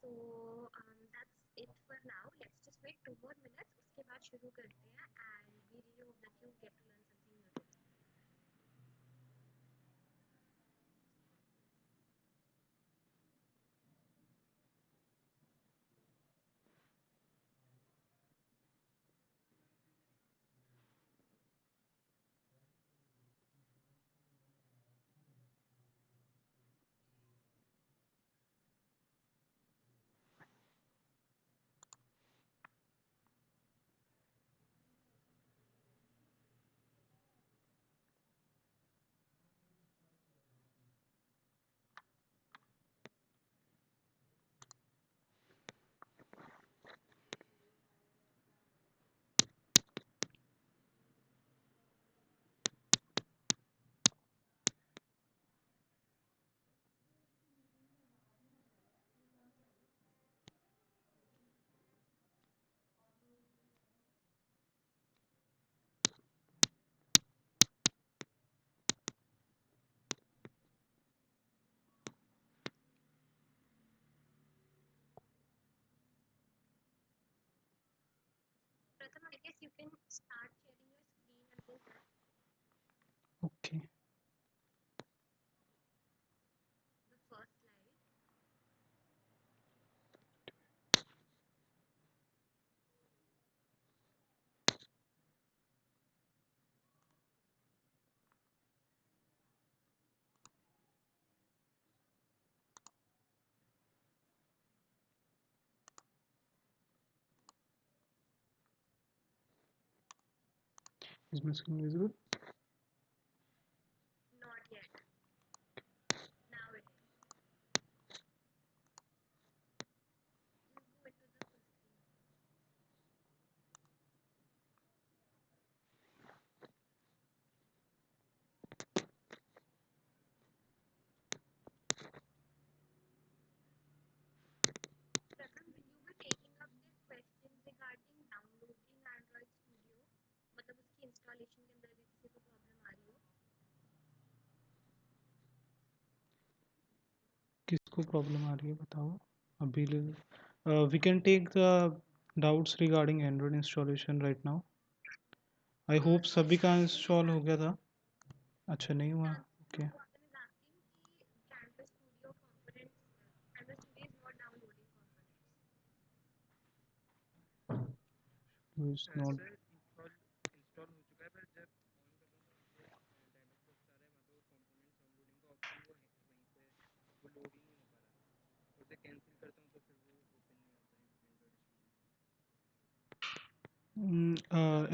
So that's it for now. Let's just wait 2 more minutes. उसके बाद शुरू करते हैं and we really hope that you get to learn something new today. Pratham, I guess you can start sharing your screen until then. Okay. The first slide. Is my screen visible? Not yet. Now it is. Just go into the full screen. Pratham, will you be taking up the questions regarding downloading Android Studio? मतलब उसकी installation के अंदर अगर किसी को problem आ रही हो. किसको प्रॉब्लम आ रही है बताओ अभी we can take the doubts regarding Android installation right now. I hope So सभी का Pratham is इंस्टॉल हो गया था. asking. अच्छा नहीं हुआ. Yeah, okay. no, Pratham is asking कि Canvas Studio components, Canvas Studio is not downloading components. It's not.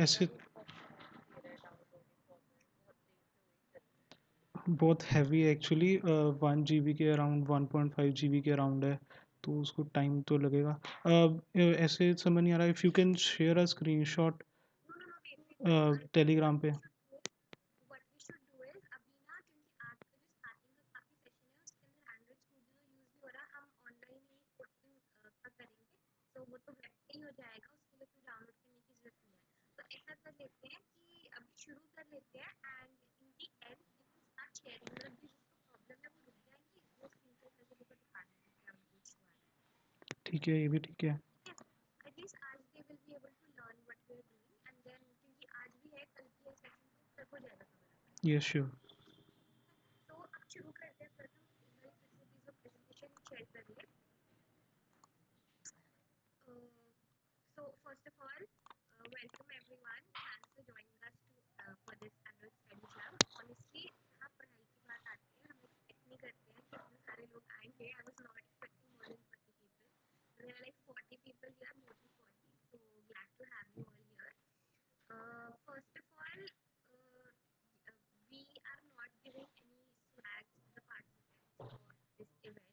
ऐसे बहुत हैवी एक्चुअली 1 GB के अराउंड 1.5 GB के अराउंड है तो उसको टाइम तो लगेगा. ऐसे समझ नहीं आ रहा. If you can share a screenshot No, no, no, wait, wait, wait. I think Telegram पे. what we should do is अभी ना क्योंकि आज का जो स्टार्टिंग का काफी सेशन है उसके अंदर एंड्रॉइड स्टूडियो यूज भी हो रहा है. हम ऑनलाइन ही कोडिंग का करेंगे. तो वो तो वेब पे ही हो जाएगा. उसके लिए कोई डाउनलोड करने की जरूरत नहीं है. तो ऐसा कर लेते हैं कि अभी शुरू कर लेते हैं and in the and you can start sharing. मतलब भी जिसको प्रॉब्लम है वो रुक जाएंगे. वो स्क्रीनशॉट करके देखो दिखा देंगे क्या उनको इशू आ रहा है. ठीक है ये भी ठीक है. ठीक है. एटलीस्ट आज they will be able to learn what we are doing and then क्योंकि आज भी है कल भी है सेशन तो तब हो जाएगा कवर अपना. Yes sure. तो अब शुरू करते हैं. प्रथम एक बार फिर से प्लीज वो प्रेजेंटेशन शेयर करिए. So first of all, welcome everyone. Thanks for joining us for this Android Study Club. Honestly, यहाँ पढ़ाई की बात आती है. हम expect नहीं करते हैं कि इतने सारे लोग आएंगे. I was not expecting more than 40 people. There are like 40 people here, more than 40. So glad to have you all here. First of all, we are not giving any swags to the participants for this event.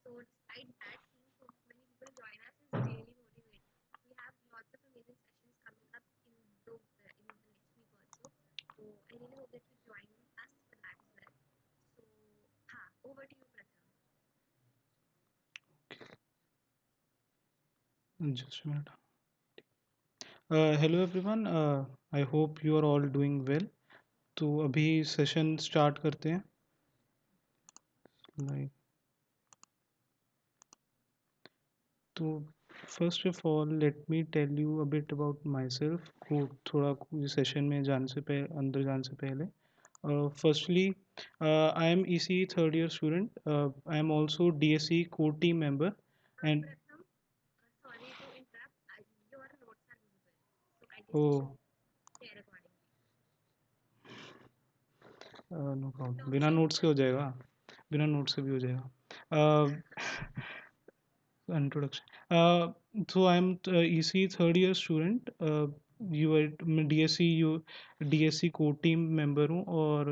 So despite that, seeing so many people join us is really motivating. We have lots of amazing sessions coming up in the next week also. So I really hope that you join us for that as well. So, over to you, Pratham. Just minute. Hello everyone. I hope you are all doing well. तो अभी session start करते हैं. Like तो first of all let me tell you a bit about myself को थोड़ा session में जाने से पहले अंदर जाने से पहले firstly I am ECE third year student. I am also DSE core team member and Pratham, sorry to interrupt. Your notes are visible, so I guess you oh should share accordingly. No problem बिना Topic, notes के हो जाएगा बिना notes के भी हो जाएगा introduction so I am ECE third year student you मैं DSE core team member हूँ और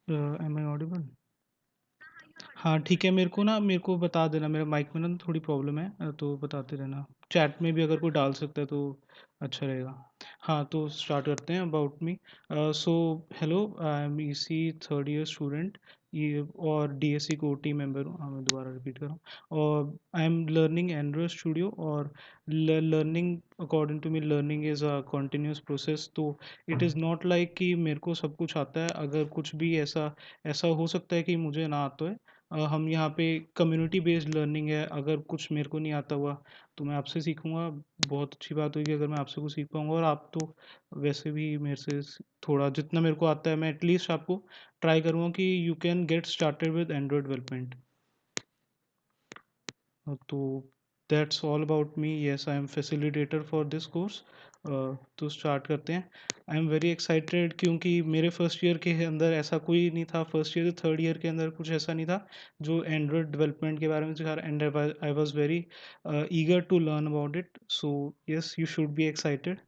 am I audible हाँ, हाँ you are audible, ठीक है but मेरे को बता देना मेरे माइक में ना थोड़ी प्रॉब्लम है तो बताते रहना चैट में भी अगर कोई डाल सकता है तो अच्छा रहेगा हाँ तो स्टार्ट करते हैं about me so hello I am EC third year student ये और डीएससी को टीम मेंबर हूँ हाँ मैं दोबारा रिपीट कर रहा हूँ और I am learning Android studio और learning according to me learning is a continuous process तो इट इज़ नॉट लाइक कि मेरे को सब कुछ आता है अगर कुछ भी ऐसा ऐसा हो सकता है कि मुझे ना आता है हम यहाँ पे कम्युनिटी बेस्ड लर्निंग है अगर कुछ मेरे को नहीं आता हुआ तो मैं आपसे सीखूंगा बहुत अच्छी बात होगी अगर मैं आपसे कुछ सीख पाऊंगा और आप तो वैसे भी मेरे से थोड़ा जितना मेरे को आता है मैं एटलीस्ट आपको ट्राई करूँगा कि you can get started with Android development तो that's all about me yes I am facilitator for this course तो स्टार्ट करते हैं आई एम वेरी एक्साइटेड क्योंकि मेरे फर्स्ट ईयर के अंदर ऐसा कोई नहीं था फर्स्ट ईयर से थर्ड ईयर के अंदर कुछ ऐसा नहीं था जो एंड्रॉयड डेवलपमेंट के बारे में सिखा रहा and I was very eager to learn about it so yes you should be excited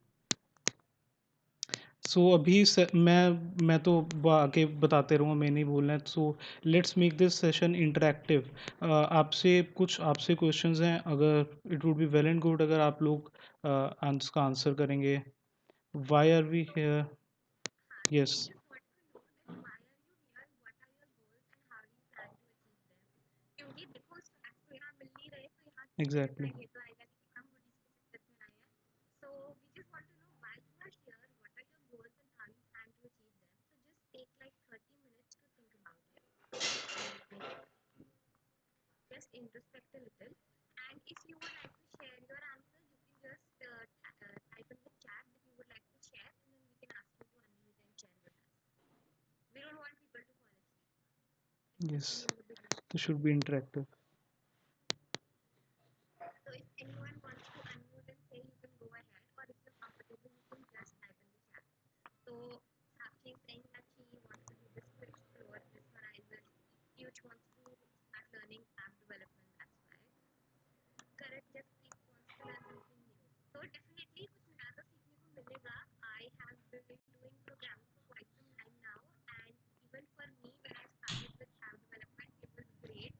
so अभी मैं तो आगे बताते रहूँगा मैं नहीं बोलना है so let's make this session interactive आपसे क्वेश्चंस हैं अगर it would be well and good अगर आप लोग का आंसर करेंगे why are we here yes I just want to know that why are you here? What are your goals and how do you plan to achieve them? क्योंकि देखो stats तो यहाँ मिल नहीं रहे तो यहाँ से हमें एग्जैक्टली ये तो आएगा नहीं कि हम बुढ़ी के चक्कर में आए हैं so we just want to know why you are here, what are your goals and how you plan to achieve them. So just take like 30 minutes to think about it and just introspect a little. And if you would like to share your answer, you can just type in the chat that you would like to share, and then we can ask you to unmute and share with us. We don't want people to fall asleep, yes especially in the beginning. This should be interactive So if anyone wants to unmute and say, you can go ahead, or if you're comfortable, you can just type in the chat. So Sakshi is saying that she wants to do this to explore this horizon. Piyush wants to start learning app development. That's why. Correct, just keep wants to learn something new. So definitely कुछ नया तो सीखने को मिलेगा. I have been doing programming for quite some time now, and even for me, when I started with app development, it was great.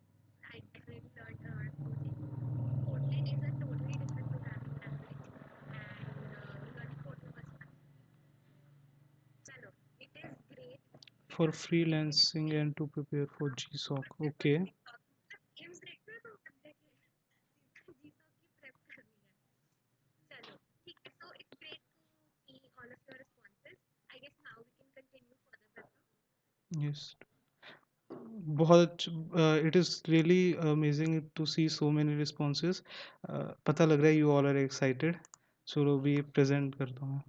I definitely learned a lot of new things. Kotlin is a totally different programming language, and learning Kotlin was fun. Chalo, it is great. For freelancing and to prepare for GSoC okay aims देखते हो तो बंदे के जीसो की prep करनी है. चलो ठीक है. So it's great to see all of your responses. I guess now we can continue further, Pratham. Yes बहुत it is really amazing to see so many responses पता लग रहा है यू ऑल आर एक्साइटेड चलो भी present करता हूँ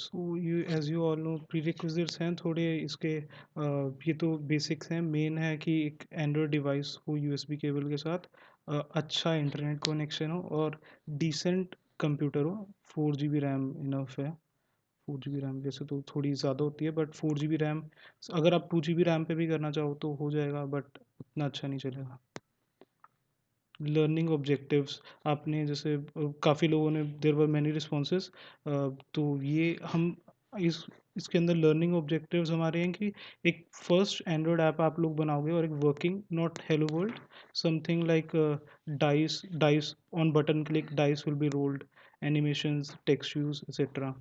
so you as you all know prerequisites हैं थोड़े इसके ये तो बेसिक्स हैं मेन है कि एक एंड्रॉयड डिवाइस हो यूएसबी केबल के साथ अच्छा इंटरनेट कनेक्शन हो और डिसेंट कंप्यूटर हो 4 GB रैम इनफ है 4 GB रैम वैसे तो थोड़ी ज़्यादा होती है बट 4 GB रैम अगर आप 2 GB रैम पे भी करना चाहो तो हो जाएगा बट उतना अच्छा नहीं चलेगा लर्निंग ऑब्जेक्टिव्स आपने जैसे काफ़ी लोगों ने देयर वर मैनी रिस्पॉन्सेज तो ये हम इस इसके अंदर लर्निंग ऑब्जेक्टिव्स हमारे हैं कि एक फर्स्ट एंड्रॉयड ऐप आप लोग बनाओगे और एक working, not hello world, something like dice on button click dice will be rolled, animations, text views etcetera.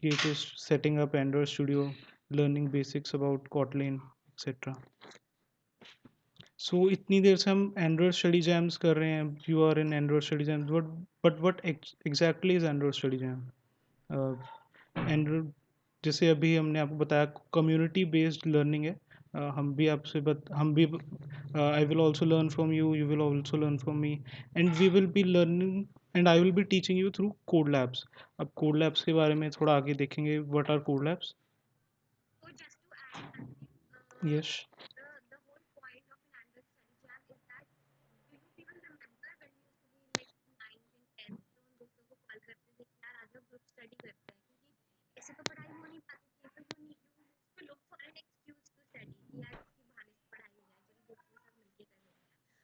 It is setting up Android Studio, learning basics about Kotlin, etc. So इतनी देर से हम Android Study Jams कर रहे हैं. You are in Android Study Jams. But what exactly is Android Study Jam? Android, जैसे अभी हमने आपको बताया कम्युनिटी बेस्ड लर्निंग है. हम भी आपसे हम भी I will also learn from you, you will also learn from me, and we will be learning and I will be teaching you through code labs. अब कोड लैब्स के बारे में थोड़ा आगे देखेंगे. What are code labs? So just to add something, यस. the whole point of an Android study jam is that do you people remember when you used to be like 9th and 10th तो हम दोस्तों को call करते थे कि यार आज हम ग्रुप स्टडी करते हैं क्योंकि ऐसे तो पढ़ाई हो नहीं पाती थी तो you use to look for an excuse to study कि यार किसी बहाने से पढ़ाई हो जाए चलो दोस्तों के साथ मिलके कर लेते हैं.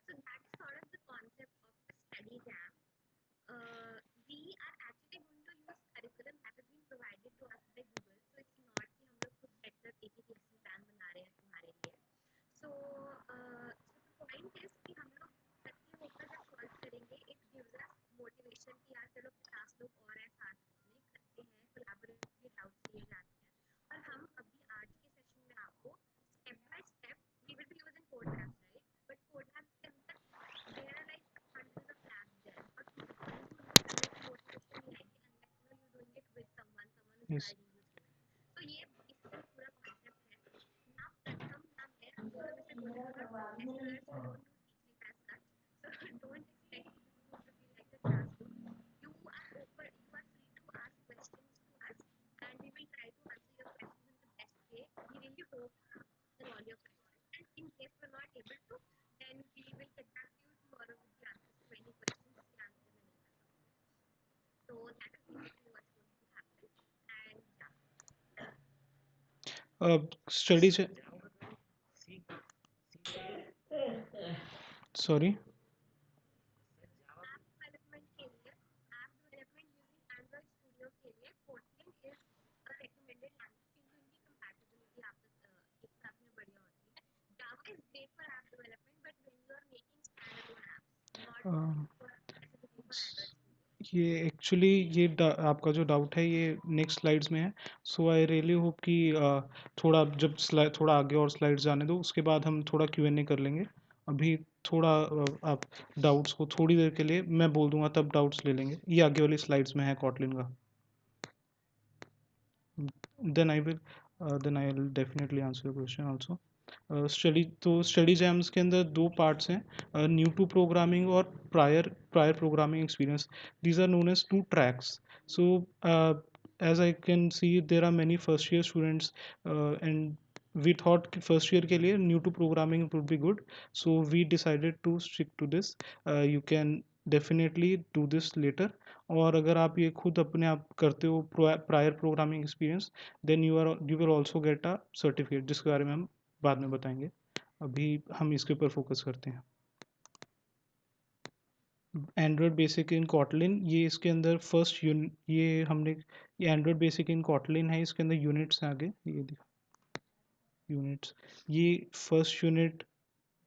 So that is sort of the concept of a study jam. We are actually going to use curriculum that has been provided to us by Google. So it's not कि हम लोग खुद बैठकर एक एक लेसन प्लान बना रहे हैं तुम्हारे लिए. So the point is कि हम लोग इकट्ठे होकर जब सॉल्व करेंगे it gives us motivation कि यार चलो 50 लोग और हैं साथ में इकट्ठे हैं कोलैबोरेटिवली डाउट्स लिए जाते हैं. और हम अभी आज के सेशन में आपको step by step we will be using code labs, right? But code labs के अंदर there are like hundreds of labs there. और तुमको कहीं भी उनको करने की motivation नहीं आएगी unless you're doing it with someone is yes. guiding you through it. तो ये इसका पूरा concept है. Now प्रथम नाम है हम दोनों में से कोई भी not professors, we don't do teaching as such. So don't expect this is going to be like a classroom. You are open, you are free to ask questions to us and we will try to answer your questions in the best way. We really hope to answer all your questions and in case we're not able to then we will get back to you tomorrow with the answers to any questions the answer में नहीं कर सकते. So that is basically what's going to happen and study sorry. App development के लिए app development using Android studio के लिए Kotlin is a recommended language क्योंकि उनकी कंपैटिबिलिटी आपस एक साथ में बढ़िया होती है. Java is great for app development but when you are making standalone apps not for specifically for Android Studio. ये एक्चुअली ये आपका जो डाउट है ये नेक्स्ट स्लाइड्स में है. सो आई रियली होप कि थोड़ा जब थोड़ा आगे और स्लाइड्स जाने दो उसके बाद हम थोड़ा Q&A कर लेंगे. अभी थोड़ा आप डाउट्स को थोड़ी देर के लिए मैं बोल दूंगा तब डाउट्स ले लेंगे. ये आगे वाली स्लाइड्स में है कॉटलिन का. then I will then I will definitely answer your question also. Study jams के अंदर दो पार्ट्स हैं, न्यू टू प्रोग्रामिंग और prior programming experience. These are known as two tracks. So as I can see there are many first year students and we thought कि first year के लिए new to programming would be good, so we decided to stick to this. You can definitely do this later. और अगर आप ये खुद अपने आप करते हो prior programming experience then you will also get a certificate जिसके बारे में हम बाद में बताएंगे. अभी हम इसके ऊपर फोकस करते हैं. एंड्रॉयड बेसिक इन कॉटलिन, ये इसके अंदर फर्स्ट ये हमने ये एंड्रॉयड बेसिक इन कॉटलिन है. इसके अंदर यूनिट्स हैं आगे ये दिखा यूनिट्स. ये first unit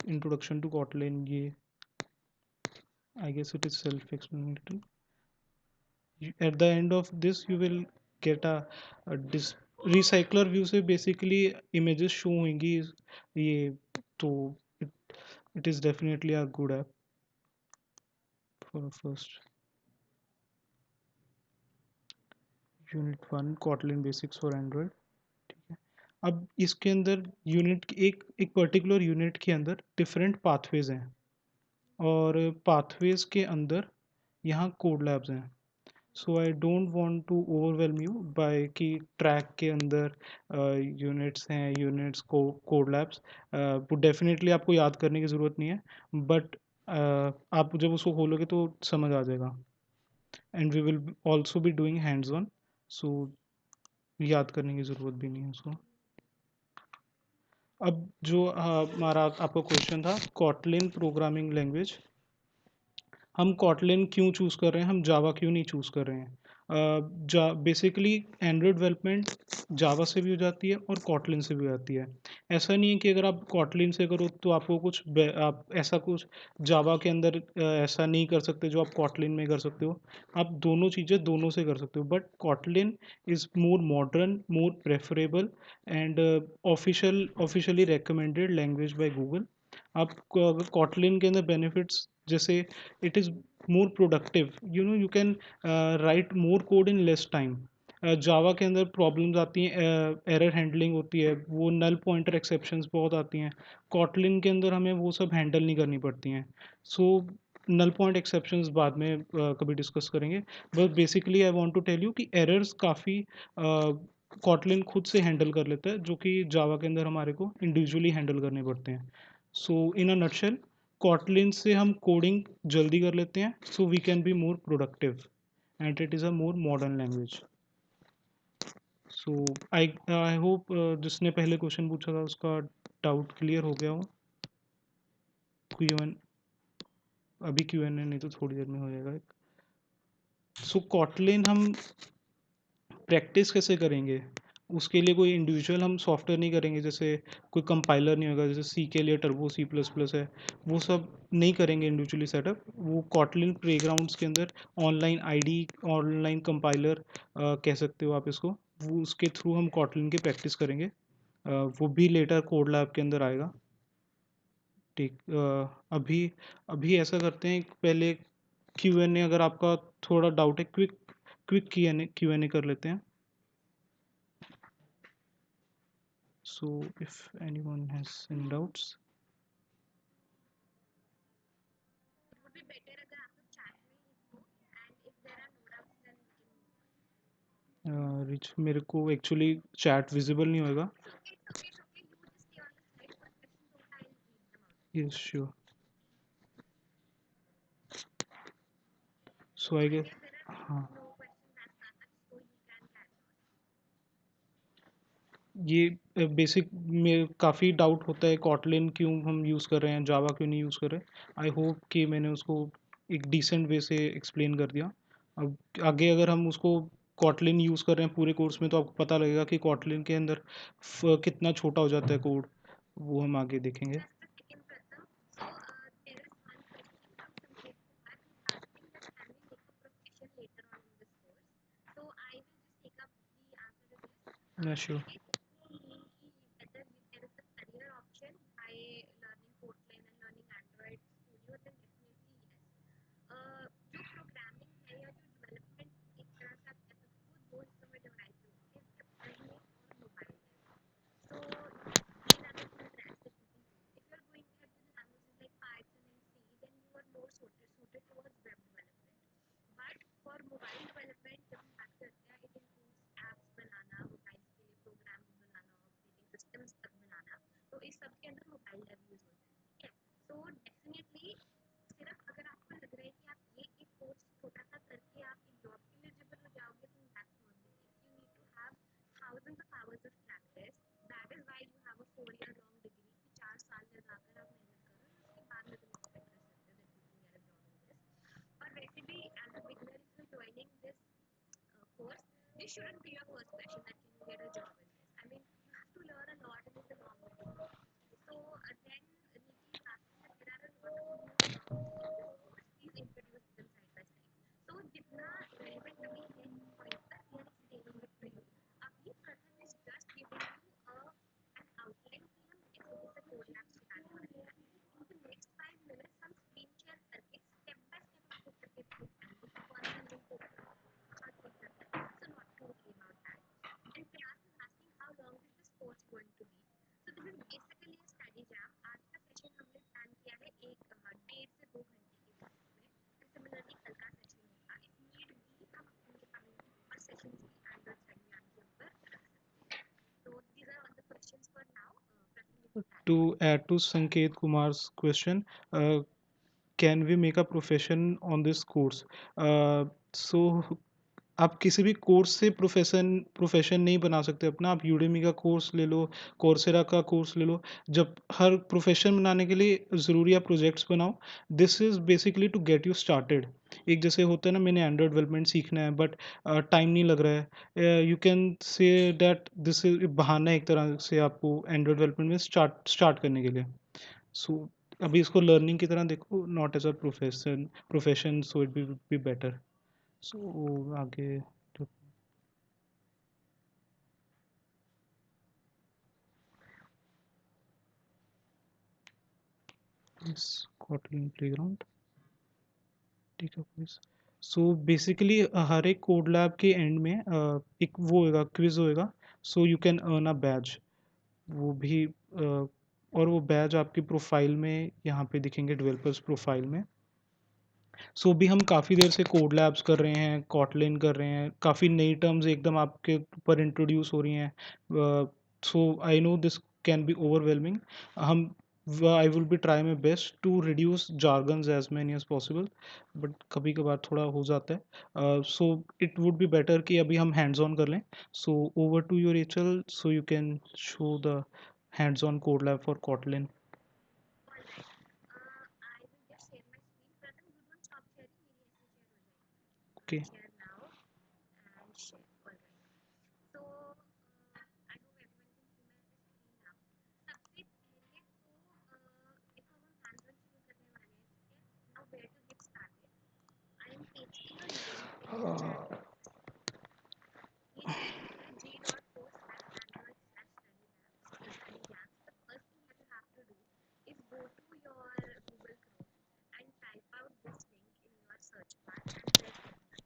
introduction to Kotlin. ये I guess it is self explanatory. At the end of this you will get a recycler view से बेसिकली इमेजेस शो होंगी. ये तो it is definitely a good app for first unit 1 Kotlin basics for Android. ठीक है. अब इसके अंदर unit एक पर्टिकुलर यूनिट के अंदर डिफरेंट पाथवेज हैं और पाथवेज के अंदर यहाँ कोड लैब्स हैं. So I don't want to overwhelm you by कि ट्रैक के अंदर यूनिट्स हैं यूनिट्स को कोड लैब्स. वो डेफिनेटली आपको याद करने की ज़रूरत नहीं है बट आप जब उसको खोलोगे तो समझ आ जाएगा. And we will also be doing hands on, so याद करने की ज़रूरत भी नहीं है उसको. अब जो हमारा आपका क्वेश्चन था कॉटलिन प्रोग्रामिंग लैंग्वेज, हम कॉटलिन क्यों चूज़ कर रहे हैं, हम जावा क्यों नहीं चूज़ कर रहे हैं. बेसिकली एंड्रॉयड डेवलपमेंट जावा से भी हो जाती है और कॉटलिन से भी हो जाती है। ऐसा नहीं है कि अगर आप कॉटलिन से करो तो आपको आप ऐसा कुछ जावा के अंदर ऐसा नहीं कर सकते जो आप कॉटलिन में कर सकते हो। आप दोनों चीज़ें दोनों से कर सकते हो, but Kotlin is more modern, more preferable and officially recommended language by Google. आप अगर कॉटलिन के अंदर बेनिफिट्स जैसे it is more productive, you can write more code in less time. Java के अंदर प्रॉब्लम्स आती हैं, एरर हैंडलिंग होती है, वो नल पॉइंटर एक्सेप्शंस बहुत आती हैं। कॉटलिन के अंदर हमें वो सब हैंडल नहीं करनी पड़ती हैं। सो नल पॉइंट एक्सेप्शंस बाद में कभी डिस्कस करेंगे, but basically I want to tell you कि एरर्स काफ़ी कॉटलिन खुद से हैंडल कर लेता है, जो कि जावा के अंदर हमारे को इंडिविजुअली हैंडल करने पड़ते हैं। सो इन अ नटशेल, कॉटलिन से हम कोडिंग जल्दी कर लेते हैं, so we can be more productive and it is a more modern language. So I hope जिसने पहले क्वेश्चन पूछा था उसका डाउट क्लियर हो गया हो। क्यू एन अभी क्यू एन ए नहीं तो थोड़ी देर में हो जाएगा। सो कॉटलिन हम प्रैक्टिस कैसे करेंगे? उसके लिए कोई इंडिविजुअल हम सॉफ्टवेयर नहीं करेंगे, जैसे कोई कंपाइलर नहीं होगा, जैसे सी के लिए टर्बो सी प्लस प्लस है, वो सब नहीं करेंगे इंडिविजुअली सेटअप। वो कॉटलिन प्लेग्राउंड्स के अंदर ऑनलाइन आईडी, ऑनलाइन कंपाइलर कह सकते हो आप इसको, वो उसके थ्रू हम कॉटलिन की प्रैक्टिस करेंगे। वो भी लेटर कोड लैब के अंदर आएगा। ठीक, अभी अभी ऐसा करते हैं, पहले क्यू एन ए, अगर आपका थोड़ा डाउट है, क्विक क्यू एन ए कर लेते हैं। So if anyone has any doubts, It would be better अगर आप लोग chat में ही लिखो, and if there are no doubts then we can move on. Rich मेरे को एक्चुअली चैट विजिबल नहीं होएगा। It's okay, it's okay, it's okay. You just stay on the slide for questions, so I'll read them out. Yes sure. So So I I guess, guess there are हाँ, no questions as such, so you can carry on. ये basic में काफ़ी doubt होता है, Kotlin क्यों हम use कर रहे हैं, जावा क्यों नहीं यूज़ कर रहे। आई होप कि मैंने उसको एक डिसेंट वे से एक्सप्लेन कर दिया। अब आगे अगर हम उसको कॉटलिन यूज़ कर रहे हैं पूरे कोर्स में, तो आपको पता लगेगा कि कॉटलिन के अंदर कितना छोटा हो जाता है कोड, वो हम आगे देखेंगे। Just a second, Pratham. So there is one question from Sanket Kumar who's asking that can we make a profession later on in this course? So I will just take up the answer to this. Sure. Sanket, you mean कि whether there is a career option by learning Kotlin and learning Android Studio, then definitely yes. जो programming है या जो development एक तरह से आप कह सकते हो दो हिस्सों में डिवाइड हो सकती है, वेब में और मोबाइल में। So these are the two tracks that you can choose. If you are going ahead with languages like Python and C, then you are more suited towards web development. But for mobile development, जब हम बात करते हैं, it includes apps banana, mobile के लिए programs बनाना, operating systems तक बनाना, तो इस सब के अंदर मोबाइल डेव यूज होता है, ठीक है। So definitely सिर्फ अगर आपको लग रहा है कि आप ये एक कोर्स छोटा सा करके आप एक जॉब के लिए एलिजिबल हो जाओगे, तो that's not the case. You need to have thousands of hours of practice. That is why you have a 4 year long degree कि 4 साल लगाकर आप मेहनत करो, और उसके बाद में तुम एक्सपेक्ट कर सकते हो that you can get a job in this. और वैसे भी as a beginner if you're joining this course, this shouldn't be your first question that can you get a job in this. I mean, you have to learn a lot in this along with you. So then Niti is asking that there are a lot of new terms in this course. Please introduce them side by side. So जितना relevant अभी है pointer, we are explaining it to you. अभी प्रथम is just giving you an outline कि हम कैसे कैसे code labs चलाने वाले हैं. In the next 5 minutes हम screen share करके step by step आपको करके prove करेंगे कि कौन सा link open होगा, कहाँ click करना है. So not to worry about that. And Priyas is asking how long is this course going to be? So this is basically a study jam. आज का सेशन हमने प्लान किया है एक 1.5 से 2 घंटे के बीच में, and similarly कल का सेशन होगा. If need be हम अपने कम्युनिटी और सेशंस भी एंड्रॉइड स्टडी जैम के ऊपर रख सकते हैं. So these are all the questions for now. Pratham, you can carry To on. add to Sanket Kumar's question, can we make a profession on this course? So आप किसी भी course से profession नहीं बना सकते अपना। आप यूडेमी का कोर्स ले लो, कोर्सेरा का कोर्स ले लो। जब हर प्रोफेशन बनाने के लिए ज़रूरी है प्रोजेक्ट्स बनाओ। This is basically to get you started. एक जैसे होता है ना, मैंने एंड्रॉयड डेवलपमेंट सीखना है बट टाइम नहीं लग रहा है। You can say that this is बहाना है एक तरह से आपको एंड्रॉयड डेवलपमेंट में स्टार्ट करने के लिए। सो अभी इसको लर्निंग की तरह देखो, not as a profession, so it will be better. So आगे तो इस Kotlin प्लेग्राउंड ठीक है प्लीज। सो बेसिकली हर एक कोड लैब के एंड में एक वो होएगा, क्विज होएगा। So you can earn a badge. वो भी और वो बैज आपकी प्रोफाइल में यहाँ पे दिखेंगे, डेवलपर्स प्रोफाइल में। सो भी हम काफ़ी देर से कोड लैब्स कर रहे हैं, कॉटलिन कर रहे हैं, काफ़ी नई टर्म्स एकदम आपके ऊपर इंट्रोड्यूस हो रही हैं। So I know this can be overwhelming. हम I will be try my best to reduce jargons as many as possible, but कभी कभार थोड़ा हो जाता है। So it would be better कि अभी हम हैंड्स ऑन कर लें। So over to your HL, so you can show the hands on code lab for Kotlin. All right, I will just share my screen. Pratham you don't stop sharing, मेरी ऐसे share हो okay. जाएगी। Share now and share. All right, so I hope everyone can see my screen now. सबसे पहले तो देखो हम hands on शुरू करने वाले हैं, ठीक है? Now where to get started? I am pasting a link in the chat box. ये जो लिंक है g.co/android/study labs. The first thing that you have to do is go to your Google Chrome and type out this link in your search bar and press enter.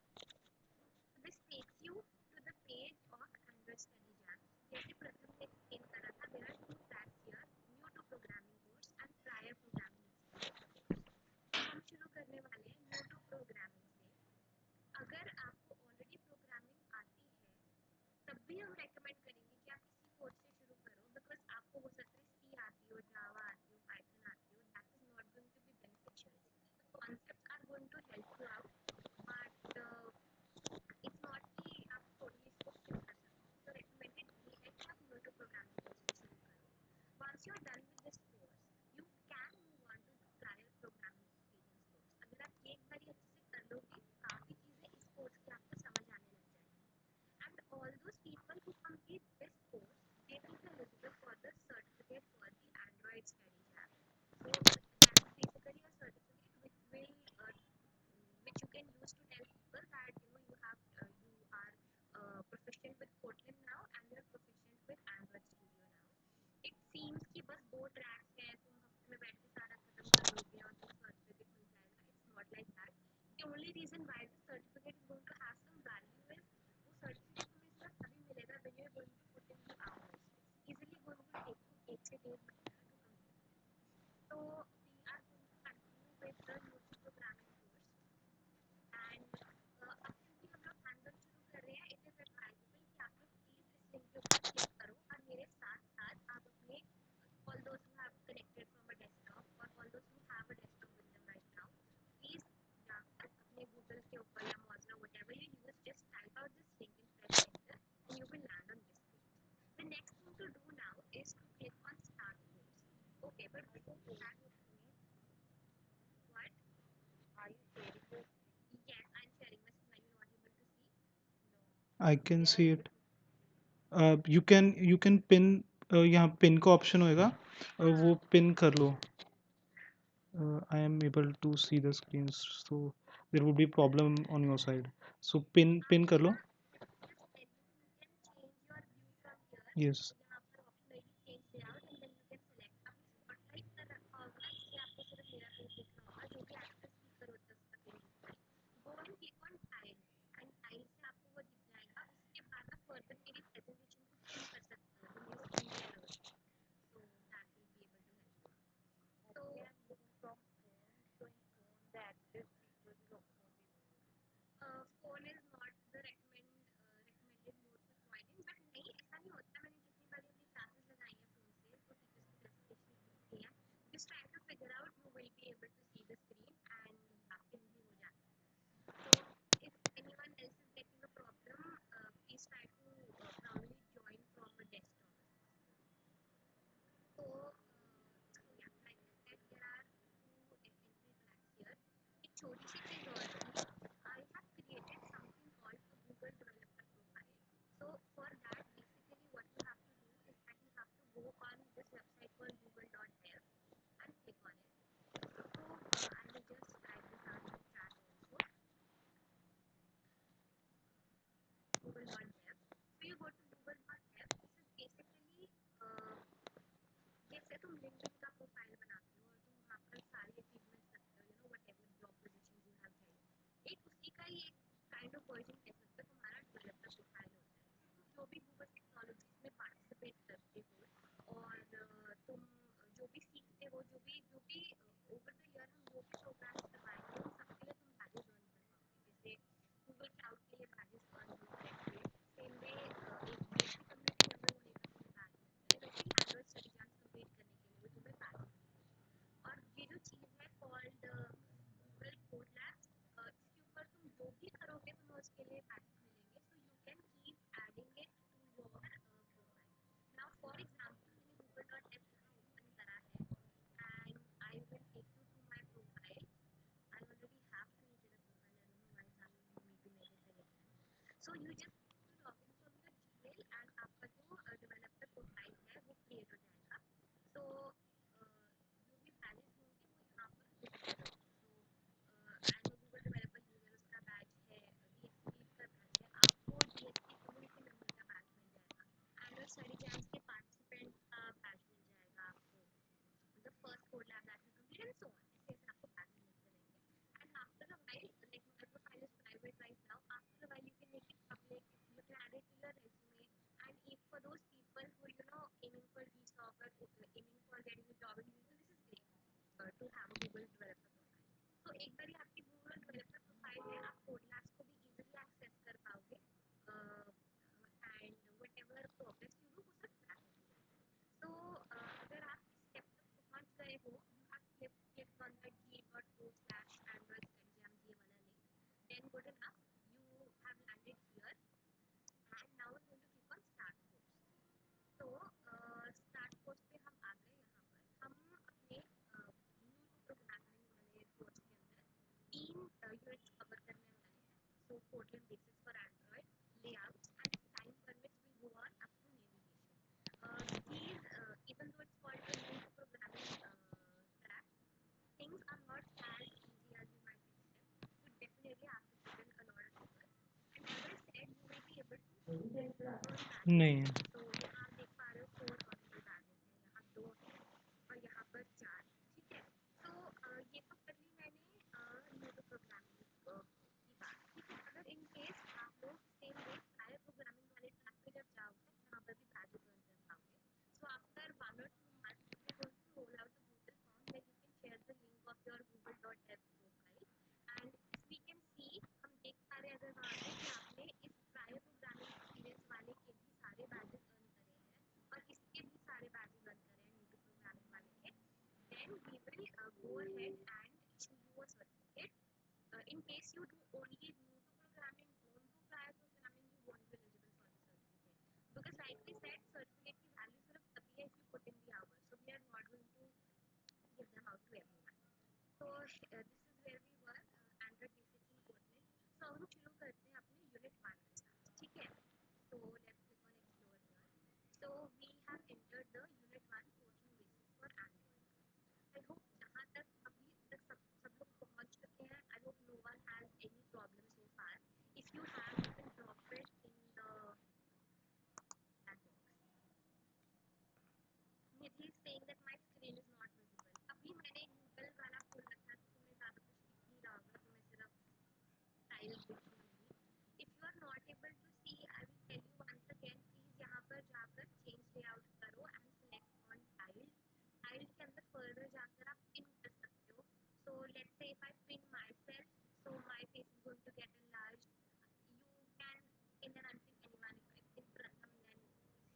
So this takes you to the page of Android Study Jams. जैसे प्रथम ने explain करा था, there are two tracks here: new to programming course and prior programming experience course. तो हम शुरू करने वाले हैं new to programming से। अगर आपको already programming आती है, तब भी हम recommend करेंगे कि आप इसी कोर्स से शुरू करो, because आपको हो सकता है C आती हो, Java आती हो, Python आती हो, that is not going to be beneficial. The concepts are going to help you out, but it's not कि आप totally इसको skip कर सकते हो। So recommended ये है कि आप न्यू टू प्रोग्रामिंग कोर्स से शुरू करो। Once you're done with this course, you can move on to the prior programming experience course. अगर आप एक बार अच्छे से कर लोगे, काफ़ी चीज़ें इस कोर्स की आपको समझ आने लग जाएगी। And all those people who complete this course, they will be eligible for the certificate for the Android Study Lab. So that is basically a certificate which you can use to tell people that you have you are proficient with Kotlin now and you are proficient with Android Studio now. It seems कि बस दो tracks हैं, तुम हफ्ते में बैठ के सारा खत्म कर लोगे और तुम certificate मिल जाएगा. It's not like that. The only reason why the certificate is going to have some value is वो certificate तुम्हें सिर्फ तभी मिलेगा when you are going to put in the hours. It's easily going to take you 1 से 1.5 महीना to complete this. So we are going to continue with the new programming course. And अब क्योंकि हम लोग हैंड्स ऑन शुरू कर रहे हैं, इट इज़ एडवाइजेबल कि आप लोग प्लीज़ इस लिंक के ऊपर क्लिक करो और मेरे साथ साथ आप अपने ऑल दोस्त who have connected from a desktop और ऑल दोस्त who have a desktop with them right now, please जाकर अपने गूगल के ऊपर या Mozilla whatever you use, just type out this link and press enter and you will land on this page. The next thing to do now is to click on start course. Okay, but before we start, what? Yes, I'm sharing my screen. Are you not able to see? I can see it. You can pin, यहाँ pin का option होएगा, वो pin कर लो। I am able to see the screen, so there would be problem on your side. So pin कर लो। This menu you can change your view from here. Yes. यहाँ पर ऑप्शन आएगी change layout and then you can select. आपने spotlight कर रखा होगा, इसलिए आपको सिर्फ मेरा पेज दिख रहा होगा, जो भी एक्टिव स्पीकर होता है उसका पेज दिखता है. Go and click on tile and tile से आपको वो दिख जाएगा. उसके बाद आप फर्दर मेरी प्रेजेंटेशन को पिन कर सकते हो जो मेरी स्क्रीन शेयर हो रही है. So that will be able to help you. So phone is not the recommended mode for joining, but नहीं, ऐसा नहीं होता. मैंने कितनी बार छोटी सी चीज़ और थी, I have created something called a Google developer profile. So for that, basically what you have to do is that you have to go on this website called google.dev and click on it. So I will just type this out in the chat also. Google.dev. So you go to google.dev. This is basically जैसे तुम LinkedIn का profile बनाते हो और तुम वहाँ पर सारी अचीवमेंट्स रखते हो, whatever job positions you have held, एक उसी का ही एक काइंड ऑफ वर्जन कह सकते हो तुम्हारा डेवलपर प्रोफाइल होता है. तुम जो भी गूगल टेक्नोलॉजीज में पार्टिसिपेट करते हो और तुम जो भी सीखते हो, जो भी ओवर द ईयर हम जो भी प्रोग्राम्स करवाएंगे उन सबके लिए तुम बैजेस अर्न कर पाओगे. जैसे गूगल क्लाउड के लिए बैजेस अर्न होते हैं, सेम वे एक बीएससी कम्युनिटी मेंबर होने का तुम्हें बैज मिलता है, वैसे ही एनुअल स्टडी एग्जाम्स कंप्लीट करने के लिए भी तुम्हें बैज मिलता है. और ये जो चीज़ है कॉल्ड गूगल कोड लैब्स, इसके ऊपर तुम जो भी करोगे तुम्हें उसके लिए बैजेस मिलेंगे. So you can keep adding it to your profile. Now for example मैंने google.dev यहाँ ओपन करा है and I will take you to my profile. I already have created a profile. I don't know why it's asking me to make it again. So you just need to log in from your Gmail and आपका जो developer profile है वो create हो जाएगा. So जो भी badges होंगे वो यहाँ पर दिखते रहेंगे. So I am Google developer user उसका बैच है, डीएससी लीड का बैच है, आपको डीएससी कम्युनिटी मेंबर का बैच मिल जाएगा, एनुअल स्टडी जैम्स के पार्टिसिपेंट का बैच मिल जाएगा आपको, the first code lab that you complete and so on. ऐसे ऐसे आपको पैसेज मिलते रहेंगे. And after a while, like my profile is private right now, after a while you can make it public, you can add it to your resume. And if for those people who aiming for GSOC or aiming for getting a job in Google, this is great to have a Google developer profile. So एक बार आपकी Google developer profile है, आप code labs को भी easily access कर पाओगे and whatever progress you do वो सब track होती रहता है. तो अगर आप इस स्टेप तक पहुंच गए हो, you have clicked on that g.o/annual study jams ये वाला link, then good enough, you have landed here and now we're going to click on start course. तो स्टार्ट कोर्स पे हम आ गए. यहाँ पर हम अपने न्यू टू प्रोग्रामिंग वाले कोर्स के अंदर तीन यूनिट्स कवर करने वाले हैं. So Kotlin basics for Android, layouts and time permits will go on up to navigation. These, even though it's called a new to programming track, things are not as easy as you might expect. You definitely have to put in a lot of efforts. And as I said, you will be able to earn badges. नहीं. तो यहाँ आप देख पा रहे हो 4 earnable badges हैं, यहाँ 2 हैं और यहाँ पर 4 हैं. ठीक है. तो ये तो कर ली मैंने न्यू टू प्रोग्रामिंग की बात. ठीक है. अगर इन केस आप लोग सेम डे प्रायर प्रोग्रामिंग वाले ट्रैक पे जब जाओगे यहाँ पर भी बैजेस अर्न कर पाओगे. So after 1 or 2 months, we're going to roll out a Google form where you can share the link of your google.dev profile. And if we can see, हम देख पा रहे हैं अगर वहाँ पे कि आपने इस प्रायर प्रोग्रामिंग एक्सपीरियंस वाले के भी सारे बैजेस अर्न करे हैं और इसके भी सारे बैजेस अर्न करे हैं न्यू टू प्रोग्रामिंग वाले के, then we will go ahead and issue you a certificate. In case you do only new to programming, don't do prior programming, you won't be eligible for the certificate. Because like we said, certificate की value सिर्फ तभी है if you put in the hours. So we are not going to give them out to everyone. So this is where we were, Android basics in Kotlin. So अब हम शुरू करते हैं अपने unit 1 के साथ. ठीक है. So let's click on explore here. So we have entered the unit 1 Kotlin basics for Android. I hope जहाँ तक अभी तक सब लोग पहुँच चुके हैं. I hope no one has any problem so far. If you have, you can drop it in the chat box. Nidhi is saying that my screen is not visible. अभी मैंने Google वाला खोल रखा है तो तुम्हें ज़्यादा कुछ दिख नहीं रहा होगा, तुम्हें सिर्फ टाइल्स दिख रही होंगी. If you are not able to see, I will tell you once again. Please यहाँ पर जाकर change layout करो and select on tiled. Tiled के अंदर further जाकर आप pin कर सकते हो. So let's say if I pin myself, so my face is going to get enlarged. You can pin and unpin anyone. If I pin Pratham, then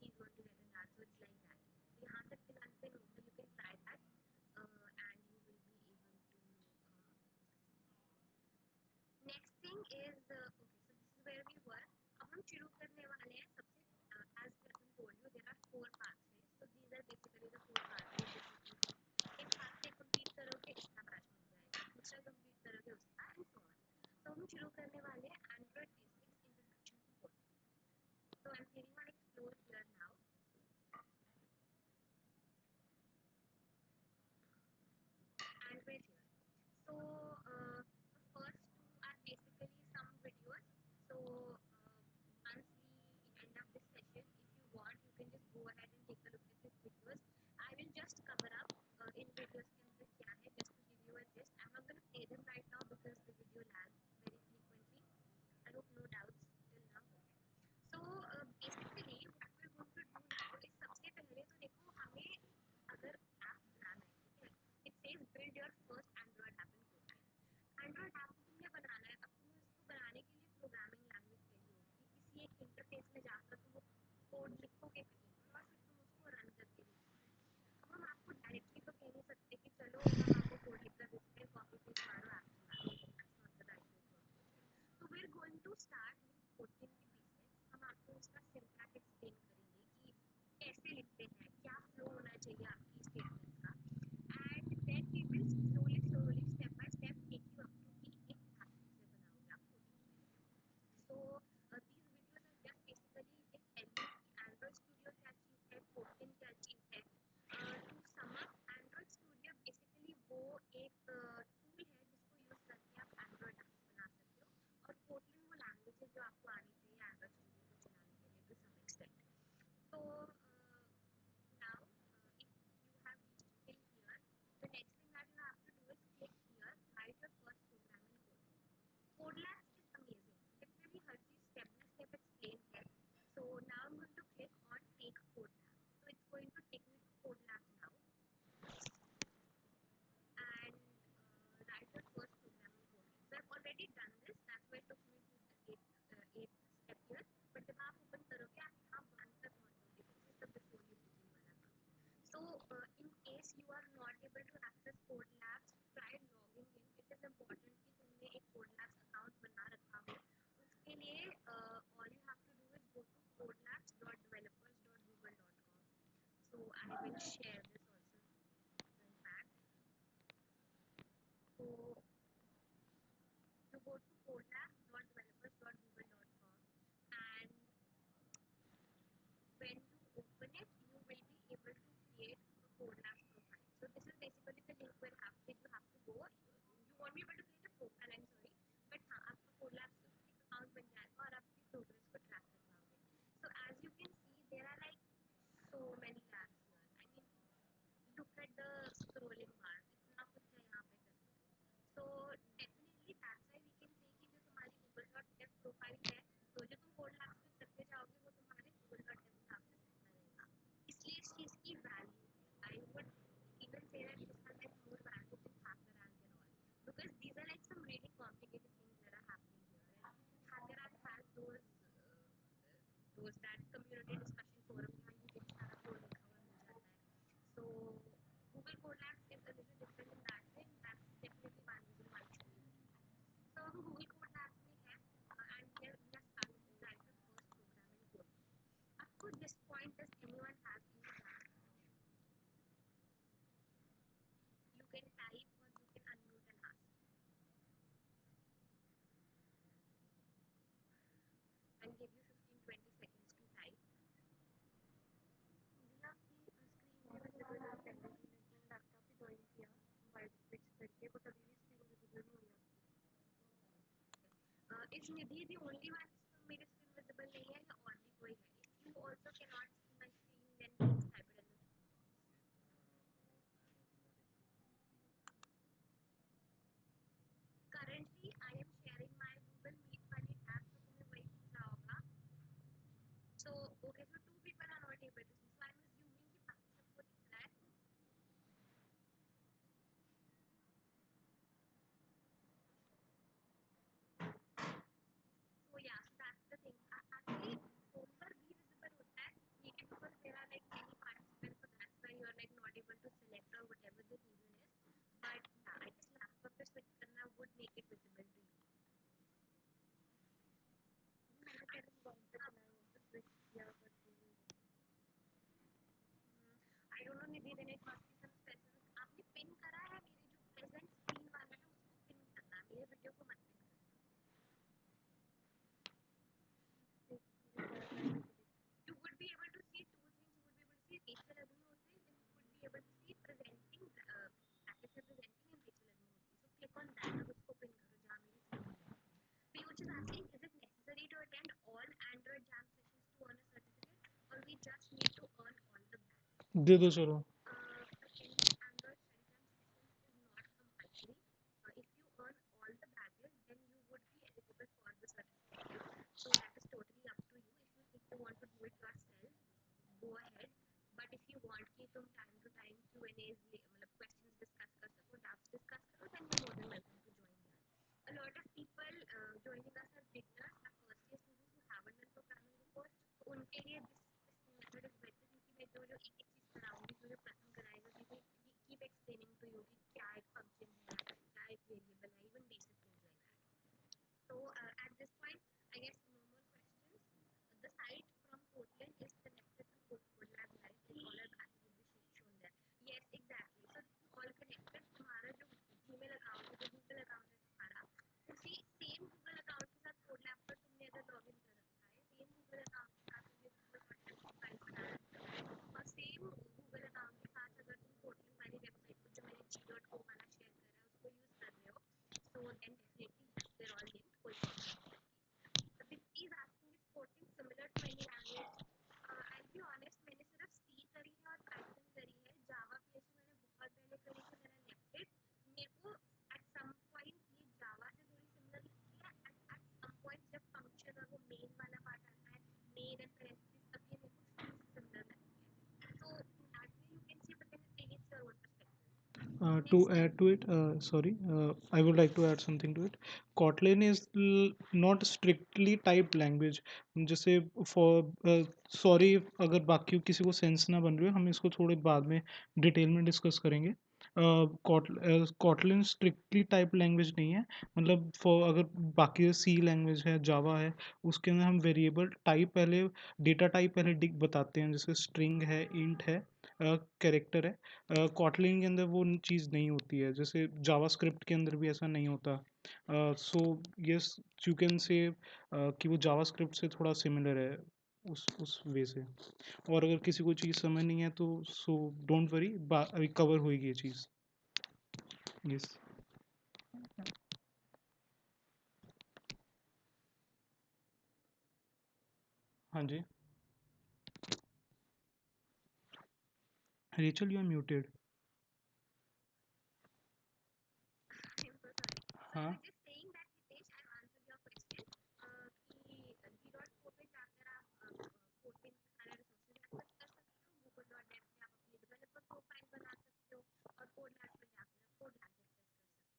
he's going to get enlarged. So it's like that. So यहाँ से pin unpin होगा. You can try that and you will be able to next thing is okay, so this is where we were. अब हम शुरू करने वाले हैं सबसे as Pratham told you there are 4 pathways. So these are basically the 4 pathways that you can see. एक pathway complete करोगे इसका बैच मिल जाएगा, दूसरा complete करोगे उसका, शुरू करने वाले हैं Android basics introduction to coding. So I'm clicking on explore here now. Android here. So the first two are basically some videos. So once we end up this session, if you want, you can just go ahead and take a look at these videos. I will just cover up in videos के अंदर क्या है, just to give you a gist. I'm not going to play them right now because the video lags very frequently. I hope no doubts till now. So basically what we're going to do now is सबसे पहले तो देखो हमें अगर app बनाना है, ठीक है, it says build your first Android app in Kotlin. Android app को तुमने बनाना है, अब तुम्हें इसको बनाने के लिए प्रोग्रामिंग लैंग्वेज चाहिए होगी, किसी एक इंटरफेस में जाकर तुम वो कोड लिखोगे कहीं पर और फिर तुम उसको रन करके देखोगे। अब हम आपको डायरेक्टली तो कह नहीं सकते कि चलो हम आपको कोड लिखकर भेजते हैं, कॉपी पेस्ट मारो ऐप चला लो, that's not the right way to approach. तो we are going to start with coding के बेसिक्स। हम आपको उसका सिंटैक्स एक्सप्लेन करेंगे कि कैसे लिखते हैं, क्या फ्लो होना चाहिए आपकी स्टेटमेंट्स का, and then we will slowly step by step take you up to कि एक ऐप कैसे बनाओगे आप coding. So these videos are just basically they tell you कि Android Studio क्या चीज़ है, Kotlin क्या चीज़ है। To sum up, Android Studio basically वो एक टूल है जिसको यूज़ करके आप Android apps बना सकते हो, और Kotlin वो लैंग्वेज है जो आपको आनी चाहिए Android Studio को चलाने के लिए to some extent. So now if you have reached till here, the next thing that you have to do is click here, write your first program in Kotlin. Codelabs is amazing. Literally her cheese step by step explained है. So now I'm going to click on take Codelab. So it's going to take me to Codelabs now and write your first program in Kotlin. So I've already done this. That's why it took me to the eighth step here. But जब आप open करोगे आप यहाँ 1 तक पहुँचोगे. This is the before you begin वाला काम. So in case you are not able to access Codelabs, try logging in. It is important कि तुमने एक Codelabs account बना रखा हो. उसके लिए all you have to do is go to codelabs.developers.google.com. So I will share this also in fact. So you go to codelabs.developers.google.com, and when you open it, you will be able to create a Codelabs profile. So this is basically the link where you have to go. You won't be able to create a profile, I'm sorry, but हाँ आपका Codelabs पे एक account बन जाएगा और आप अपनी progress को track कर पाओगे. So as you can see, there are like so many labs here. I mean, look at the scrolling bar. इतना कुछ है यहाँ पे करने को. So definitely that's why we can say कि जो तुम्हारी google.dev प्रोफाइल है, तो जो तुम Codelabs पे करते जाओगे वो तुम्हारे google.dev में आपका चलता रहेगा. इसलिए इस चीज़ की वैल्यू है. I would even say that this has like more value than HackerRank and all, because these are like some really complicated things that are happening here, and HackerRank has those that community discussion forum जहाँ नीचे भी सारा code लिखा हुआ मिल जाता है. So Google Codelabs is a little different in that way, and that's definitely one reason why you should use it. So हम Google Codelabs में हैं, and we are starting to write the first program in Kotlin. Up to this point, does anyone have any doubt? You can type or you can unmute and ask. I'll give you 15-20 seconds to type. जी आपकी screen पे visible है पहले भी, लेकिन laptop ही join किया white switch करके, but अभी भी स्क्रीन विजिबल नहीं हुई आपकी. Is Nidhi the only one जिसको मेरी स्क्रीन विजिबल नहीं है, या और भी कोई है? If you also can not see my screen, then please type it in the currently I am sharing my Google Meet वाली tab, तो तुम्हें वही दिख रहा होगा. So okay, so two people are not able to see, so I'm assuming कि बाकी सबको दिख रहा है. So yeah, so that's the thing. Actually phone पर भी visible होता है, maybe because there are like many participants, so that's why you are like not able to select or whatever the reason is. But yeah, I guess laptop पे switch करना would make it visible to you. मैंने तेरे mobile पे चलाया हुआ था, switch किया करके भी. I don't know Nidhi, then it must be some specific. आपने पिन करा है? मेरी जो प्रेजेंट स्क्रीन वाला है उसको पिन करना, मेरे वीडियो को मत पिन करना. just need to earn all the badges. दे दो चलो. Attending Android study camp sessions is not compulsory. If you earn all the badges, then you would be eligible for the certificate. So that is totally up to you. If you think you want to do it yourself, go ahead. But if you want कि तुम time to time Q&As मतलब questions discuss कर सको, doubts discuss करो, then you're more than welcome to join that. A lot of people joining us are beginners, are first year students who haven't done programming before. तो उनके लिए this method is better क्योंकि मैं जो जो एक एक चीज़ कराऊंगी, जो जो प्रथम कराएगा, we will keep explaining to you कि क्या एक function है, क्या एक variable है, even basic things like that. So at this point, I guess no more questions. The site from Kotlin is connected to Codelab Live, like all our batches will be shown there. Yes, exactly. So all connected. तुम्हारा जो Gmail account है, जो Google account है तुम्हारा, उसी same Google account के साथ Codelab पर तुमने अगर login कर रखा है, same Google account के साथ तुमने Google content file बना रखा है, और same Google account के साथ अगर तुम Kotlin वाली website पर जो मैंने g.co वाला share करा है उसको use कर रहे हो, so then definitely yes, they're all linked. कोई problem नहीं है. The Bipti is asking is Kotlin similar to any language? I'll be honest, मैंने सिर्फ C करी है और Python करी है. Java PHP मैंने बहुत पहले करी थी, then I left it. मेरे को at some point ये Java से थोड़ी similar लगती है. At some point जब function और वो main वाला part आता है, main and parentheses, तब ये मेरे को C से similar लगती है. So in that way you can see, but then again it's your own perspective. To Next. add to it, I would like to add something to it. Kotlin is not strictly typed language. जैसे for sorry अगर बाकी किसी को sense ना बन रही हो, हम इसको थोड़े बाद में डिटेल में डिस्कस करेंगे. Kotlin स्ट्रिक्टली टाइप लैंग्वेज नहीं है. मतलब फॉर अगर बाकी सी लैंग्वेज है, जावा है, उसके अंदर हम वेरिएबल टाइप पहले, डेटा टाइप पहले बताते हैं, जैसे स्ट्रिंग है, इंट है, कैरेक्टर है. कॉटलिन के अंदर वो चीज़ नहीं होती है, जैसे जावास्क्रिप्ट के अंदर भी ऐसा नहीं होता. So yes, you can say कि वो जावास्क्रिप्ट से थोड़ा सिमिलर है उस वे से. और अगर किसी को चीज़ समझ नहीं है तो सो डोंट वरी, अभी कवर होएगी ये चीज़. यस. हाँ जी. Rachel, you are muted. I'm so sorry. So I हाँ. was just saying that Hitesh, I've answered your question. कि G.co पे जाकर आप Kotlin के सारे resources access कर सकते हो. Google.dev पे आप अपनी developer profile बना सकते हो, और Codelab पे जाकर आप Codelab access कर सकते हो.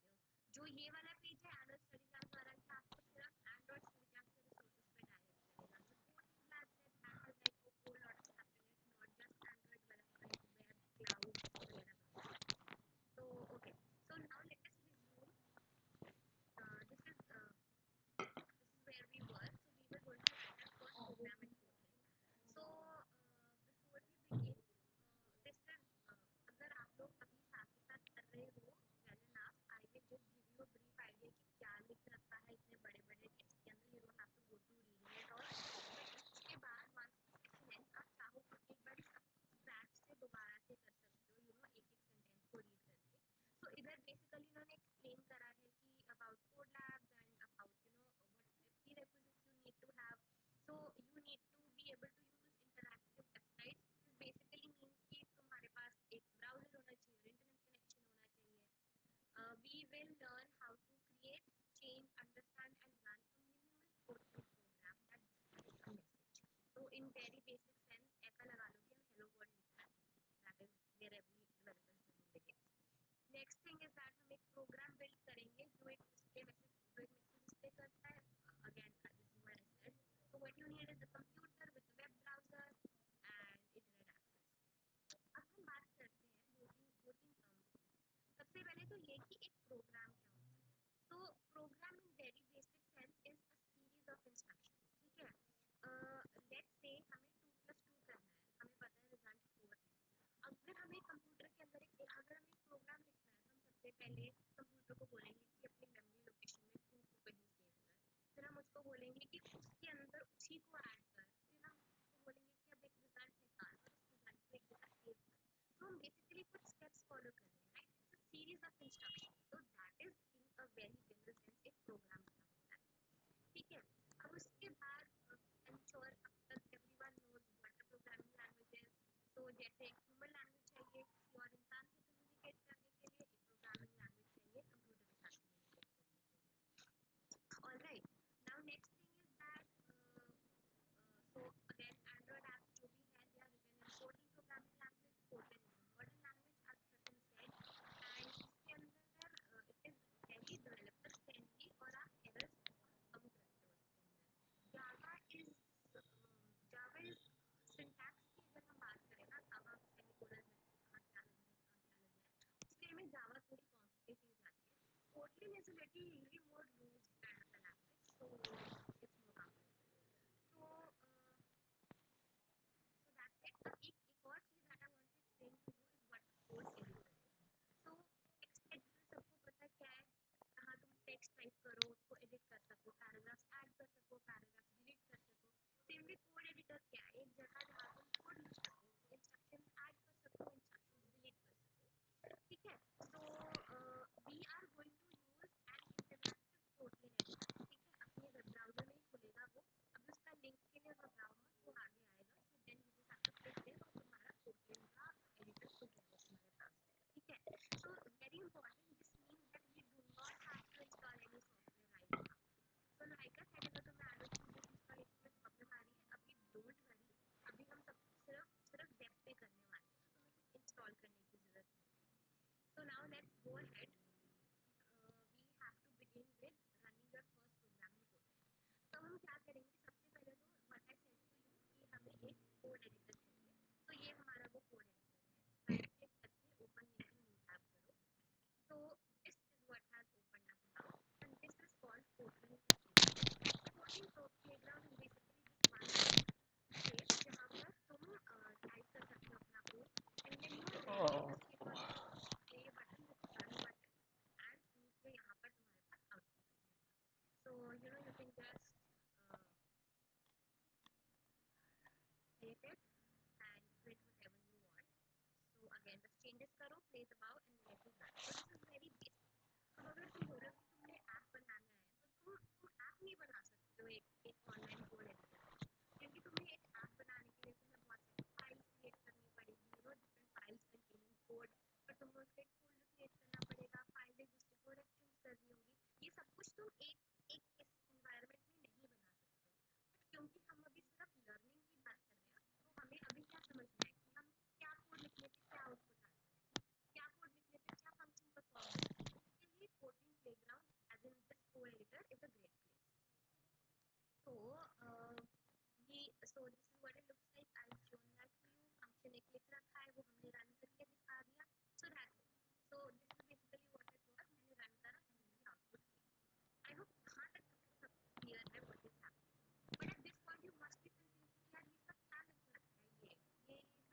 जो ये वाला पेज है Android Study Jam वाला, ये आपको सिर्फ Android Study Jam के resources पे direct करेगा. जो Codelab है, that has like a whole lot of stuff in it, not just Android development, web, cloud वगैरह. So okay, so now let us resume. This is where we were. So we were going to write our first program in Kotlin. So before we begin, this is अगर आप लोग अभी साथ ही साथ कर रहे हो, well enough, I will just give you a brief idea कि क्या लिख रखा है इतने बड़े बड़े टेक्स्ट के अंदर. You don't have to go through reading it all. But उसके बाद once the session ends, आप चाहो तो एक बार सब कुछ scratch से दोबारा से कर सकते हो, एक एक सेंटेंस को रीड करके. So इधर basically इन्होंने explain करा है कि about Codelabs and about what prerequisites you need to have. So you need to be able to use interactive websites. This basically means कि तुम्हारे पास एक browser होना चाहिए, internet connection होना चाहिए. We will learn how to create, change, understand and run a minimal code program that displays a message. So in very basic sense, ऐसा लगा लो कि हम hello world लिखना सीखेंगे. That is where every developer's journey begins. Next thing is that हम एक programme build करेंगे जो एक डिस्प्ले मैसेज, जो एक मैसेज डिस्प्ले करता है. Again this is what I said. So what you need is a computer with web browser and internet access. अब हम बात करते हैं दो तीन टर्म्स की. सबसे पहले तो ये कि एक प्रोग्राम क्या होता है. तो program in very basic sense is a series of instructions. ठीक है. लेट्स से हमें 2+2 करना है, हमें पता है रिजल्ट 4 है. अगर हमें कंप्यूटर के अंदर अगर हमें एक प्रोग्राम लिखना है, तो हम सबसे पहले कंप्यूटर को बोलेंगे कि अपनी मेमोरी लोकेशन में 2 को कहीं सेव कर. फिर हम उसको बोलेंगे कि उसके अंदर उसी को ऐड कर. फिर हम उसको बोलेंगे कि अब एक रिजल्ट निकाल और उस रिजल्ट को एक जगह सेव कर. तो हम बेसिकली कुछ स्टेप्स फॉलो कर रहे हैं, right. It's a series of instructions. So that is in a very general sense एक प्रोग्राम क्या होता है. ठीक है. अब उसके बाद आई एम श्योर अब तक everyone knows what a programming जैसे एक ह्यूमन लैंग्वेज चाहिए किसी और इंसान से कम्युनिकेट करने के लिए, एक प्रोग्रामिंग लैंग्वेज चाहिए कंप्यूटर के साथ कम्युनिकेट करने के लिए। All right, now next thing is that so again Android apps जो भी हैं they are written in Kotlin programming language. Kotlin is a modern language as Pratim said, and इसके अंदर it is very developer friendly और आप errors बहुत कम करते हो इसके अंदर. Java is Java is syntax की अगर हम बात करें ना कहाँ सेमीकोलन लगते हैं कहाँ क्या लगना है कहाँ क्या लगना है इसलिए हमें Java थोड़ी कॉम्प्लिकेटेड जाती है. Kotlin is a little more loose kind of a language, so it's more comfortable. So so that's it. अब एक और चीज that I want to explain to you is what code editor is. So text editor सबको पता है क्या है, कहाँ तुम टेक्स्ट टाइप करो उसको एडिट कर सको, पैराग्राफ्स ऐड कर सको, पैराग्राफ्स डिलीट कर सको. सेम वे कोड एडिटर क्या है, एक जगह जहाँ तुम कोड लिख सको, इंस्ट्रक्शंस ऐड कर सको, इंस्ट्रक्शंस डिलीट कर सको. ठीक है. So we are going to use an interactive Kotlin editor. ठीक है, अपने वेब ब्राउजर में ही खुलेगा वो. अभी उसका लिंक के लिए घबराओ मत, वो आगे आएगा. So then you just have to click there और तुम्हारा कोडलिन का एडिटर खुल जाएगा तुम्हारे ब्राउजर. ठीक है. So very important, this means that we do not have to install any software right now. So like I said, अगर तुम्हें एंड्रॉइड स्टूडियो इंस्टॉलेशन में प्रॉब्लम आ रही है, अभी डोंट वरी. अभी हम सब कुछ सिर्फ सिर्फ वेब पे करने वाले हैं, तो तुम्हें कुछ इंस्टॉल करने की जरूरत नहीं है. So now let's go ahead. We have to begin with running your first programming code. तो हम क्या करेंगे, सबसे पहले तो what I said to you कि हमें एक कोड एडिटर चाहिए. तो ये हमारा वो कोड एडिटर है. राइट क्लिक करके ओपन न्यू न्यू टैब करो. So this is what has opened up now, and this is called Kotlin Playground. Kotlin Playground is basically this one place जहाँ पर तुम टाइप कर सकते हो अपना code, and then you ready just click on this play button, this run button, and नीचे यहाँ पर तुम्हारे पास आउटपुट आ जाएगा. So you can just uh, save it and print whatever you want. So again बस changes करो, play दबाओ and let it run. So this is very basic. अब अगर तुम बोलो कि तुमने ऐप बनाना है तो तुम ऐप नहीं बना सकते हो एक ऑनलाइन कोड एडिटर में, क्योंकि तुम्हें एक ऐप बनाने के लिए तुम्हें बहुत सारी फाइल्स क्रिएट करनी पड़ेगी, डिफरेंट फाइल्स कंटेनिंग कोड. फिर तुम्हें उसका एक फोल्डर क्रिएट करना पड़ेगा, फाइल एक दूसरे को रेफरेंस कर रही होगी. ये सब कुछ तुम एक एक इस इन्वायरमेंट में नहीं बना सकते हो. बट क्योंकि हम अभी सिर्फ लर्निंग की बात कर रहे हैं, तो हमें अभी क्या समझना है कि हम क्या कोड लिखने से क्या आउटपुट आता है, क्या कोड लिखने से क्या फंक्शन परफॉर्म होता है. उसके लिए coding playground as in this code editor is a great place. So ये so this is what it looks like. I've shown that to you. Function एक लिख रखा है, वो हमने रन करके दिखा दिया. So that's it. So this is basically what it was. मैंने रन करा and मैंने आउटपुट लिया. I hope यहाँ तक तुमको सब कुछ क्लियर है what is happening. But at this point you must be confused कि यार ये सब क्या लिख रखा है, ये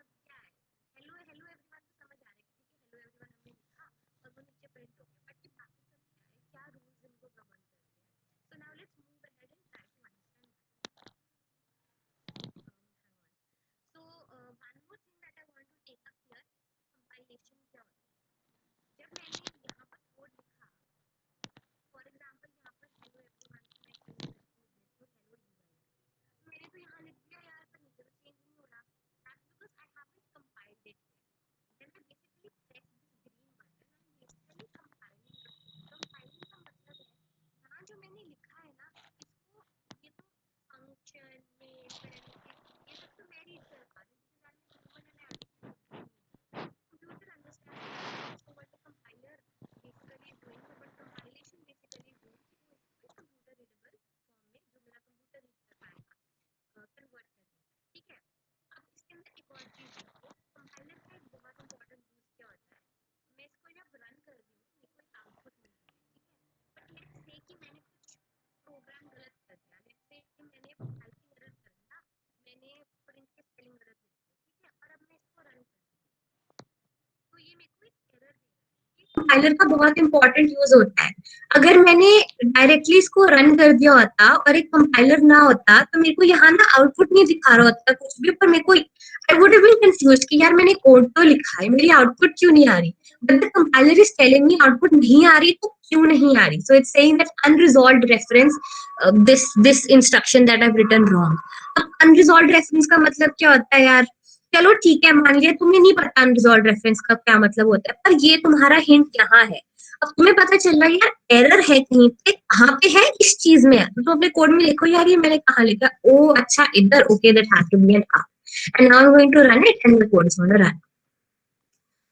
सब क्या है. Hello hello everyone तो समझ आ रहा है कि ठीक है hello everyone हमने लिखा और वो नीचे प्रिंट हो गया. बट ये बाकी सब क्या है, क्या रूल्स इनको गवर्न करते हैं. So now let's move ahead and try to understand that. Hang on. So one more thing that I want to take up here is compilation क्या होती है. जब मैंने यहाँ पर कोड लिखा, फॉर एग्जाम्पल यहाँ पर हेलो एवरीवन मैं क्यों लिख देती हूँ हेलो यूआई. मैंने तो यहाँ लिख दिया यार, पर नीचे तो चेंज नहीं हो रहा. That's because I haven't compiled it yet. Then I basically press this green button, I'm basically compiling the code. Compiling का मतलब है यहाँ जो मैंने लिखा है ना, इसको ये तो फंक्शन मेन पैरेंथेसिस ये सब तो मैं रीड कर पा रही हूँ क्योंकि यार मैं ह्यूमन एनालिसिस होती नहीं है. Computer understands so what the compiler basically is doing, so what compilation basically is doing कि वो इसको एक computer readable form में जो मेरा computer read कर पाएगा कन्वर्ट कर देता है. ठीक है. अब इसके अंदर एक और चीज़ देखो, कंपाइलर का एक बहुत इंपॉर्टेंट यूज क्या होता है. मैं इसको जब रन कर रही हूँ मेरे को एक आउटपुट मिल रही है. ठीक है. बट लेट्स से कि मैंने कुछ प्रोग्राम गलत कर दिया, लेट्स से कि मैंने टाइपिंग एरर कर दिया, मैंने प्रिंट के स्पेलिंग गलत लिख दिया. ठीक है. और अब मैं इसको रन कर रही हूँ तो ये मेरे को एक एरर दे रहा है. ये कंपाइलर का बहुत इंपॉर्टेंट यूज होता है. अगर मैंने डायरेक्टली इसको रन कर दिया होता और एक कंपाइलर ना होता तो मेरे को यहाँ ना आउटपुट नहीं दिखा रहा होता कुछ भी, पर मेरे को I would have been confused कि यार मैंने कोड तो लिखा है, मेरी आउटपुट क्यों नहीं आ रही. But the compiler is telling me output नहीं आ रही, तो क्यों नहीं आ रही. So it's saying that unresolved reference, this instruction that I have written wrong. अब अनरिजॉल्व्ड रेफरेंस का मतलब क्या होता है यार, चलो ठीक है, मान लिया तुम्हें नहीं पता अनरिजॉल्व रेफरेंस का क्या मतलब होता है, पर ये तुम्हारा हिंट यहाँ है। अब तुम्हें पता चल रहा है यार एरर है कहीं पे, कहाँ पे है, इस चीज में है, तो अपने कोड में लिखो यार ये मैंने कहाँ लिखा, ओ अच्छा इधर, okay that has to be an R, and now I am going to run it and the code is going to run.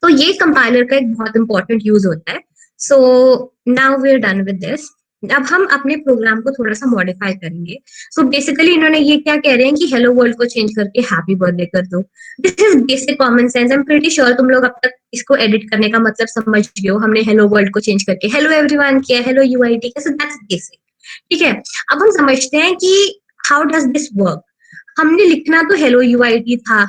तो ये कंपाइलर का एक बहुत इंपॉर्टेंट यूज होता है। So now we are done with this. अब हम अपने प्रोग्राम को थोड़ा सा मॉडिफाई करेंगे। सो बेसिकली इन्होंने ये क्या कह रहे हैं कि हेलो वर्ल्ड को चेंज करके हैप्पी बर्थडे कर दो। This is basic common sense, I am pretty sure तुम लोग अब तक इसको एडिट करने का मतलब समझ गए हो। हमने हेलो वर्ल्ड को चेंज करके हेलो एवरीवन किया, हेलो यूआईटी किया, सो दैट्स बेसिक। ठीक है, अब हम समझते हैं कि हाउ डज दिस वर्क। हमने लिखना तो हेलो यूआईटी था,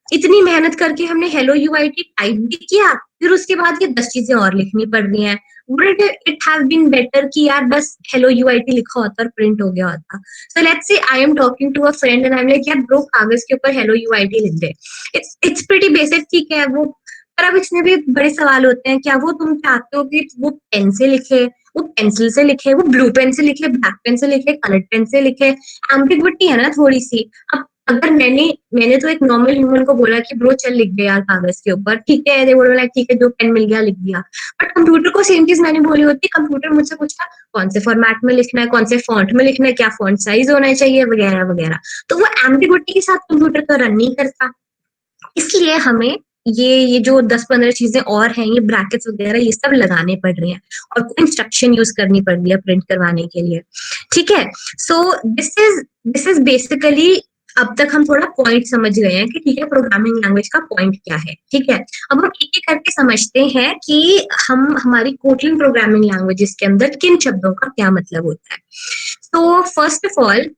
इतनी मेहनत करके हमने हेलो यूआईटी टाइप भी किया, फिर उसके बाद ये 10 चीजें और लिखनी पड़ रही हैं। Wouldn't it have been better कि यार बस हेलो यूआईटी लिखा होता और प्रिंट हो गया होता। So let's say I am talking to a friend and I am like यार ब्रो कागज के ऊपर हेलो यूआईटी लिख दे। इट्स प्रीटी बेसिक, ठीक है वो, पर अब इसमें भी बड़े सवाल होते हैं। क्या वो तुम चाहते हो कि वो पेन से लिखे, वो पेंसिल से लिखे, वो ब्लू पेन से लिखे, ब्लैक पेन से लिखे, कलर पेन से लिखे? एम्बिग्विटी है ना थोड़ी सी। अब अगर मैंने तो एक नॉर्मल ह्यूमन को बोला कि ब्रो चल लिख दे यार कागज के ऊपर, ठीक है, दे बोला ठीक है जो पेन मिल गया लिख दिया। बट कंप्यूटर को सेम चीज मैंने बोली होती, कंप्यूटर मुझसे पूछा कौन से फॉर्मेट में लिखना है, कौन से फॉन्ट में लिखना है, क्या फॉन्ट साइज होना चाहिए, वगैरह वगैरह। तो वो एम्बिग्विटी के साथ कंप्यूटर तो रन नहीं करता। इसलिए हमें ये जो 10-15 चीजें और हैं, ये ब्रैकेट्स वगैरह ये सब लगाने पड़ रहे हैं, और इंस्ट्रक्शन यूज करनी पड़ रही है प्रिंट करवाने के लिए। ठीक है, सो दिस इज बेसिकली, अब तक हम थोड़ा पॉइंट समझ गए हैं कि ठीक है प्रोग्रामिंग लैंग्वेज का पॉइंट क्या है। ठीक है, अब हम एक एक करके समझते हैं कि हम हमारी कोटलिन प्रोग्रामिंग लैंग्वेजेस के अंदर किन शब्दों का क्या मतलब होता है। तो first of all,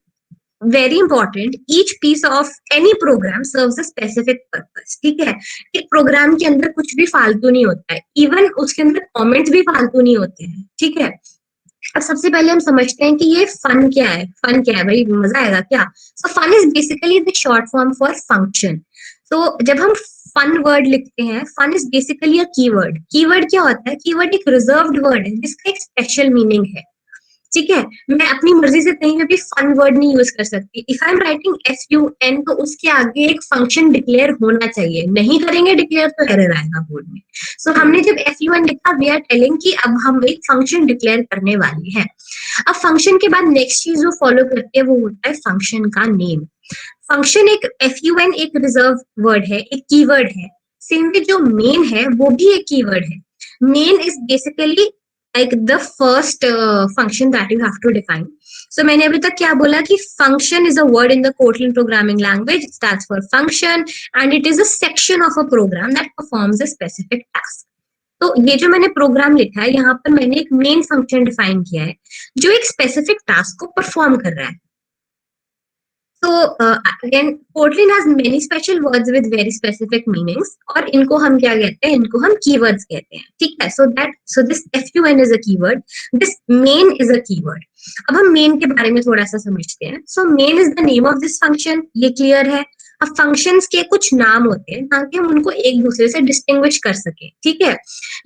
very important, each piece of any program serves a specific purpose. ठीक है, एक प्रोग्राम के अंदर कुछ भी फालतू नहीं होता है, इवन उसके अंदर कमेंट्स भी फालतू नहीं होते हैं। ठीक है, अब सबसे पहले हम समझते हैं कि ये फन क्या है। फन क्या है भाई, मजा आएगा क्या? So fun is basically the short form for function. तो जब हम फन वर्ड लिखते हैं, fun is basically a keyword. Keyword क्या होता है? कीवर्ड एक रिजर्व्ड वर्ड है जिसका एक स्पेशल मीनिंग है। ठीक है, मैं अपनी मर्जी से कहीं पे भी फन वर्ड नहीं यूज कर सकती। If I am writing FUN तो उसके आगे एक फंक्शन डिक्लेयर होना चाहिए, नहीं करेंगे डिक्लेयर तो एरर आएगा बोर्ड में। सो हमने जब FUN लिखा, वी आर टेलिंग कि अब हम एक फंक्शन डिक्लेयर करने वाले हैं। अब फंक्शन के बाद नेक्स्ट चीज जो फॉलो करती है वो होता है फंक्शन का नेम। फंक्शन एक FUN एक रिजर्व वर्ड है, एक कीवर्ड है। सेम वे जो मेन है वो भी एक कीवर्ड है। Main is basically like the first function that you have to define. So मैंने अभी तक क्या बोला कि function is a word in the Kotlin programming language. It stands for function and it is a section of a program that performs a specific task. तो ये जो मैंने प्रोग्राम लिखा है यहाँ पर मैंने एक मेन फंक्शन डिफाइन किया है जो एक स्पेसिफिक टास्क को परफॉर्म कर रहा है। So again, Kotlin has many special words with very specific meanings, और इनको हम क्या कहते हैं? इनको हम keywords कहते हैं। ठीक है, so this FUN is a keyword, this main is a keyword. अब हम main के बारे में थोड़ा सा समझते हैं। So main is the name of this function, ये clear है। अब functions के कुछ नाम होते हैं ताकि हम उनको एक दूसरे से डिस्टिंग्विश कर सके। ठीक है,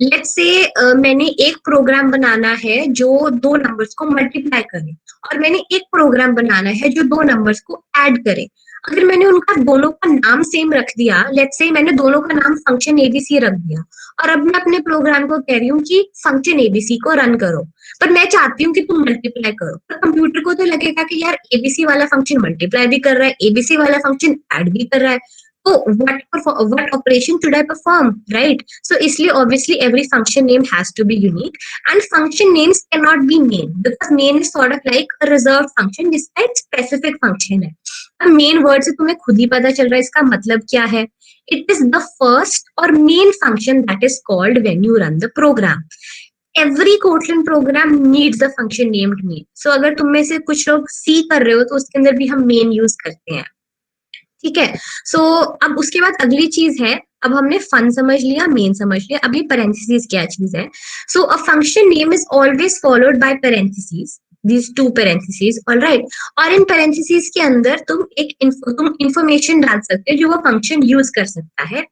लेट्स से मैंने एक प्रोग्राम बनाना है जो दो नंबर्स को मल्टीप्लाई करे, और मैंने एक प्रोग्राम बनाना है जो दो नंबर्स को ऐड करे। अगर मैंने उनका दोनों का नाम सेम रख दिया, लेट्स से मैंने दोनों का नाम फंक्शन एबीसी रख दिया, और अब मैं अपने प्रोग्राम को कह रही हूँ कि फंक्शन एबीसी को रन करो, पर मैं चाहती हूँ कि तुम मल्टीप्लाई करो, तो कंप्यूटर को तो लगेगा कि यार एबीसी वाला फंक्शन मल्टीप्लाई भी कर रहा है, एबीसी वाला फंक्शन ऐड भी कर रहा है, तो what operation should I perform, right? So इसलिए obviously every function name has to be unique, and function names cannot be main because main is sort of like a reserved function जिसका एक specific function है। अब main word से तुम्हें खुद ही पता चल रहा है इसका मतलब क्या है। It is the first or main function that is called when you run the program. Every Kotlin program needs a function named main. So अगर तुम में से कुछ लोग C कर रहे हो तो उसके अंदर भी हम main use करते हैं। ठीक है, सो अब उसके बाद अगली चीज है, अब हमने फन समझ लिया, मेन समझ लिया, अभी पैरेंथेसिस क्या चीज है। So a function name is always followed by parenthesis, these two parentheses, all right? और इन पैरेंथेसिस के अंदर तुम इंफॉर्मेशन डाल सकते हो जो वो फंक्शन यूज कर सकता है।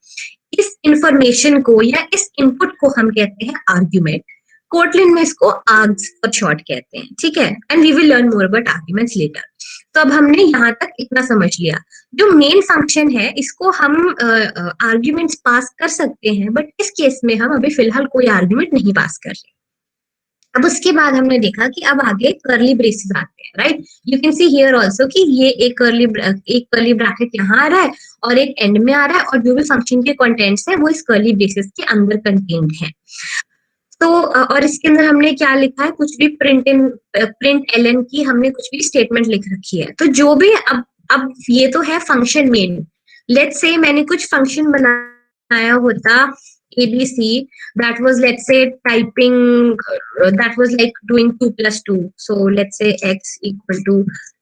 इस इंफॉर्मेशन को या इस इनपुट को हम कहते हैं आर्ग्यूमेंट, कोटलिन में इसको आर्ग्स फॉर शॉर्ट कहते हैं, ठीक है, and we will learn more about arguments later. तो अब हमने यहाँ तक इतना समझ लिया। जो मेन फंक्शन है इसको हम आर्ग्यूमेंट्स पास कर सकते हैं, बट इस केस में हम अभी फिलहाल कोई आर्ग्यूमेंट नहीं पास कर रहे। अब उसके बाद हमने देखा कि अब आगे कर्ली ब्रेसेस आते हैं, right. You can see here also कि ये एक कर्ली ब्रैकेट यहाँ आ रहा है और एक एंड में आ रहा है, और जो भी फंक्शन के कंटेंट्स है वो इस कर्ली ब्रेसेस के अंदर कंटेन्ड है। तो और इसके अंदर हमने क्या लिखा है, कुछ भी प्रिंट एलन की हमने कुछ भी स्टेटमेंट लिख रखी है। तो जो भी अब ये तो है फंक्शन मेन। लेट्स से मैंने कुछ फंक्शन बनाया होता ABC, that was let's say typing, that was like doing 2 plus 2, so let's say x equal to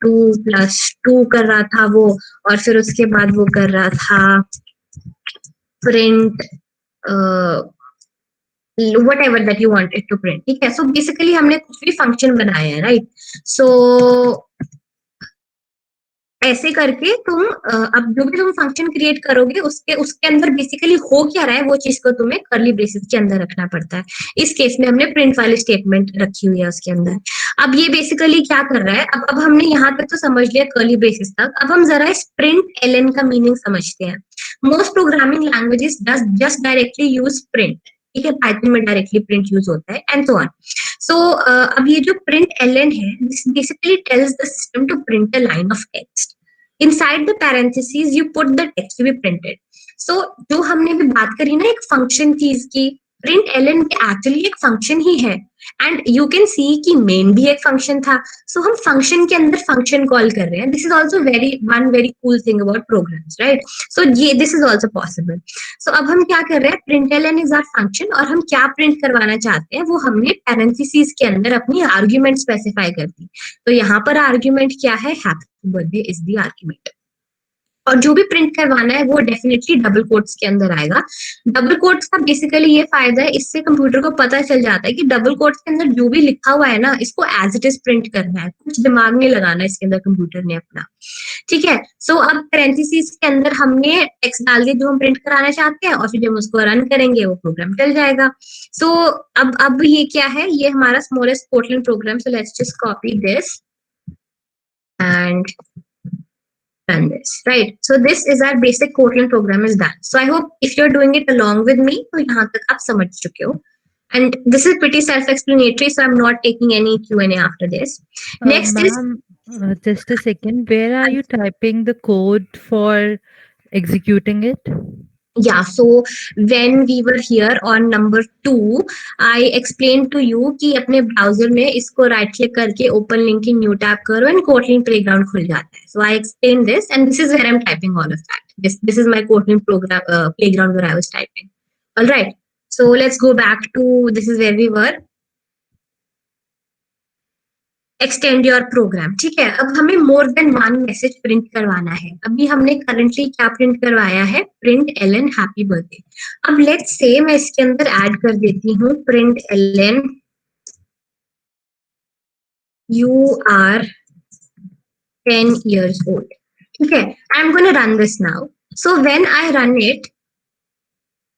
2 plus 2 कर रहा था वो, और फिर उसके बाद वो कर रहा था print whatever that you wanted to print, ठीक है। सो बेसिकली हमने कुछ भी फंक्शन बनाया है, राइट। सो ऐसे करके तुम अब जो भी तुम फंक्शन क्रिएट करोगे उसके उसके अंदर बेसिकली हो क्या रहा है वो चीज को तुम्हें कर्ली ब्रेसेस के अंदर रखना पड़ता है। इस केस में हमने प्रिंट वाली स्टेटमेंट रखी हुई है उसके अंदर। अब ये बेसिकली क्या कर रहा है, अब हमने यहाँ तक तो समझ लिया कर्ली ब्रेसेस तक। अब हम जरा इस प्रिंट एलन का मीनिंग समझते हैं। Most programming languages just directly use print, ठीक है। पाइथन में डायरेक्टली प्रिंट यूज होता है एंड सो ऑन। सो अब ये जो प्रिंट एलन है, this basically tells the system to print a line of text. Inside the parentheses you put the text to be printed. So जो हमने भी बात करी ना एक फंक्शन चीज की, प्रिंट एलन एक्चुअली एक फंक्शन ही है। एंड यू कैन सी कि मेन भी एक फंक्शन था। सो हम फंक्शन के अंदर फंक्शन कॉल कर रहे हैं। This is also very cool thing about programs, right. So ये this is also possible. So अब हम क्या कर रहे हैं, प्रिंट एलन इज आवर फंक्शन, और हम क्या प्रिंट करवाना चाहते हैं वो हमने पैरेंथेसिस के अंदर अपनी आर्ग्यूमेंट स्पेसिफाई कर दी। तो यहाँ पर आर्ग्यूमेंट क्या है, happy birthday is the argument. और जो भी प्रिंट करवाना है वो डेफिनेटली डबल कोट्स के अंदर आएगा। डबल कोट्स का बेसिकली ये फायदा है, इससे कंप्यूटर को पता चल जाता है कि डबल कोट्स के अंदर जो भी लिखा हुआ है ना, इसको एज इट इज प्रिंट करना है, कुछ दिमाग नहीं लगाना इसके अंदर कंप्यूटर ने अपना, ठीक है। सो अब पैरेंथेसिस के अंदर हमने टेक्स्ट डाल दिया जो हम प्रिंट कराना चाहते हैं, और फिर जब उसको रन करेंगे वो प्रोग्राम चल जाएगा। सो अब ये क्या है, ये हमारा smallest Kotlin program. So let's just copy this and run this, right? So this is our basic Kotlin program is done. So I hope if you're doing it along with me, तो यहाँ तक आप समझ चुके हो. And this is pretty self-explanatory, so I'm not taking any Q&A after this. Next is just a second. Where are you typing the code for executing it? Yeah, so when we were here on number 2, I explained to you कि अपने browser में इसको right click करके open link in new tab करो and Kotlin playground खुल जाता है. So I explained this and this is where I'm typing all of that. This is my Kotlin program playground where I was typing. All right. So let's go back to this is where we were. Extend your program, ठीक है। अब हमें more than one message print करवाना है। अभी हमने currently क्या print करवाया है, प्रिंट एलन हैप्पी बर्थडे। अब लेट्स से मैं इसके अंदर ऐड कर देती हूँ println you are 10 years old, ठीक है। I am gonna run this now. So when I run it,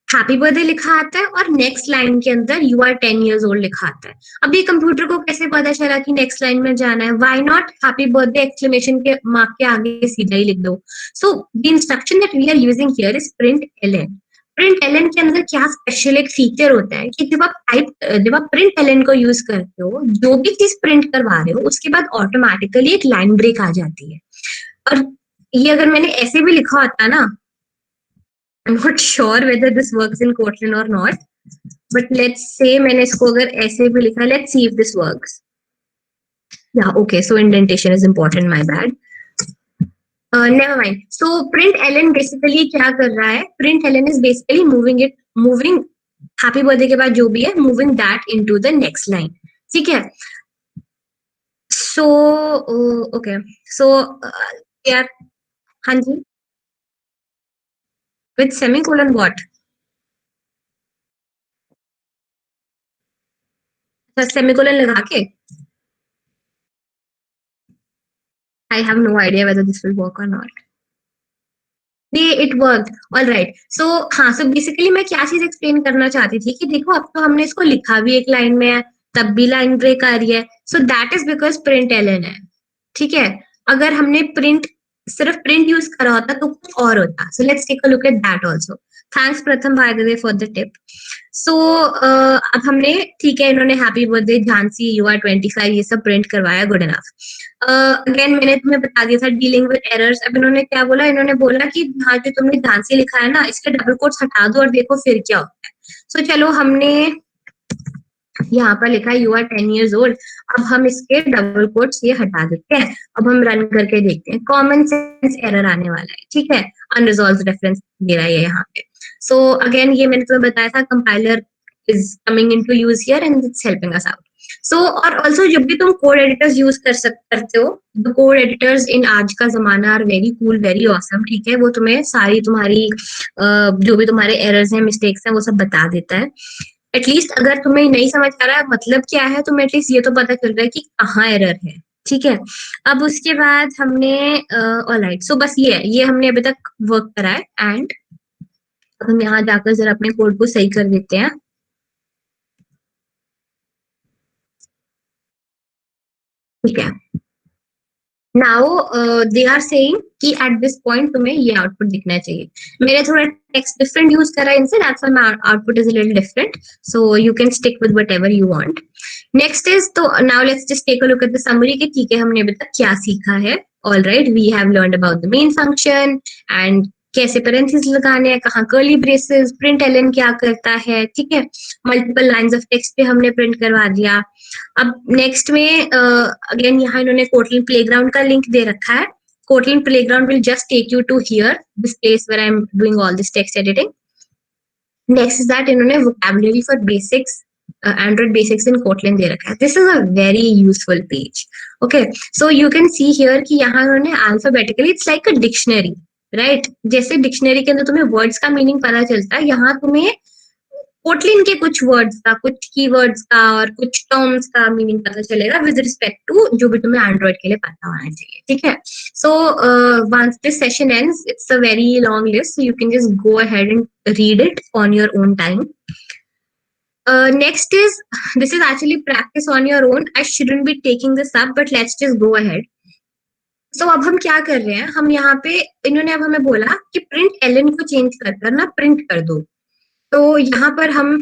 happy birthday लिखा आता है और नेक्स्ट लाइन के अंदर यू आर 10 years old लिखा आता है। अब ये कंप्यूटर को कैसे पता चला कि नेक्स्ट लाइन में जाना है? Why not happy birthday exclamation के मार्क के आगे सीधा ही लिख दो। So the instruction that we are using here is println. Println के अंदर क्या स्पेशल एक फीचर होता है कि जब आप प्रिंट एलन को यूज करते हो, जो भी चीज प्रिंट करवा रहे हो उसके बाद ऑटोमेटिकली एक लाइन ब्रेक आ जाती है। और ये अगर मैंने ऐसे भी लिखा होता ना, I'm not sure whether this works in Kotlin or not, but let's say मैंने इसको अगर ऐसे भी लिखा, let's see if this works. Yeah, okay, so indentation is important, my bad. Never mind. So print ln basically क्या कर रहा है? Print ln is basically moving happy birthday के बाद जो भी है, moving that into the next line. ठीक है? So okay, so yeah, हाँ जी. With semicolon what? Semicolon लगा के? I have no idea whether this will work or not. ये इट वर्क ऑल राइट। सो हाँ, सो बेसिकली मैं क्या चीज एक्सप्लेन करना चाहती थी कि देखो अब तो हमने इसको लिखा भी एक लाइन में है, तब भी लाइन ब्रेक आ रही है, so that is because println है। ठीक है, अगर हमने प्रिंट सिर्फ प्रिंट यूज करा होता तो कुछ और होता। So let's take a look at that also. Thanks Pratham by the way for the tip. So अब हमने, ठीक है, इन्होंने happy birthday Jhansi you are 25 ये सब प्रिंट करवाया, गुड इनफ। अगेन मैंने तुम्हें बता दिया था डीलिंग विद एरर्स। अब इन्होंने क्या बोला, इन्होंने बोला कि हाँ जो तुमने झांसी लिखा है ना, इसके डबल कोट्स हटा दो और देखो फिर क्या होता है। सो चलो, हमने यहाँ पर लिखा है यू आर 10 years old। अब हम इसके डबल कोट्स ये हटा देते हैं। अब हम रन करके देखते हैं, कॉमन सेंस एरर आने वाला है। ठीक है, अनरिजॉल्व्ड रेफरेंस दे रहा है यहाँ पे। सो अगेन ये मैंने तुम्हें बताया था, compiler is coming into use here and it's helping us out. So और ऑल्सो जब भी तुम कोड एडिटर्स यूज करते हो, द कोड एडिटर्स इन आज का जमाना are very cool, very awesome. ठीक है, वो तुम्हें सारी तुम्हारी जो भी तुम्हारे एरर्स हैं, मिस्टेक्स हैं, वो सब बता देता है। एटलीस्ट अगर तुम्हें नहीं समझ आ रहा है मतलब क्या है, तुम्हें एटलीस्ट ये तो पता चल रहा है कि कहाँ एरर है। ठीक है, अब उसके बाद हमने ऑलराइट, सो बस ये हमने अभी तक वर्क करा है। एंड अब हम यहाँ जाकर जरा अपने कोड को सही कर देते हैं। ठीक है, नाउ दे आर सेइंग कि एट दिस पॉइंट तुम्हें ये आउटपुट दिखना चाहिए। मैंने थोड़ा टेक्स्ट डिफरेंट यूज करा इनसे, that's why my output is a little different, so you can stick with whatever you want. Next is, तो now let's just take a look at the summary कि ठीक है हमने अभी तक क्या सीखा है। All right, we have learned about the main function and कैसे पैरेंथेसिस लगाने हैं, कहाँ कर्ली ब्रेसेस, प्रिंट एलन क्या करता है। ठीक है, मल्टीपल लाइंस ऑफ टेक्स्ट पे हमने प्रिंट करवा दिया। अब नेक्स्ट में अगेन यहाँ इन्होंने कोटलिन प्लेग्राउंड का लिंक दे रखा है। Kotlin playground will just take you to here this place where I am doing all this text editing. Next is that इन्होंने vocabulary for basics, Android basics in Kotlin दे रखा है। This is a very useful page. Okay, so you can see here कि यहाँ उन्होंने alphabetically, it's like a dictionary, right? जैसे dictionary के अंदर तुम्हें वर्ड्स का मीनिंग पता चलता है, यहाँ तुम्हें कोटलिन के कुछ वर्ड्स का, कुछ कीवर्ड्स का और कुछ टर्म्स का मीनिंग पता चलेगा विद रिस्पेक्ट टू जो भी तुम्हें एंड्रॉइड के लिए पता होना चाहिए। ठीक है, so once this session ends, it's a very long list, so you can just go ahead and read it on your own time. Next is, this is actually practice on your own. I shouldn't be taking this up, but let's just go ahead. So अब हम क्या कर रहे हैं, हम यहाँ पे, इन्होंने अब हमें बोला कि प्रिंट एलन को चेंज कर ना प्रिंट कर दो। तो यहाँ पर हम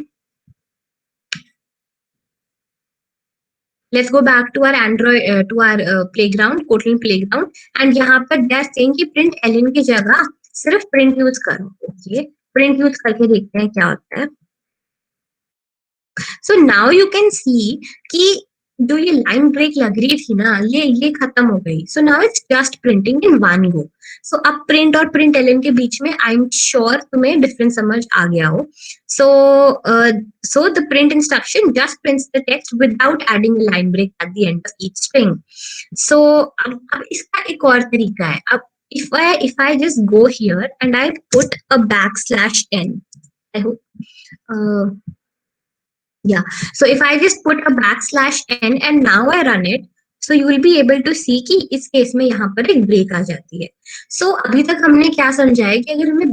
let's go back to our Android to our playground, Kotlin playground, and यहाँ पर they are saying कि print ln की जगह सिर्फ print यूज करो। ओके, print यूज करके देखते हैं क्या होता है। So now you can see कि जो ये लाइन ब्रेक लग रही थी ना, ये खत्म हो गई। So now it's just printing in one go. So अब print और print ln के बीच में I'm sure तुम्हें डिफरेंस समझ आ गया हो। So the print instruction just prints the text without adding a line break at the end of each string. So अब इसका एक और तरीका है। अब if I just go here and I put a \n, I hope yeah, so if I just put a \n and now I run it, so you will be able to see कि इस case में यहाँ पर एक break आ जाती है। So अभी तक हमने क्या समझा है कि अगर हमें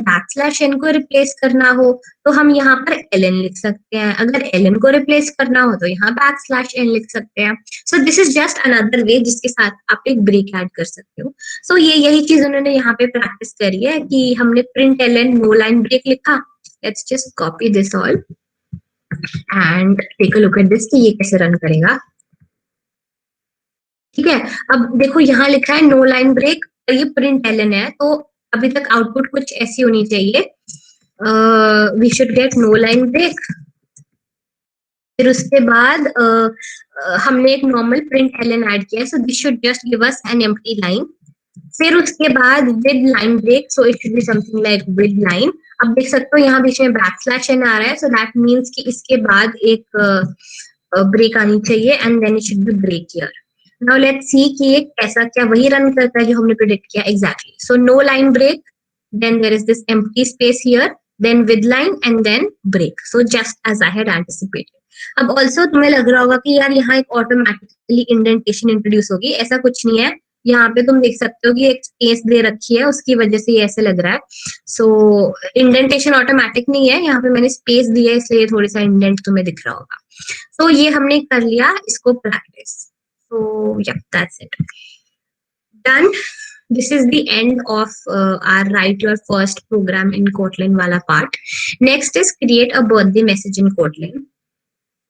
\n को रिप्लेस करना हो तो हम यहाँ पर ln लिख सकते हैं, अगर ln को रिप्लेस करना हो तो यहाँ \n लिख सकते हैं। So this is just another way जिसके साथ आप एक ब्रेक ऐड कर सकते हो। So यही चीज उन्होंने यहाँ पे प्रैक्टिस करी है कि हमने print ln no line break लिखा। Let's just copy this all and take a look at this कि ये कैसे रन करेगा। ठीक है, अब देखो यहाँ लिखा है नो लाइन ब्रेक, ये प्रिंट एलन है, तो अभी तक आउटपुट कुछ ऐसी होनी चाहिए, we should get no line break. फिर उसके बाद हमने एक नॉर्मल प्रिंट एलन ऐड किया, so this should just give us an empty line. फिर उसके बाद with line break, so it should be something like with line. अब देख सकते हो यहाँ बीच में \n आ रहा है, सो दैट मीन्स कि इसके बाद एक ब्रेक आनी चाहिए and then it should be break here. Now let's see कि ये कैसा, क्या वही रन करता है जो हमने प्रेडिक्ट किया exactly. So no line break, then there is this empty space here, then with line and then break, so just as I had anticipated. अब ऑल्सो तुम्हें लग रहा होगा कि यार यहाँ एक ऑटोमेटिकली इंडेंटेशन इंट्रोड्यूस होगी, ऐसा कुछ नहीं है। यहाँ पे तुम देख सकते हो कि एक स्पेस दे रखी है, उसकी वजह से ये ऐसे लग रहा है। सो इंडेंटेशन ऑटोमेटिक नहीं है, यहाँ पे मैंने स्पेस दी है इसलिए थोड़ी सा इंडेंट तुम्हें दिख रहा होगा। तो ये हमने कर लिया इसको practice. So yeah, that's it. Done. This is the end of our write your first program in Kotlin wala part. Next is create a birthday message in Kotlin.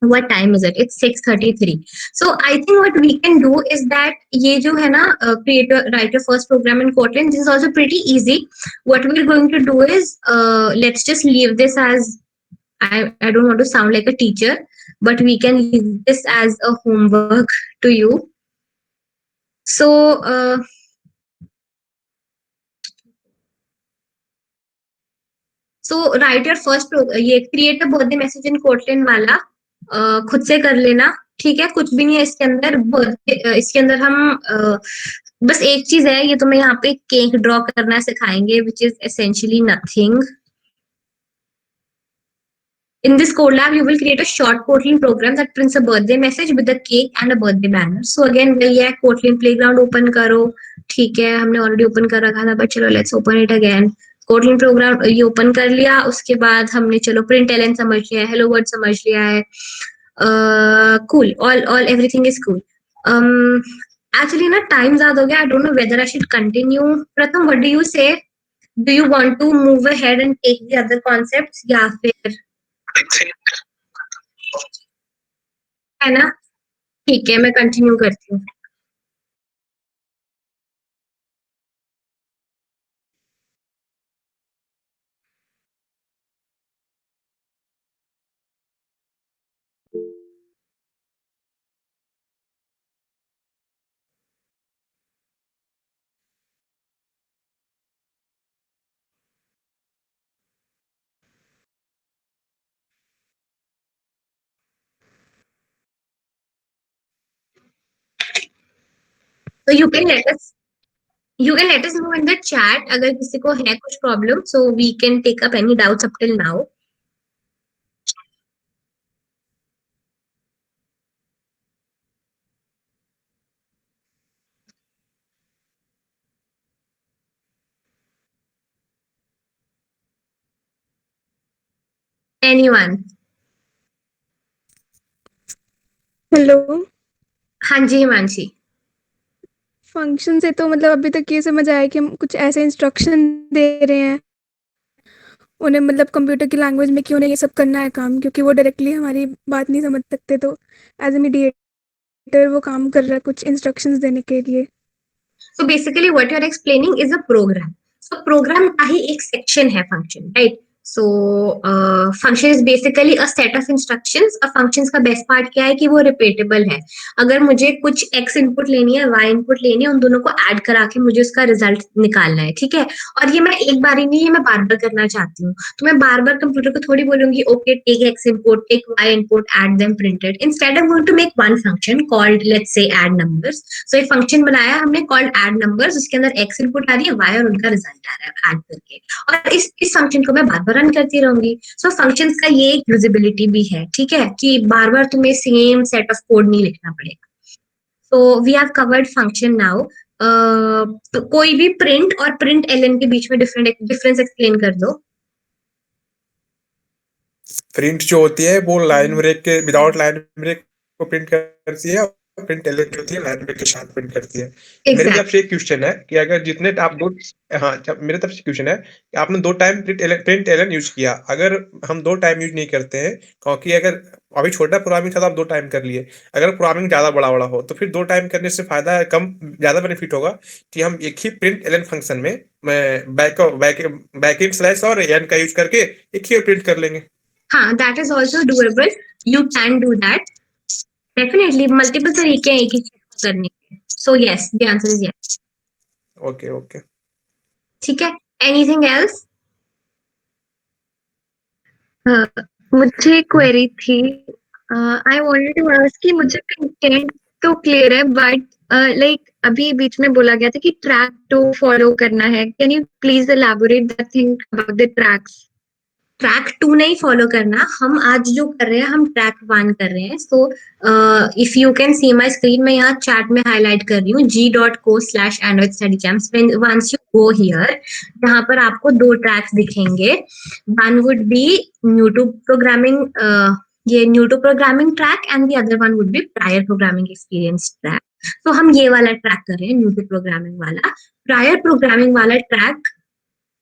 What time is it? It's 6:33. So I think what we can do is that ये जो है ना create a write your first program in Kotlin, this is also pretty easy. What we're going to do is let's just leave this as I don't want to sound like a teacher, but we can leave this as a homework to you. So so write your first ये create a birthday message in Kotlin वाला खुद से कर लेना, ठीक है। कुछ भी नहीं है इसके अंदर, बर्थडे इसके अंदर हम बस एक चीज है, ये तुम्हें यहाँ पे केक ड्रॉ करना सिखाएंगे which is essentially nothing. In this code lab, you will create a short Kotlin program that prints a birthday message with a cake and a birthday banner. So again, वही है, Kotlin playground open करो, ठीक है, हमने already open कर रखा था, but चलो let's open it again. Kotlin program ये open कर लिया, उसके बाद हमने चलो println समझ लिया है, hello world समझ लिया है, cool, all everything is cool. Actually ना time ज़्यादा हो गया, I don't know whether I should continue. Pratham, what do you say? Do you want to move ahead and take the other concepts या फिर है ना? ठीक है, मैं कंटिन्यू करती हूँ। So you can let us know in the chat अगर किसी को है कुछ problem, so we can take up any doubts up till now. Anyone? Hello. हाँ जी हिमांशी। फंक्शन से तो मतलब अभी तक ये समझ आया कि हम कुछ ऐसे इंस्ट्रक्शन दे रहे हैं उन्हें, मतलब कंप्यूटर की लैंग्वेज में कि उन्हें ये सब करना है काम, क्योंकि वो डायरेक्टली हमारी बात नहीं समझ सकते, तो एज ए मीडिएटर वो काम कर रहा है कुछ इंस्ट्रक्शंस देने के लिए। So basically what you are explaining is a program. So program का ही एक section है function, right? So function is basically a set of instructions. और functions का best part क्या है कि वो repeatable है। अगर मुझे कुछ x input लेनी है, y input लेनी है, उन दोनों को add करा के मुझे उसका result निकालना है, ठीक है। और ये मैं एक बार ही नहीं, ये मैं बार बार करना चाहती हूँ, तो मैं बार बार कंप्यूटर को थोड़ी बोलूंगी okay take x input, take y input, add them, print it. Instead I'm going to make one function called let's say add numbers. So एक function बनाया हमने called add numbers, उसके अंदर x input आ रही है, y और उनका result आ रहा है add करके, और इस फंक्शन को मैं बार बार रन करती रहूंगी। सो फंक्शंस का ये एक यूजिबिलिटी भी है, ठीक है, कि बार बार तुम्हें सेम सेट ऑफ कोड नहीं लिखना पड़ेगा। So we have covered function now. तो कोई भी प्रिंट और प्रिंट एलएन के बीच में डिफरेंस एक्सप्लेन कर दो। प्रिंट जो होती है वो लाइन ब्रेक के विदाउट लाइन ब्रेक को प्रिंट करती है, प्रिंट एलएन जो होती है लाइन ब्रेक के साथ प्रिंट करती है। मेरी तरफ से एक क्वेश्चन है कि अगर जितने आप दो मेरे तरफ से क्वेश्चन है कि आपने 2 टाइम प्रिंट एलएन यूज किया, अगर हम 2 टाइम यूज नहीं करते हैं, क्योंकि अगर अभी छोटा प्रोग्रामिंग था तो आप 2 टाइम कर लिए, अगर प्रोग्रामिंग ज्यादा बड़ा हो तो फिर 2 टाइम करने से फायदा कम ज्यादा बेनिफिट होगा कि हम एक ही प्रिंट एलएन फंक्शन में बैकएंड स्लैश और एन का यूज करके एक ही प्रिंट कर लेंगे। हाँ, that is also doable. You can do that. Definitely, multiple तरीके हैं एक ही चीज करने के। So yes, the answer is yes. Okay ठीक है। Anything else? मुझे क्वेरी थी, आई वांटेड टू आस्क कि मुझे कंटेंट तो क्लियर है, बट लाइक अभी बीच में बोला गया था कि ट्रैक 2 फॉलो करना है। Can you please elaborate that thing about the tracks? Track 2 नहीं फॉलो करना, हम आज जो कर रहे हैं हम ट्रैक 1 कर रहे हैं. So if you can C my screen, मैं यहाँ चैट में हाईलाइट कर रही हूँ g.co/Android Study Camps. Once you go here, यहाँ पर आपको 2 ट्रैक्स दिखेंगे. One would be new to programming, ये new to programming track, and the other one would be prior programming experience track. तो हम ये वाला ट्रैक कर रहे हैं, न्यू टू प्रोग्रामिंग वाला. प्रायर प्रोग्रामिंग वाला track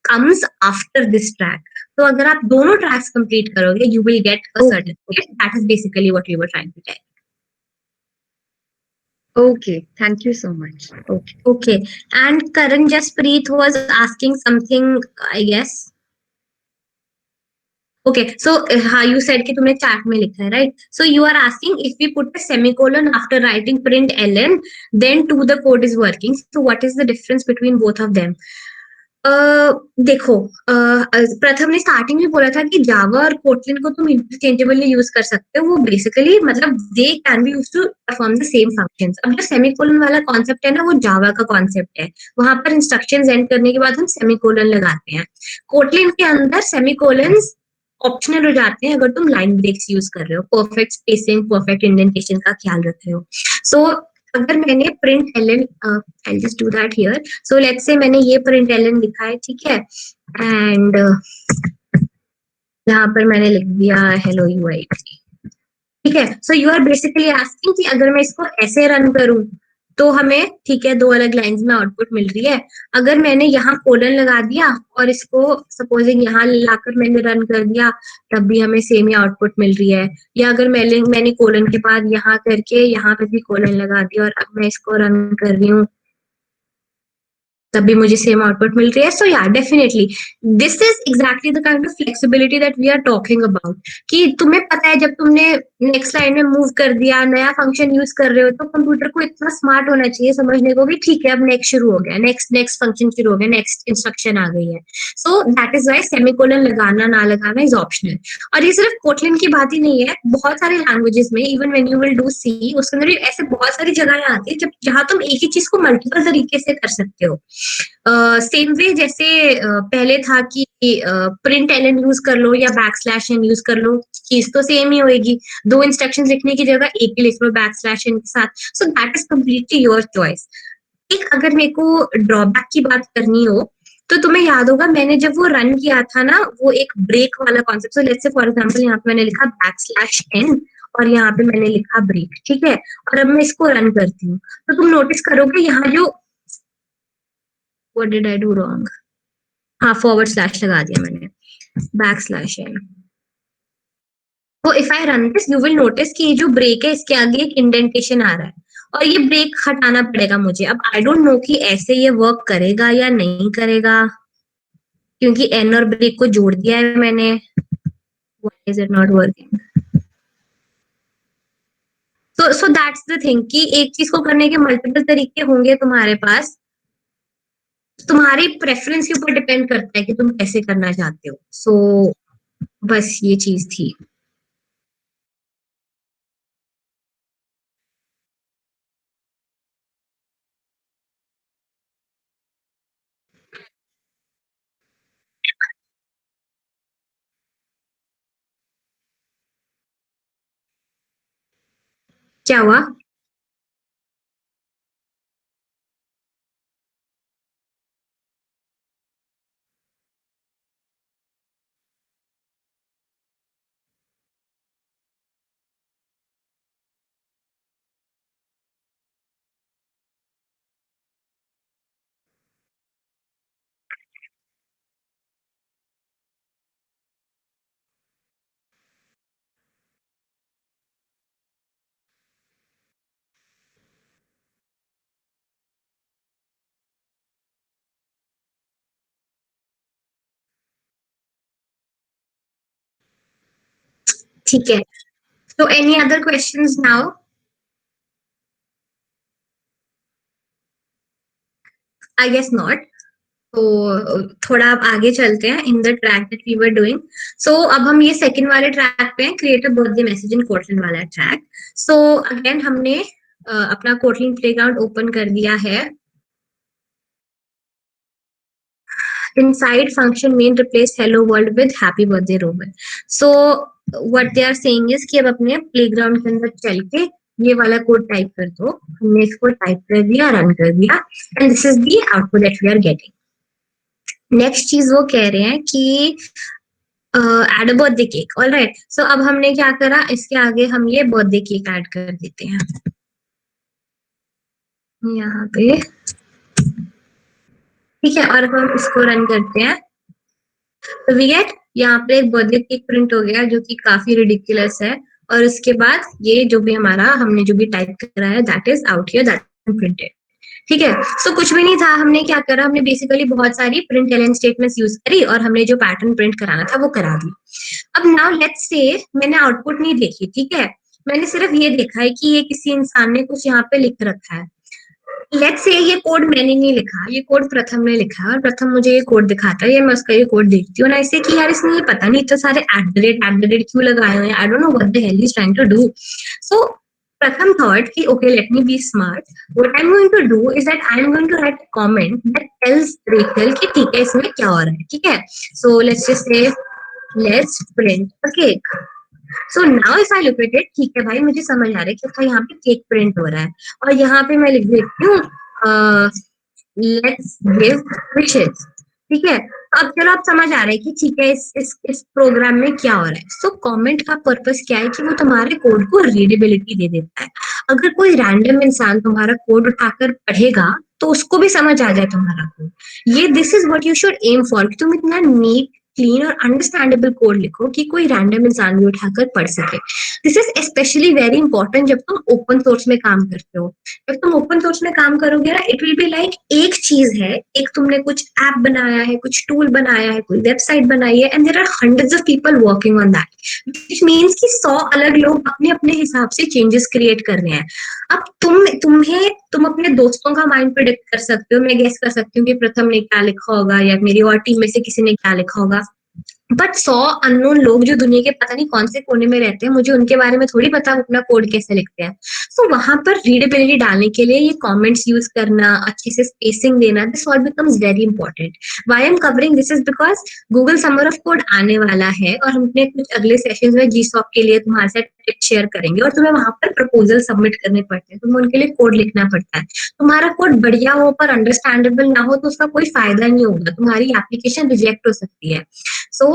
comes after this track. तो अगर आप दोनों ट्रैक्स कंप्लीट करोगे, you will get a certificate. That is basically what we were trying to tell. Okay, thank you so much. Okay. Okay. And Karan Jaspreet was asking something, I guess. Okay, so हाँ, you said कि तुमने chat में लिखा है, right? So you are asking if we put a semicolon after writing print ln, then to the code is working. So what is the difference between both of them? देखो, प्रथम ने starting में बोला था कि जावा और कोटलिन को तुम इंटरचेंजेबली यूज कर सकते हो. वो बेसिकली मतलब they can be use to perform the same functions. अब जो सेमीकोलन वाला कॉन्सेप्ट है ना, वो जावा का कॉन्सेप्ट है. वहां पर इंस्ट्रक्शंस एंड करने के बाद हम सेमीकोलन लगाते हैं. कोटलिन के अंदर सेमीकोलन्स ऑप्शनल हो जाते हैं अगर तुम लाइन ब्रेक्स यूज कर रहे हो, परफेक्ट स्पेसिंग, परफेक्ट इंडेंटेशन का ख्याल रख रहे हो. सो अगर मैंने print LN, I just do that here. So let's say मैंने ये प्रिंट एलएन लिखा है, ठीक है, एंड यहाँ पर मैंने लिख दिया हेलो यूआईटी, ठीक है. So you are basically asking कि अगर मैं इसको ऐसे रन करूं तो हमें, ठीक है, 2 अलग लाइंस में आउटपुट मिल रही है. अगर मैंने यहाँ कोलन लगा दिया और इसको सपोजिंग यहाँ लाकर मैंने रन कर दिया, तब भी हमें सेम ही आउटपुट मिल रही है. या अगर मैंने कोलन के बाद यहाँ करके यहाँ पे भी कोलन लगा दिया और अब मैं इसको रन कर रही हूँ, तब भी मुझे सेम आउटपुट मिल रही है. So yeah definitely this is exactly the kind of flexibility that we are talking about. कि तुम्हें पता है जब तुमने नेक्स्ट लाइन में मूव कर दिया, नया फंक्शन यूज कर रहे हो, तो कंप्यूटर को इतना स्मार्ट होना चाहिए समझने को भी, ठीक है अब नेक्स्ट शुरू हो गया, नेक्स्ट फंक्शन शुरू हो गया, नेक्स्ट इंस्ट्रक्शन आ गई है. So that is why semicolon लगाना ना लगाना इज ऑप्शनल. और ये सिर्फ कोटलिन की बात ही नहीं है, बहुत सारे लैंग्वेजेस में, even when you will do C, उसके अंदर भी ऐसे बहुत सारी जगह आती है जहां तुम एक ही चीज को मल्टीपल तरीके से कर सकते हो. सेम वे जैसे पहले था कि प्रिंट एलएन यूज कर लो या बैकस्लैश एन यूज कर लो, चीज तो सेम ही होएगी. 2 इंस्ट्रक्शंस लिखने की जगह एक ही लिख लो बैकस्लैश एन के साथ. सो that is completely your choice. एक अगर मेरे को ड्रॉबैक की बात करनी हो तो तुम्हें याद होगा मैंने जब वो रन किया था ना, वो एक ब्रेक वाला कॉन्सेप्ट. सो लेट्स से फॉर एग्जांपल यहाँ पे मैंने लिखा बैकस्लैश एन और यहाँ पे मैंने लिखा ब्रेक, ठीक है, और अब मैं इसको रन करती हूँ तो तुम नोटिस करोगे यहाँ जो what did I do wrong? हाँ, फॉरवर्ड स्लैश लगा दिया मैंने, बैकस्लैश है. तो if I run this you will notice कि ये जो ब्रेक है इसके आगे एक इंडेंटेशन आ रहा है और ये ब्रेक हटाना पड़ेगा मुझे. अब आई डोंट नो कि ऐसे ये वर्क करेगा या नहीं करेगा, क्योंकि एन और ब्रेक को जोड़ दिया है मैंने. Why is it not working? So that's the thing कि एक चीज को करने के मल्टीपल तरीके होंगे तुम्हारे पास. तुम्हारी प्रेफरेंस के ऊपर डिपेंड करता है कि तुम कैसे करना चाहते हो. सो बस ये चीज थी. क्या हुआ? ठीक है. So any other questions now? I guess not. तो थोड़ा अब आगे चलते हैं in the track that we were doing. So अब हम ये सेकंड वाले ट्रैक पे हैं, create a birthday message in Kotlin वाला ट्रैक. सो अगेन हमने अपना कोटलिन प्लेग्राउंड ओपन कर दिया है. inside function main replace hello world with happy birthday Rover. So what they are saying is कि अब अपने प्लेग्राउंड के अंदर चल के ये वाला कोड टाइप कर दो. हमने इसको टाइप कर दिया, रन कर दिया, and this is the output that we are getting. Next चीज वो कह रहे हैं कि add a birthday cake. All right, so अब हमने क्या करा, इसके आगे हम ये बर्थडे केक ऐड कर देते हैं यहाँ पे, ठीक है, और हम इसको रन करते हैं. तो वी गेट यहाँ पे एक बर्थडे केक प्रिंट हो गया जो कि काफी रिडिकुलस है. और उसके बाद ये जो भी हमारा हमने जो भी टाइप करा है that is out here, that is printed. ठीक है, सो कुछ भी नहीं था. हमने क्या करा, हमने बेसिकली बहुत सारी प्रिंट एलन स्टेटमेंट्स यूज करी और हमने जो पैटर्न प्रिंट कराना था वो करा दी. अब नाउ लेट्स से मैंने आउटपुट नहीं देखी, ठीक है, मैंने सिर्फ ये देखा है कि ये किसी इंसान ने कुछ यहाँ पे लिख रखा है. लेट्स से ये कोड मैंने नहीं लिखा, ये कोड प्रथम ने लिखा और प्रथम मुझे ये कोड दिखाता है, ये मैं उसका ये कोड देखती हूँ ना ऐसे कि यार इसने ये पता नहीं तो सारे एट द रेट क्यों लगाए हुए हैं, I don't know what the hell he is trying to do. So Pratham thought कि okay let me be smart, what I am going to do is that I am going to write a comment that tells Rachel कि ठीक है इसमें क्या हो रहा है. ठीक है, so let's just say let's print a cake. So now if I look at it, ठीक है भाई मुझे समझ आ रहा है कि अच्छा यहाँ पे केक प्रिंट हो रहा है और यहाँ पे मैं लिख देती हूँ लेट्स गिव विशेस. ठीक है, अब चलो आप समझ आ रहा है कि ठीक है इस प्रोग्राम में क्या हो रहा है. सो कमेंट का पर्पस क्या है कि वो तुम्हारे कोड को रीडेबिलिटी दे देता है. अगर कोई रैंडम इंसान तुम्हारा कोड उठाकर पढ़ेगा तो उसको भी समझ आ जाए तुम्हारा कोड. ये this is what you should aim for कि तुम इतना नीट क्लीन और अंडरस्टैंडेबल कोड लिखो कि कोई रैंडम इंसान भी उठाकर पढ़ सके. This is specially very important जब तुम ओपन सोर्स में काम करते हो. जब तुम ओपन सोर्स में काम करोगे ना, इट विल बी लाइक एक चीज है, एक तुमने कुछ ऐप बनाया है, कुछ टूल बनाया है, कोई वेबसाइट बनाई है, and there are hundreds of people working on that, which means कि 100 अलग लोग अपने अपने हिसाब से चेंजेस क्रिएट कर रहे हैं. अब तुम अपने दोस्तों का माइंड प्रेडिक्ट कर सकते हो, मैं गेस कर सकती हूँ कि प्रथम ने क्या लिखा होगा या मेरी और टीम में से किसी ने क्या लिखा होगा, बट 100 अननोन लोग जो दुनिया के पता नहीं कौन से कोने में रहते हैं, मुझे उनके बारे में थोड़ी पता अपना कोड कैसे लिखते हैं. सो वहां पर रीडेबिलिटी डालने के लिए ये कमेंट्स यूज करना, अच्छे से स्पेसिंग देना, this all becomes very important. Why I am covering this is because Google summer of code आने वाला है और हम अपने कुछ अगले सेशंस में जीसॉक के लिए तुम्हारे साथ टिप्स शेयर करेंगे और तुम्हें वहां पर प्रपोजल सबमिट करने पड़ते हैं, तुम्हें उनके लिए कोड लिखना पड़ता है. तुम्हारा कोड बढ़िया हो पर अंडरस्टैंडेबल ना हो तो उसका कोई फायदा नहीं होगा, तुम्हारी एप्लीकेशन रिजेक्ट हो सकती है. So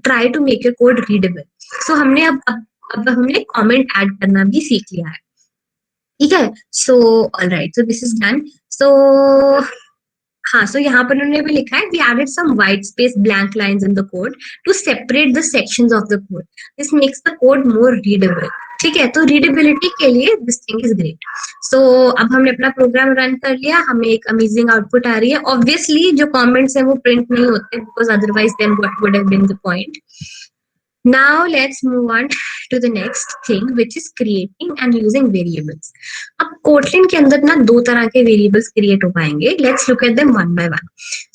try to make your code readable. So हमने अब हमने comment ऐड करना भी सीख लिया है. ठीक है, so alright, so this is done. So हाँ, so यहाँ पर उन्होंने भी लिखा है we added some white space blank lines in the code to separate the sections of the code. This makes the code more readable. ठीक है, तो रीडेबिलिटी के लिए दिस थिंग इज ग्रेट. सो अब हमने अपना प्रोग्राम रन कर लिया, हमें एक अमेजिंग आउटपुट आ रही है. ऑब्वियसली जो कमेंट्स हैं वो प्रिंट नहीं होते because otherwise then what would have been the point. Now let's move on to the next thing which is creating and using variables. अब Kotlin के अंदर ना दो तरह के variables create हो पाएंगे. Let's look at them one by one.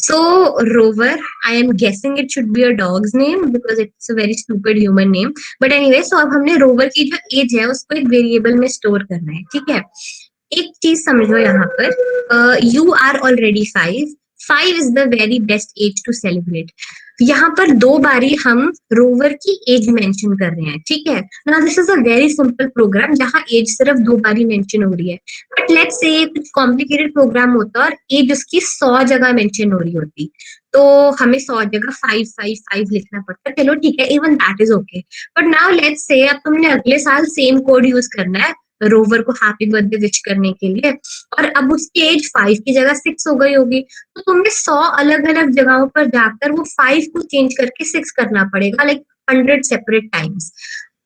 So Rover, I am guessing it should be a dog's name because it's a very stupid human name. But anyway, so अब हमने Rover की जो age है उसको एक variable में store करना है. ठीक है, एक चीज समझो यहाँ पर, you are already 5. 5 is the very best age to celebrate. यहाँ पर दो बारी हम रोवर की एज मेंशन कर रहे हैं. ठीक है, now this is a very simple program जहाँ एज सिर्फ दो बारी मेंशन हो रही है. बट लेट्स से कुछ कॉम्प्लिकेटेड प्रोग्राम होता और एज उसकी 100 जगह मेंशन हो रही होती तो हमें 100 जगह 555 लिखना पड़ता. चलो ठीक है, even that is okay. But now let's say अब तुमने अगले साल सेम कोड यूज करना है रोवर को हैप्पी बर्थडे विश करने के लिए और अब उसकी एज 5 की जगह 6 हो गई होगी, तो तुम्हें 100 अलग अलग जगहों पर जाकर वो 5 को चेंज करके 6 करना पड़ेगा, लाइक 100 सेपरेट टाइम्स.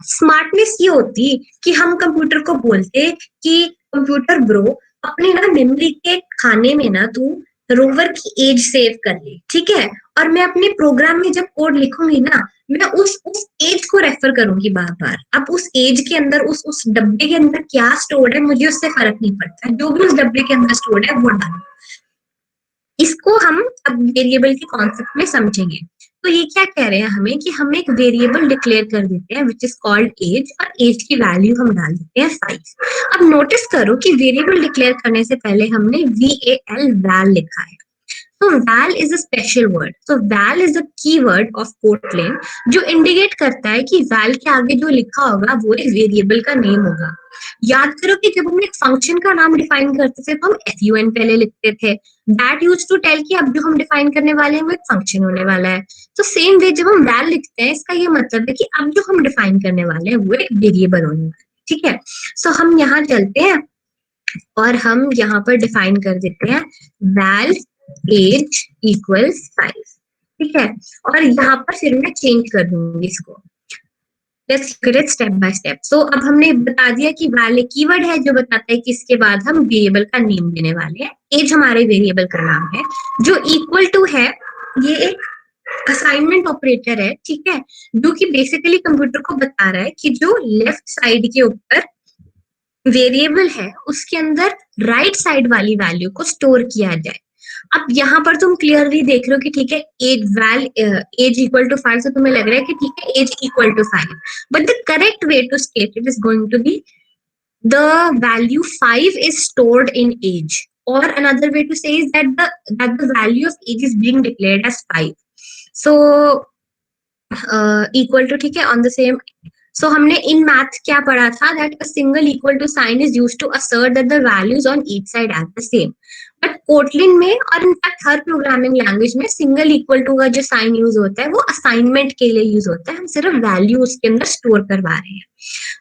स्मार्टनेस ये होती कि हम कंप्यूटर को बोलते कि कंप्यूटर ब्रो अपनी ना मेमोरी के खाने में ना तू रोवर की एज सेव कर ले. ठीक है, और मैं अपने प्रोग्राम में जब कोड लिखूंगी ना मैं उस एज को रेफर करूंगी बार बार. अब उस एज के अंदर उस डब्बे के अंदर क्या स्टोर्ड है मुझे उससे फर्क नहीं पड़ता, जो भी उस डब्बे के अंदर स्टोर्ड है वो डालो. इसको हम अब वेरिएबल के कॉन्सेप्ट में समझेंगे. तो ये क्या कह रहे हैं हमें कि हम एक वेरिएबल डिक्लेयर कर देते हैं विच इज कॉल्ड एज और एज की वैल्यू हम डाल देते हैं 5. अब नोटिस करो कि वेरिएबल डिक्लेयर करने से पहले हमने VAL लिखा है. तो val is a special word. So val is a keyword of Kotlin जो इंडिकेट करता है कि val के आगे जो लिखा होगा वो एक वेरिएबल का नेम होगा. याद करो कि जब हम एक फंक्शन का नाम डिफाइन करते थे तो हम fun पहले लिखते थे. That used to tell कि अब जो हम डिफाइन करने वाले हैं वो एक फंक्शन होने वाला है. तो सेम वे जब हम val लिखते हैं इसका ये मतलब है कि अब जो हम डिफाइन करने वाले हैं वो एक वेरिएबल होने वाला है. ठीक है, सो हम यहाँ चलते हैं और हम यहाँ पर डिफाइन कर देते हैं val age equals 5. ठीक है, और यहाँ पर फिर मैं चेंज कर दूंगी इसको. Let's look at it step by step. So अब हमने बता दिया कि val एक कीवर्ड है जो बताता है कि इसके बाद हम वेरिएबल का नेम देने वाले हैं. एज हमारे वेरिएबल का नाम है. जो इक्वल टू है ये एक असाइनमेंट ऑपरेटर है. ठीक है, जो कि बेसिकली कंप्यूटर को बता रहा है कि जो लेफ्ट साइड के ऊपर वेरिएबल है उसके अंदर राइट साइड वाली वैल्यू को स्टोर किया जाए. अब यहाँ पर तुम क्लियरली देख रहे हो कि ठीक है एज इक्वल टू 5, से तुम्हें लग रहा है कि ठीक है age equal to 5, but the correct way to state it is going to be the value 5 is stored in age, और another way to say is that the value of age is being declared as 5. So equal to, ठीक है, on the same. So हमने in math क्या पढ़ा था, that a single equal to sign is used to assert that the values on each side are the same. But Kotlin में और in fact हर programming language में single equal to का जो sign use होता है वो असाइनमेंट के लिए यूज होता है. हम सिर्फ वैल्यू उसके अंदर स्टोर करवा रहे हैं.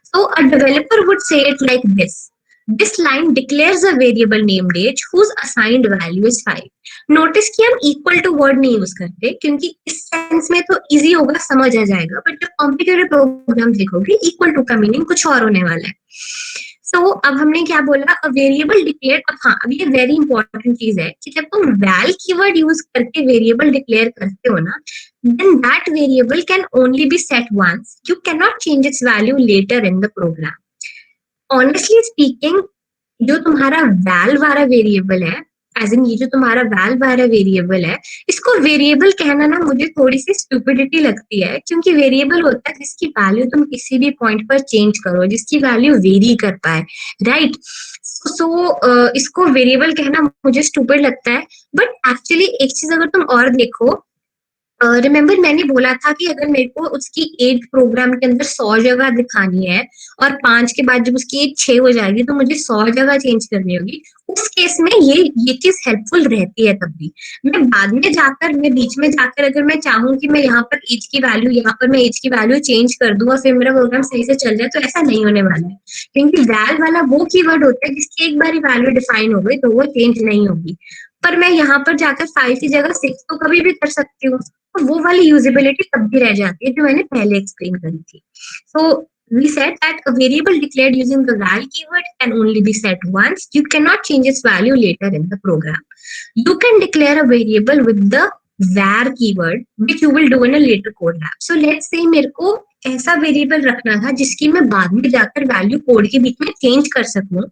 So a developer would say it like this. This line declares a variable named age whose assigned value is 5. Notice कि हम इक्वल टू वर्ड नहीं यूज करते क्योंकि इस सेंस में तो इजी होगा, समझ आ जाएगा, बट जब कॉम्प्लिकेटेड प्रोग्राम देखोगे इक्वल टू का मीनिंग कुछ और होने वाला है. सो अब हमने क्या बोला, अ वेरिएबल डिक्लेयर. अब हाँ, अब ये वेरी इंपॉर्टेंट चीज है कि जब तुम वैल कीवर्ड यूज करके वेरिएबल डिक्लेयर करते हो ना, then that variable can only be set once. You cannot change its value later in the program. Honestly speaking, जो तुम्हारा वैल वाला वेरिएबल है, एज इन ये जो तुम्हारा वैल वाला वेरिएबल है, इसको वेरिएबल कहना ना मुझे थोड़ी सी स्टूपिडिटी लगती है, क्योंकि वेरिएबल होता है जिसकी वैल्यू तुम किसी भी पॉइंट पर चेंज करो, जिसकी वैल्यू वेरी कर पाए, राइट. सो इसको वेरिएबल कहना मुझे स्टूपिड लगता है. बट एक्चुअली एक चीज अगर तुम और देखो, रिमेम्बर मैंने बोला था कि अगर मेरे को उसकी एज प्रोग्राम के अंदर 100 जगह दिखानी है और 5 के बाद जब उसकी एज 6 हो जाएगी तो मुझे 100 जगह चेंज करनी होगी, उस केस में ये चीज हेल्पफुल रहती है. तब भी मैं बाद में जाकर, मैं बीच में जाकर अगर मैं चाहूँ कि मैं यहाँ पर एज की वैल्यू, यहाँ पर मैं एज की वैल्यू चेंज कर दूं और फिर मेरा प्रोग्राम सही से चल जाए, तो ऐसा नहीं होने वाला है, क्योंकि वैल वाला वो कीवर्ड होता है जिसकी एक बार वैल्यू डिफाइन हो गई तो वो चेंज नहीं होगी. पर मैं यहाँ पर जाकर 5 की जगह 6 तो कभी भी कर सकती हूँ, तो वो वाली यूजेबिलिटी तब भी रह जाती है जो मैंने पहले एक्सप्लेन करी थी. सो we said that a variable declared using the val keyword can only be set once. You cannot change its value later in the program. You can declare a variable with the var keyword, which you will do in a later code lab. So let's say मेरे को ऐसा variable रखना था जिसकी मैं बाद में जाकर वैल्यू कोड के बीच में चेंज कर सकूं,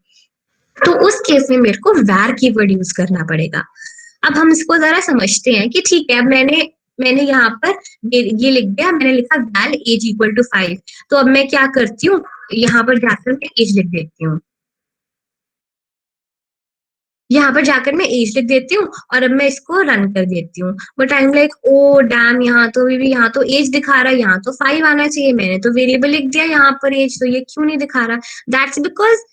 तो उस केस में मेरे को var कीवर्ड यूज करना पड़ेगा. अब हम इसको जरा समझते हैं कि ठीक है, अब मैंने यहाँ पर ये लिख दिया, मैंने लिखा val age equal to 5. तो अब मैं क्या करती हूँ, यहाँ पर जाकर मैं एज लिख देती हूँ, यहाँ पर जाकर मैं एज लिख देती हूँ और अब मैं इसको रन कर देती हूँ. But I am like oh damn, यहाँ तो एज दिखा रहा है, यहाँ तो 5 आना चाहिए, मैंने तो वेरिएबल लिख दिया यहाँ पर एज, तो ये क्यों नहीं दिखा रहा. दैट्स बिकॉज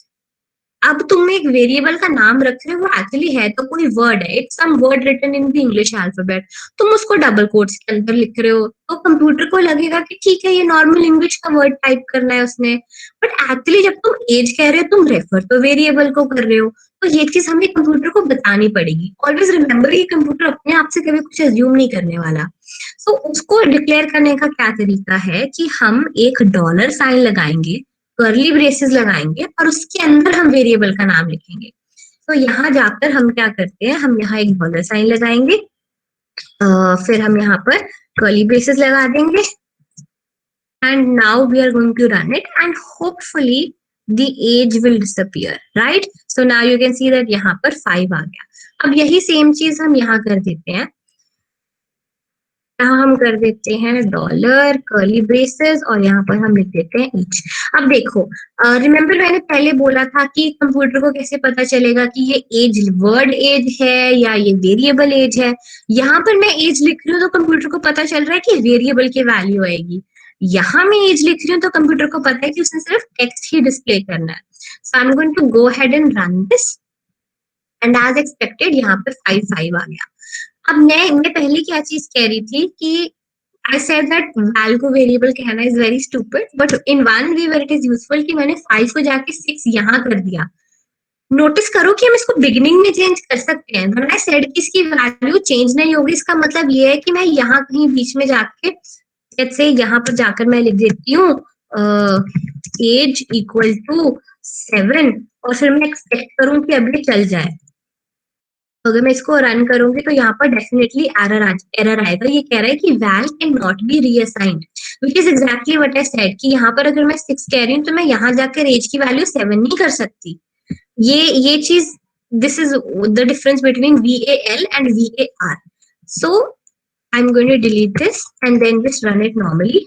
अब तुम एक वेरिएबल का नाम रख रहे हो, वो एक्चुअली है तो कोई वर्ड है, it's some word written in the English alphabet. तुम उसको डबल कोट्स के अंदर लिख रहे हो तो कंप्यूटर को लगेगा कि ठीक है ये नॉर्मल इंग्लिश का वर्ड टाइप करना है उसने. बट एक्चुअली जब तुम एज कह रहे हो तुम रेफर तो वेरिएबल को कर रहे हो, तो ये चीज हमें कंप्यूटर को बतानी पड़ेगी. ऑलवेज रिमेम्बर, ये कंप्यूटर अपने आप से कभी कुछ अज्यूम नहीं करने वाला. सो उसको डिक्लेयर करने का क्या तरीका है कि हम एक डॉलर साइन लगाएंगे, कर्ली ब्रेसेस लगाएंगे और उसके अंदर हम वेरिएबल का नाम लिखेंगे. तो यहाँ जाकर हम क्या करते हैं, हम यहाँ एक डॉलर साइन लगाएंगे, फिर हम यहाँ पर कर्ली ब्रेसेस लगा देंगे, and now we are going to run it and hopefully the age will disappear, right. So now you can see that यहाँ पर 5 आ गया. अब यही सेम चीज हम यहाँ कर देते हैं. यहाँ हम कर देते हैं डॉलर कर्ली ब्रेसेस और यहाँ पर हम लिख देते हैं ईच। अब देखो रिमेम्बर मैंने पहले बोला था कि कंप्यूटर को कैसे पता चलेगा कि ये एज वर्ड एज है या ये वेरिएबल एज है। यहाँ पर मैं एज लिख रही हूँ तो कंप्यूटर को पता चल रहा है कि वेरिएबल की वैल्यू आएगी। यहाँ मैं एज लिख रही हूँ तो कंप्यूटर को पता है कि उसने सिर्फ टेक्स्ट ही डिस्प्ले करना है। So I am going to go ahead and run this and as expected यहाँ पे 5 आ गया। अब मैं पहले क्या चीज कह रही थी कि I said that val को वेरिएबल कहना is very stupid, but in one way where it is useful कि मैंने 5 को जाके 6 यहाँ कर दिया। नोटिस करो कि हम इसको बिगिनिंग में चेंज कर सकते हैं। When I said कि इसकी वैल्यू चेंज नहीं होगी, इसका मतलब ये है कि मैं यहाँ कहीं बीच में जाके let's say यहाँ पर जाकर मैं लिख देती हूँ एज इक्वल टू 7 और फिर मैं एक्सपेक्ट करूँ कि अब ये चल जाए। अगर मैं इसको रन करूंगी तो यहाँ पर डेफिनेटली एरर आएगा। ये कह रहा है कि val can not be reassigned, which is exactly what I said कि यहाँ पर अगर मैं 6 कह रही हूँ तो मैं यहाँ जाकर एज की वैल्यू 7 नहीं कर सकती। ये चीज this is the difference between VAL and VAR। So I am going to delete this and then just run it normally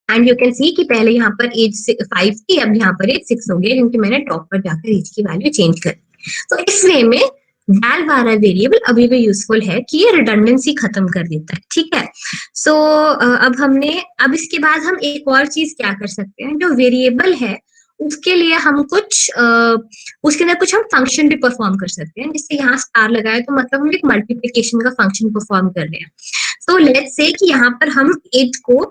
and you can see कि पहले यहाँ पर एज 5 थी, अब यहाँ पर एज 6 हो गया क्योंकि मैंने टॉप पर जाकर एज की वैल्यू चेंज कर दी। तो इस वे में वैल वाला वेरिएबल अभी भी यूजफुल है कि ये रिडंडेंसी खत्म कर देता है। ठीक है। सो अब इसके बाद हम एक और चीज क्या कर सकते हैं, जो वेरिएबल है उसके लिए हम उसके अंदर कुछ हम फंक्शन भी परफॉर्म कर सकते हैं। जैसे यहाँ स्टार लगाए तो मतलब हम एक मल्टीप्लिकेशन का फंक्शन परफॉर्म कर रहे हैं। तो लेट्स से कि यहाँ पर हम एज को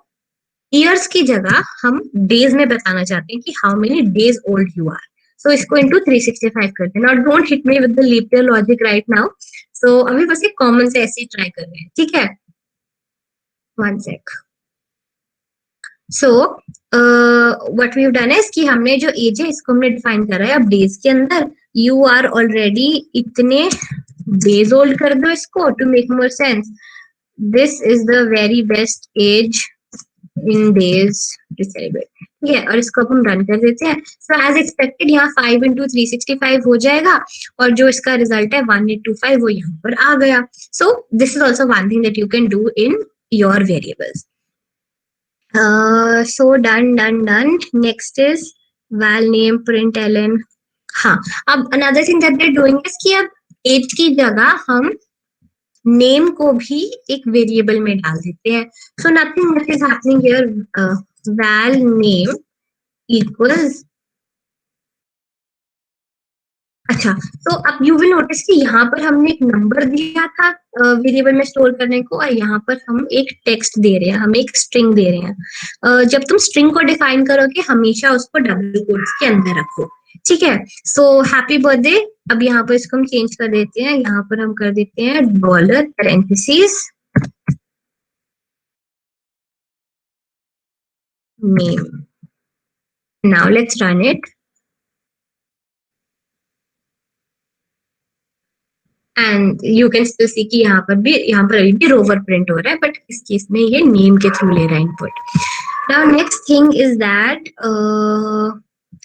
ईयर्स की जगह हम डेज में बताना चाहते हैं कि how many days old you are. So इसको इंटू 365 करते हैं। Now don't hit me with the leap year logic right now. So अभी बस एक कॉमन से ऐसे ही ट्राई कर रहे हैं। ठीक है, 1 sec. So what we have done is कि हमने जो एज है इसको हमने डिफाइन करा है। अब डेज के अंदर यू आर ऑलरेडी इतने डेज ओल्ड कर दो इसको to make more sense. This is the very best age in days to celebrate. ठीक है, और इसको अब हम रन कर देते हैं। सो एज एक्सपेक्टेड यहाँ 5 into 365 हो जाएगा और जो इसका रिजल्ट है 1825 वो यहाँ पर आ गया। सो this is also one thing that you can do in your variables. So done. Next is val name println। हाँ, अब another thing that they doing is कि अब एज की जगह हम नेम को भी एक वेरिएबल में डाल देते हैं। So nothing that is happening here, val name equals। अच्छा, तो अब यू विल नोटिस कि यहाँ पर हमने एक नंबर दिया था वेरिएबल में स्टोर करने को और यहाँ पर हम एक टेक्स्ट दे रहे हैं, हम एक स्ट्रिंग दे रहे हैं। जब तुम स्ट्रिंग को डिफाइन करोगे हमेशा उसको डबल कोट्स के अंदर रखो। ठीक है, सो हैप्पी बर्थडे। अब यहाँ पर इसको हम चेंज कर देते हैं, यहाँ पर हम कर देते हैं dollar parenthesis name. Now let's run it and you can still see कि यहाँ पर अभी भी रोवर प्रिंट हो रहा है, बट इस केस में ये नेम के थ्रू ले रहा है input. Now next thing is that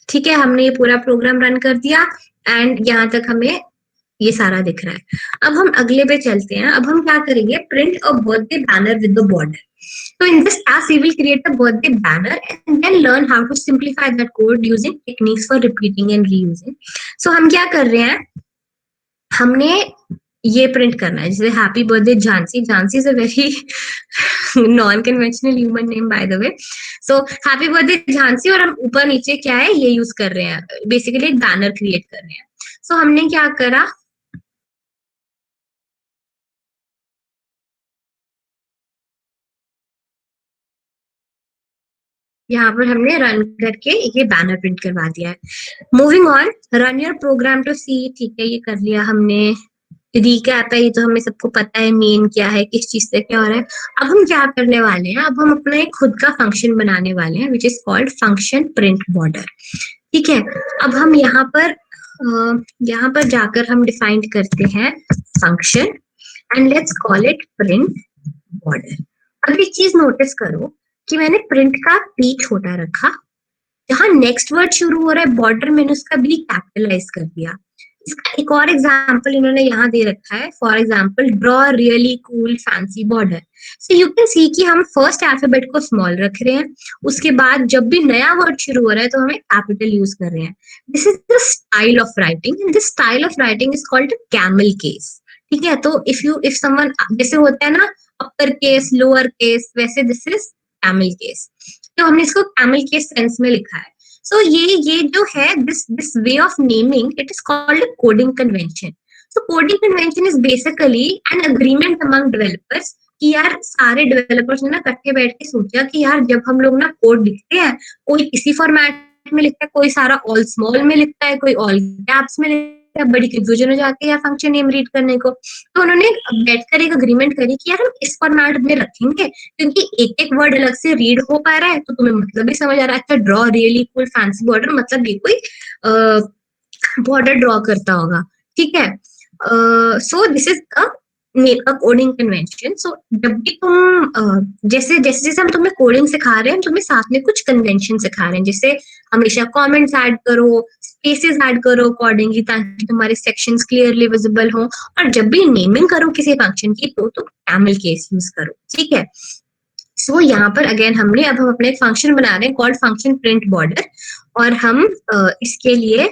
ठीक है, हमने ये पूरा प्रोग्राम रन कर दिया एंड यहाँ तक हमें ये सारा दिख रहा है। अब हम अगले पे चलते हैं। अब हम क्या करेंगे, print a birthday banner with the border. So in this task, we will create a birthday banner and then learn how to simplify that code using techniques for repeating and reusing. So हम क्या कर रहे हैं, हमने ये print करना है जैसे happy birthday Jhansi. Jhansi is a very non conventional human name by the way. So happy birthday Jhansi और हम ऊपर नीचे क्या है ये यूज कर रहे हैं, बेसिकली एक बैनर क्रिएट कर रहे हैं। सो हमने क्या करा, यहाँ पर हमने रन करके ये बैनर प्रिंट करवा दिया है। Moving on, run your program to see. ठीक है, ये कर लिया हमने। रिकैप है, ये तो हमें सबको पता है मेन क्या है, किस चीज से क्या हो रहा है। अब हम क्या करने वाले हैं, अब हम अपना एक खुद का फंक्शन बनाने वाले हैं which is called function print border. ठीक है, अब हम यहाँ पर जाकर हम डिफाइन करते हैं function and let's call it print border. अब एक चीज नोटिस करो कि मैंने प्रिंट का पी छोटा रखा, जहां नेक्स्ट वर्ड शुरू हो रहा है बॉर्डर मैंने उसका बी कैपिटलाइज कर दिया। इसका एक और एग्जाम्पल इन्होंने यहाँ दे रखा है, for example draw really cool fancy border. So you can see कि हम फर्स्ट अल्फाबेट को स्मॉल रख रहे हैं, उसके बाद जब भी नया वर्ड शुरू हो रहा है तो हमें कैपिटल यूज कर रहे हैं। This is the style of writing, and this style of writing is called camel case. ठीक है, तो इफ समवन, जैसे होता है ना अपर केस लोअर केस, वैसे दिस इज कैमल केस। तो हमने इसको कैमल केस सेंस में लिखा है। सो ये जो है this way of naming, it is called coding convention. So coding convention is basically an agreement among developers कि यार सारे डेवलपर्स ने ना इकट्ठे बैठ के सोचा कि यार जब हम लोग ना कोड लिखते हैं, कोई किसी फॉर्मेट में लिखता है, कोई सारा ऑल स्मॉल में लिखता है, कोई ऑल कैप्स में लिखता है, बड़ी कंफ्यूजन हो जाती है यार फंक्शन नेम रीड करने को। तो उन्होंने बैठकर एक अग्रीमेंट करी कि यार हम इस फॉर्मेट में रखेंगे, क्योंकि एक एक वर्ड अलग से रीड हो पा रहा है तो तुम्हें मतलब भी समझ आ रहा है। अच्छा, draw really cool fancy border, मतलब ये कोई बॉर्डर ड्रॉ करता होगा। ठीक है, so this is the make a coding convention. So जब भी तुम जैसे जैसे जैसे हम तुम्हें कोडिंग सिखा रहे हैं, हम तुम्हें साथ में कुछ कन्वेंशन सिखा रहे हैं, जैसे हमेशा कमेंट्स ऐड करो, स्पेसेस ऐड करो अकॉर्डिंगली, ताकि तुम्हारे सेक्शंस क्लियरली विजिबल हो। और जब भी नेमिंग करो किसी फंक्शन की तो कैमल केस यूज करो। ठीक है, सो यहाँ पर अगेन अब हम अपने एक फंक्शन बना रहे हैं कॉल्ड फंक्शन प्रिंट बॉर्डर, और हम इसके लिए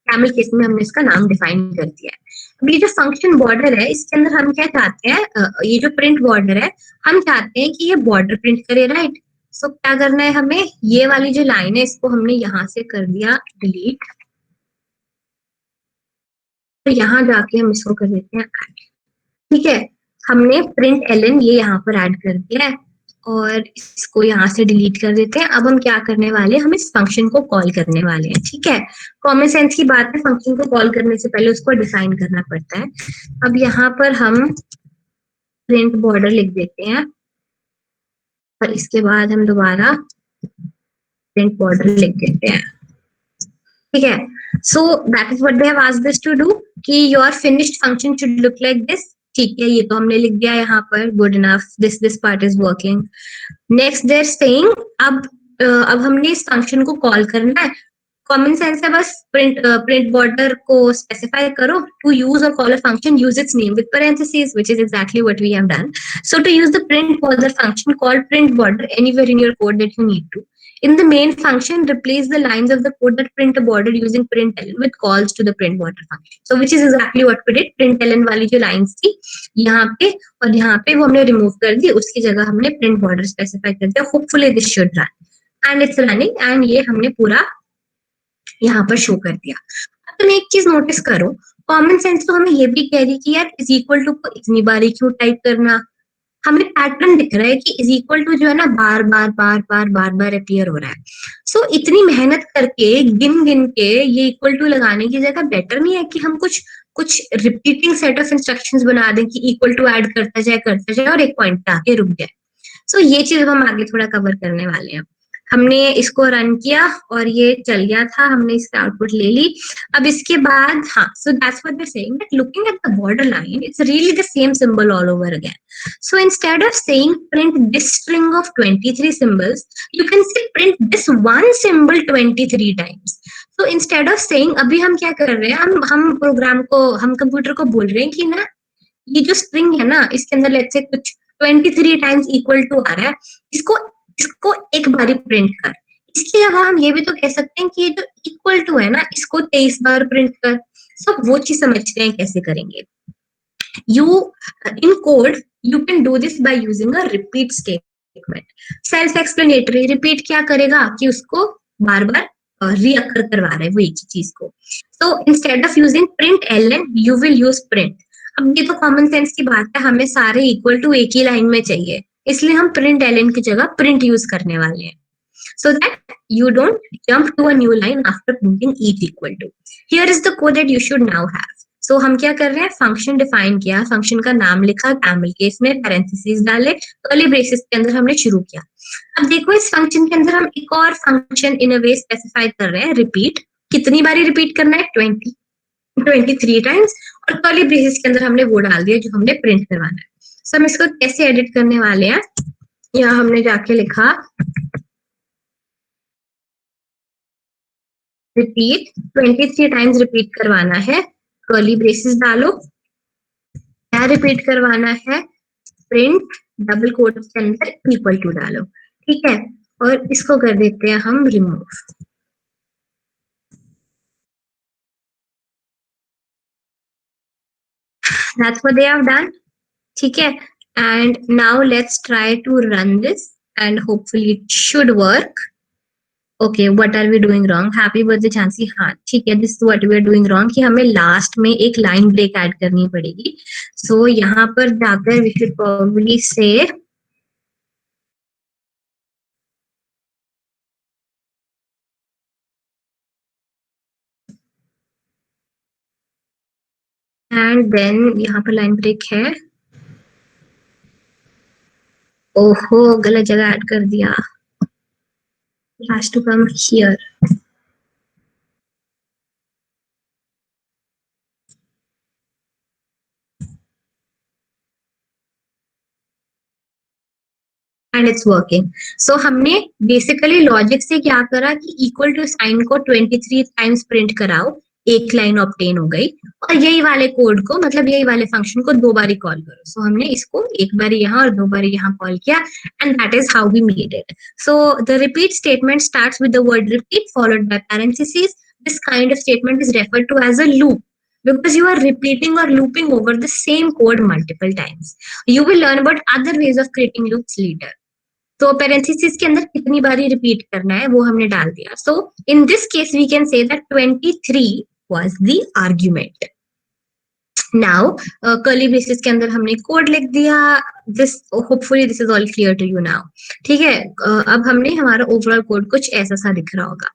कैमल केस में हमने इसका नाम डिफाइन कर दिया है। अब ये जो फंक्शन बॉर्डर है, इसके अंदर हम क्या चाहते हैं, ये जो प्रिंट बॉर्डर है, हम चाहते हैं कि ये बॉर्डर प्रिंट करे, राइट। सो क्या करना है हमें, ये वाली जो लाइन है इसको हमने यहाँ से कर दिया डिलीट, तो यहाँ जाके हम इसको कर देते हैं ऐड। ठीक है, हमने प्रिंट एलन ये यहाँ पर ऐड कर दिया है, और इसको यहाँ से डिलीट कर देते हैं। अब हम क्या करने वाले हैं, हम इस फंक्शन को कॉल करने वाले हैं। ठीक है, कॉमन सेंस की बात है, फंक्शन को कॉल करने से पहले उसको डिफाइन करना पड़ता है। अब यहाँ पर हम प्रिंट बॉर्डर लिख देते हैं, और इसके बाद हम दोबारा प्रिंट बॉर्डर लिख देते हैं। ठीक है, so that is what they have asked us to do कि your finished function should look like this. ठीक है, ये तो हमने लिख दिया यहाँ पर, good enough, this part is working. Next they're saying, अब हमने इस फंक्शन को कॉल करना है। कॉमन सेंस है, बस प्रिंट बॉर्डर को स्पेसिफाई करो। टू यूज और call a function, use it's name with parentheses, which is exactly what we have done. So to use the print border function, call print border anywhere in your code that you need to. In the main function, replace the lines of the code that print a border using println with calls to the print border function. So which is exactly what we did. println वाली जो lines थी यहाँ पे और यहाँ पे, वो हमने रिमूव कर दी, उसकी जगह हमने प्रिंट बॉर्डर स्पेसिफाई कर दिया। Hopefully this should run, and it's running, and ये हमने पूरा यहाँ पर शो कर दिया। अब तुम एक चीज नोटिस करो, कॉमन सेंस तो हमें ये भी कह रही कि यार इज इक्वल टू को इतनी बारी क्यों टाइप करना। हमें पैटर्न दिख रहा है कि इज इक्वल टू जो है ना बार बार अपीयर हो रहा है। सो इतनी मेहनत करके गिन गिन के ये इक्वल टू लगाने की जगह बेटर नहीं है कि हम कुछ रिपीटिंग सेट ऑफ इंस्ट्रक्शंस बना दें कि इक्वल टू ऐड करता जाए और एक पॉइंट पे आके रुक जाए। सो ये चीज हम आगे थोड़ा कवर करने वाले हैं। हमने इसको रन किया और ये चल गया था, हमने इसका आउटपुट ले ली। अब इसके बाद हाँ, so that's what they saying that looking at the border line, it's really the same symbol all over again. So instead of saying print this string of 23 symbols, you can say print this one symbol 23 times. So instead of saying, अभी हम क्या कर रहे हैं, हम programme को, हम computer को बोल रहे हैं कि ना ये जो स्ट्रिंग है ना, इसके अंदर लेट्स से कुछ 23 टाइम्स इक्वल टू आ रहा है, इसको एक बारी प्रिंट कर। इसकी जगह हम ये भी तो कह सकते हैं कि ये जो इक्वल टू है ना, इसको 23 बार प्रिंट कर। सब वो चीज समझते हैं कैसे करेंगे। You in code you can do this by using a repeat statement. Self explanatory. repeat क्या करेगा कि उसको बार बार reoccur करवा रहा है वो एक ही चीज को। So instead of using print ln you will use print. अब ये तो कॉमन सेंस की बात है, हमें सारे इक्वल टू एक ही लाइन में चाहिए, इसलिए हम प्रिंट ln की जगह प्रिंट यूज करने वाले हैं, so that you don't jump to a new line after printing each equal to. Here is the code that you should now have. So हम क्या कर रहे हैं, फंक्शन डिफाइन किया, फंक्शन का नाम लिखा, कैमल केस में पैरेंथेसिस डाले, कर्ली ब्रेसेस के अंदर हमने शुरू किया। अब देखो इस फंक्शन के अंदर हम एक और function in a way specify कर रहे हैं, रिपीट। कितनी बारी रिपीट करना है, 23 टाइम्स, और कर्ली ब्रेसेस के अंदर हमने वो डाल दिया जो हमने प्रिंट करवाना है। सो हम इसको कैसे एडिट करने वाले हैं, यहाँ हमने जाके लिखा रिपीट 23 टाइम्स रिपीट करवाना है, कर्ली ब्रेसेस डालो, क्या रिपीट करवाना है, प्रिंट डबल कोट के अंदर इक्वल टू डालो, ठीक है, और इसको कर देते हैं हम remove. That's what they have done, ठीक है, and now let's try to run this and hopefully it should work. Okay, what are we doing wrong? Happy birthday Chancy, हाँ ठीक है, this is what we are doing wrong कि हमें last में एक line break add करनी पड़ेगी। So यहाँ पर जाकर we should probably say and then यहाँ पर लाइन ब्रेक है, ओहो गलत जगह ऐड कर दिया, it has to come here. And it's working. So हमने बेसिकली लॉजिक से क्या करा कि इक्वल टू साइन को 23 टाइम्स प्रिंट कराओ, एक लाइन ऑब्टेन हो गई, और यही वाले कोड को मतलब यही वाले फंक्शन को 2 बारी कॉल करो। सो हमने इसको एक बार यहाँ और 2 बारी यहाँ कॉल किया, and that is how we made it. So the repeat statement starts with the word repeat followed by parentheses. This kind of statement is referred to as a loop because you are repeating or looping over the same code multiple times. You will learn about other ways of creating loops later. तो parenthesis के अंदर कितनी बारी repeat करना है वो हमने डाल दिया। So in this case we can say that 23 was the argument. Now curly braces के अंदर हमने कोड लिख दिया, this hopefully this is all clear to you now, ठीक है। अब हमने हमारा ओवरऑल कोड कुछ ऐसा सा दिख रहा होगा।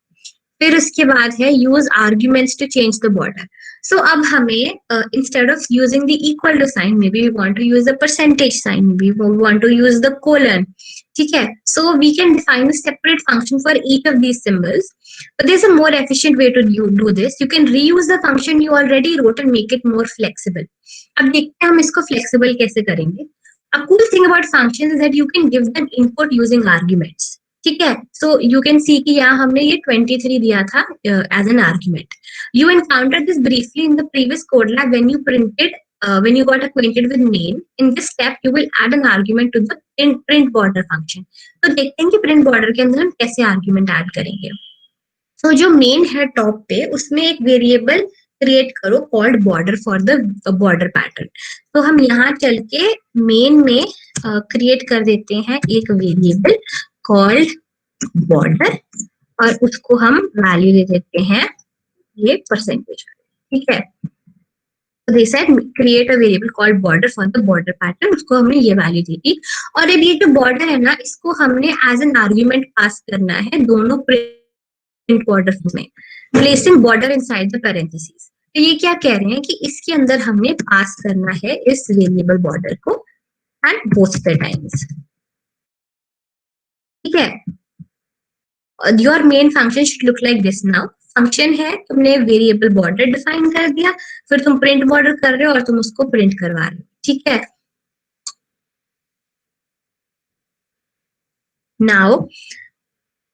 फिर उसके बाद है use arguments to change the border. So अब हमें instead of using the equal to sign, maybe we want to use the percentage sign, maybe we want to use the colon, ठीक है। So we can define a separate function for each of these symbols, but there's a more efficient way to do this. You can reuse the function you already wrote and make it more flexible. अब देखते हैं हम इसको flexible कैसे करेंगे। A cool thing about functions is that you can give them input using arguments, ठीक है। So you can see कि यहाँ हमने ये 23 दिया था as an argument. You encountered this briefly in the previous code lab when you printed when you got acquainted with main. In this step you will add an argument to the print border function. तो देखते हैं कि print border के अंदर हम कैसे argument add करेंगे। So जो main है टॉप पे उसमें एक वेरिएबल क्रिएट करो called border for the border pattern. तो हम यहाँ चल के मेन में क्रिएट कर देते हैं एक वेरिएबल कॉल्ड बॉर्डर, और उसको हम वैल्यू दे देते हैं ये परसेंटेज, ठीक है। They said create a variable called border for the border pattern, उसको हमने ये वैल्यू दी थी। और अब ये जो बॉर्डर है ना इसको हमने एज एन आर्ग्यूमेंट पास करना है दोनों प्रिंट बॉर्डर में, placing border inside the parenthesis. तो ये क्या कह रहे हैं कि इसके अंदर हमने पास करना है इस वेरिएबल बॉर्डर को एट बोथ द टाइम्स, ठीक है। Your main function should look like this now. Function है, तुमने वेरिएबल बॉर्डर डिफाइन कर दिया, फिर तुम प्रिंट बॉर्डर कर रहे हो और तुम उसको प्रिंट करवा रहे हो, ठीक है। Now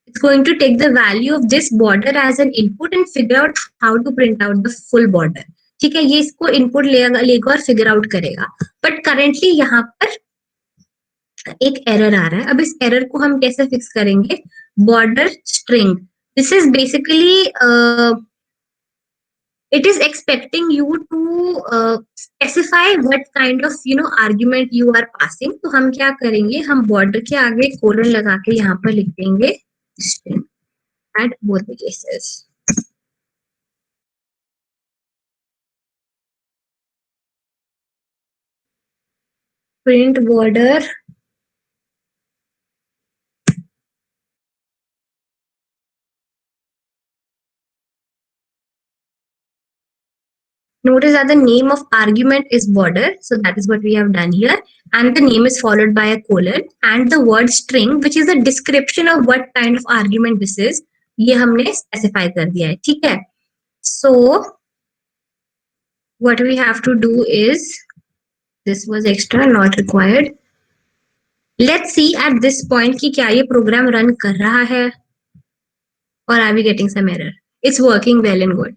it's going to take the value of this border as an input and figure out how to print out the full border, ठीक है। ये इसको इनपुट लेगा और फिगर आउट करेगा। बट करेंटली यहाँ पर एक एरर आ रहा है। अब इस एरर को हम कैसे फिक्स करेंगे? Border string, this is basically it is expecting you to specify what kind of argument you are passing। तो हम क्या करेंगे, हम बॉर्डर के आगे कोलन लगा के यहाँ पर लिख देंगे string at both the cases। print border notice that the name of argument is border, so that is what we have done here, and the name is followed by a colon and the word string which is a description of what kind of argument this is, ये हमने specify कर दिया है, ठीक है। So what we have to do is, this was extra not required, let's see at this point कि क्या ये program run कर रहा है or are we getting some error। It's working well and good.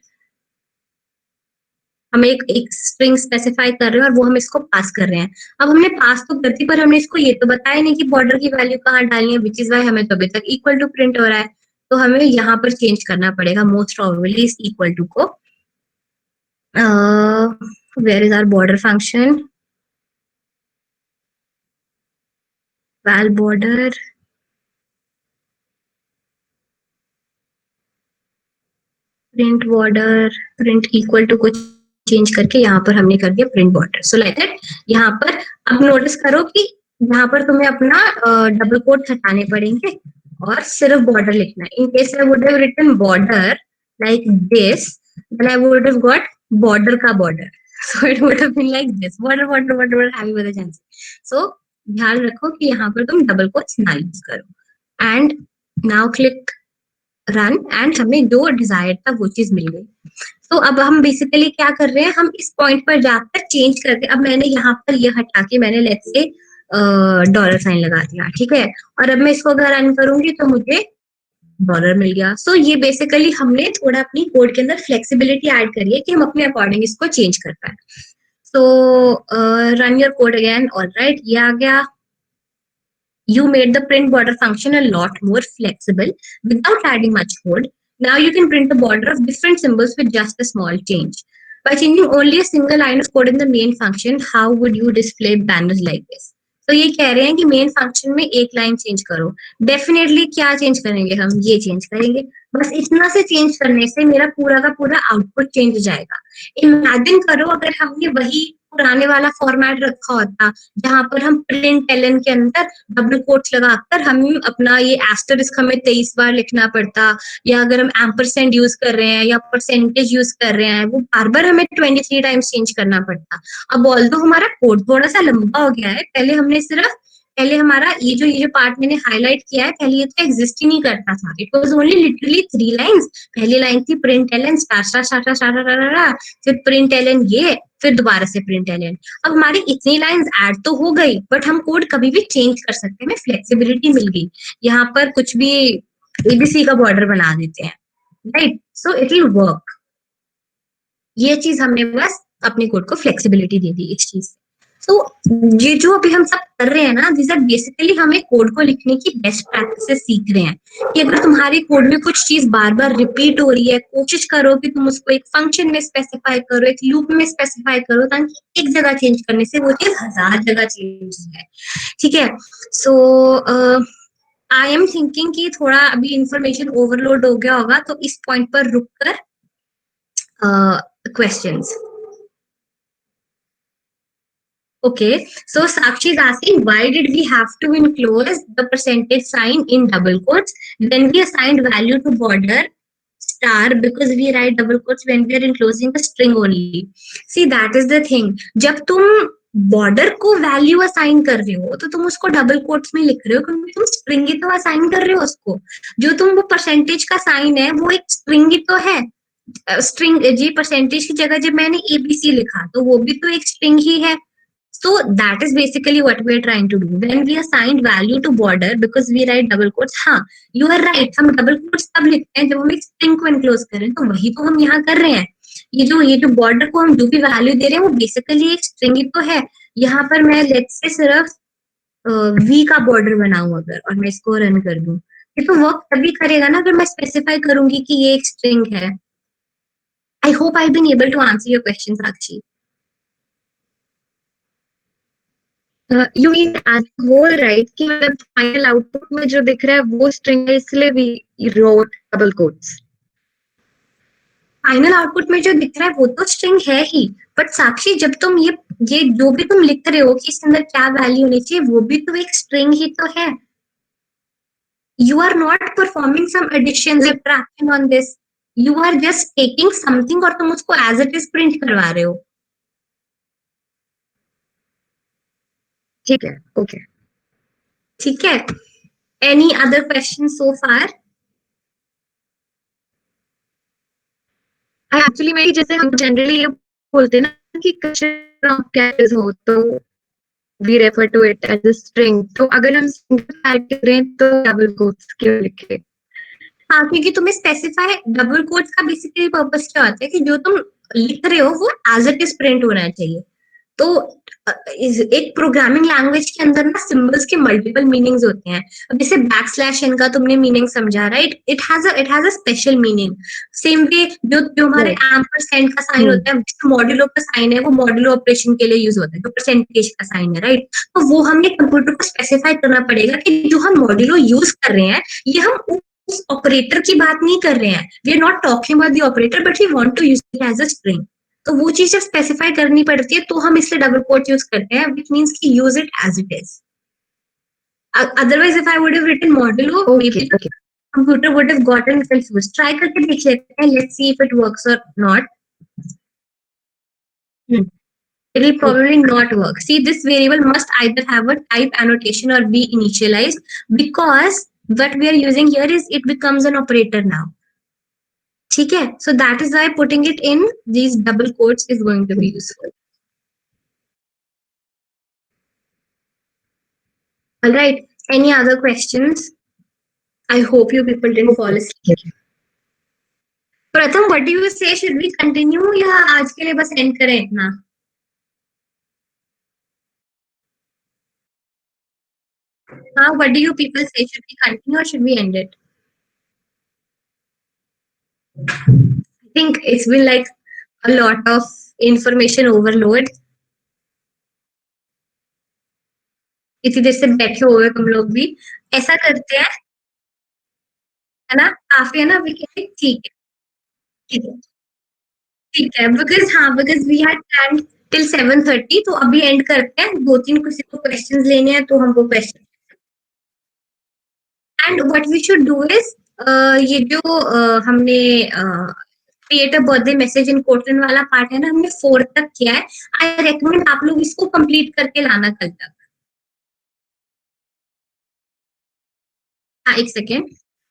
हम एक स्ट्रिंग स्पेसिफाई कर रहे हैं और वो हम इसको पास कर रहे हैं। अब हमने पास तो कर दी, पर हमने इसको ये तो बताया नहीं कि बॉर्डर की वैल्यू कहाँ डालनी है, विच इज वाई हमें तो अभी तक इक्वल टू प्रिंट हो रहा है। तो हमें यहाँ पर चेंज करना पड़ेगा मोस्ट प्रोबेबली इस इक्वल टू को। Where is our border function, val border, print border, print equal to को चेंज करके यहाँ पर हमने कर दिया print border. So like that यहाँ पर अब नोटिस करो कि यहाँ पर तुम्हें अपना डबल कोट हटाने पड़ेंगे और सिर्फ बॉर्डर लिखना है। In case I would have written border like this, then I would have got border का border, so it would have been like this, border border border heavy with the chance. So ध्यान रखो कि यहाँ पर तुम double quotes ना use करो। And now click run and हमें जो डिजायर्ड था वो चीज मिल गई। तो अब हम बेसिकली क्या कर रहे हैं, हम इस पॉइंट पर जाकर चेंज करके, अब मैंने यहाँ पर ये हटा के मैंने लेट्स से डॉलर साइन लगा दिया, ठीक है, और अब मैं इसको अगर रन करूंगी तो मुझे डॉलर मिल गया। सो ये बेसिकली हमने थोड़ा अपनी कोड के अंदर फ्लेक्सिबिलिटी ऐड करी है कि हम अपने अकॉर्डिंग इसको चेंज कर पाए। So run your code again, all right, ये आ गया। You made the print border function a lot more flexible without adding much code. Now you can print the border of different symbols with just a small change. By changing only a single line of code in the main function, how would you display banners like this? तो ये कह रहे हैं कि main function में एक line change करो। Definitely क्या चेंज करेंगे हम, ये चेंज करेंगे। बस इतना से चेंज करने से मेरा पूरा का पूरा आउटपुट चेंज हो जाएगा। इमेजिन करो अगर हमने वही पुराने वाला फॉर्मेट रखा होता जहां पर हम प्रिंट एलन के अंदर डबल कोट्स लगाकर हम अपना ये एस्टरिस्क हमें 23 बार लिखना पड़ता, या अगर हम एम्परसेंड यूज कर रहे हैं या परसेंटेज यूज कर रहे हैं वो बार बार हमें 23 टाइम्स चेंज करना पड़ता। अब ऑल्दो हमारा कोड थोड़ा सा लंबा हो गया है, पहले हमारा ये जो पार्ट मैंने हाईलाइट किया है, पहले ये तो एग्जिस्ट ही नहीं करता था। It was only literally 3 lines. पहली लाइन थी println star star star star, फिर प्रिंट एलन ये, फिर दोबारा से प्रिंट एलन। अब हमारी इतनी लाइंस ऐड तो हो गई, बट हम कोड कभी भी चेंज कर सकते हैं, हमें फ्लेक्सिबिलिटी मिल गई। यहाँ पर कुछ भी एबीसी का बॉर्डर बना देते हैं, right, so it will work. ये चीज हमने बस अपने कोड को फ्लेक्सिबिलिटी दे दी इस चीज से। तो ये जो अभी हम सब कर रहे हैं ना, दिस आर बेसिकली हमें कोड को लिखने की बेस्ट प्रैक्टिसेस सीख रहे हैं कि अगर तुम्हारे कोड में कुछ चीज बार बार रिपीट हो रही है, कोशिश करो कि तुम उसको एक फंक्शन में स्पेसिफाई करो, एक लूप में स्पेसिफाई करो, ताकि एक जगह चेंज करने से वो चीज 1000 जगह चेंज हो जाए, ठीक है। सो आई एम थिंकिंग कि थोड़ा अभी इंफॉर्मेशन ओवरलोड हो गया होगा, तो इस पॉइंट पर रुककर questions. Okay, so Sakshi is asking, why did we have to enclose the percentage sign in double quotes? Then we assigned value to border star because we write double quotes when we are enclosing a string only. See, that is the thing. जब तुम border को value assign कर रहे हो तो तुम उसको double quotes में लिख रहे हो, क्योंकि तुम स्ट्रिंग ही तो असाइन कर रहे हो उसको। जो तुम वो परसेंटेज का साइन है वो एक स्ट्रिंग ही तो है। स्ट्रिंग जी परसेंटेज की जगह जब मैंने एबीसी लिखा तो वो भी तो एक स्ट्रिंग ही है। So that is basically what we are trying to do. When we assigned value to border because we write double quotes, हाँ, you are right, हम double quotes तब लिखते हैं जब हम एक string को enclose करें, तो वही तो हम यहाँ कर रहे हैं। ये जो border को हम जो भी value दे रहे हैं वो basically एक string ही तो है। यहाँ पर मैं let's say सिर्फ v का border बनाऊं अगर, और मैं इसको रन कर दूं, ये तो वर्क तभी करेगा ना अगर मैं स्पेसिफाई करूंगी कि ये एक string है। I hope I've been able to answer your question, Sakshi. You mean as a whole, right? कि मतलब फाइनल आउटपुट में जो दिख रहा है वो स्ट्रिंग है, इसलिए we wrote double quotes. Final output में जो दिख रहा है वो तो स्ट्रिंग है ही, बट साक्षी जब तुम ये जो भी तुम लिख रहे हो कि इसके अंदर क्या वैल्यू होनी चाहिए, वो भी तो एक स्ट्रिंग ही तो है। You are not performing some addition, subtraction on this. You are just taking something और तुम उसको as it is print करवा रहे हो। ठीक है, okay. ठीक है, any other questions so far? Actually मैं जैसे हम जनरली ये बोलते हैं ना कि कैरेक्टर्स हो तो we refer to it as a string, तो अगर हम string ऐड करें तो डबल कोट्स क्यों लिखे? हाँ, क्योंकि तुम्हें स्पेसिफाई डबल कोट्स का बेसिकली पर्पस क्या होता है कि जो तुम लिख रहे हो वो एज इट इज प्रिंट होना चाहिए। तो एक प्रोग्रामिंग लैंग्वेज के अंदर ना सिंबल्स के मल्टीपल मीनिंग्स होते हैं। अब जैसे बैकस्लैश एन का तुमने मीनिंग समझा, right? It has a special meaning. Same way जो हमारे एम्परसैंड का साइन होता है, मॉड्यूलो का साइन है, वो मॉड्यूलो ऑपरेशन के लिए यूज होता है, जो परसेंटेज का साइन है, राइट? तो वो हमें कंप्यूटर को स्पेसिफाई करना पड़ेगा कि जो हम मॉड्यूलो यूज कर रहे हैं, ये हम उस ऑपरेटर की बात नहीं कर रहे हैं। We are not talking about the operator, but we want to use it as a string. तो वो चीज जब स्पेसिफाई करनी पड़ती है तो हम इसलिए डबल कोट यूज करते हैं, व्हिच मींस कि use it as it is. Otherwise if I would have written modulo, maybe the computer would have gotten confused. Try करके देख लेते हैं, let's see if it works or not. It will probably not work. See, this variable must either have a type annotation or be initialized, because what we are using here is it becomes an operator now. ठीक है? So that is why putting it in these double quotes is going to be useful. All right. Any other questions? I hope you people didn't fall asleep. Pratham, what do you say? Should we continue या आज के लिए बस end करें इतना? What do you people say? Should we continue or should we end it? I think it's been like a lot of information overload. इतनी देर से बैठे हुए तुम लोग भी, ऐसा करते हैं, है ना? काफी है ना? ठीक है, ठीक है, ठीक है, because we had planned till 7:30, तो अभी end करते हैं। 2-3 किसी को questions लेने हैं तो हम वो question, and what we should do is ये जो हमने create a birthday message in Kotlin वाला पार्ट है ना, हमने 4 तक किया है। I recommend आप लोग इसको complete करके लाना कल तक। हाँ, एक सेकेंड,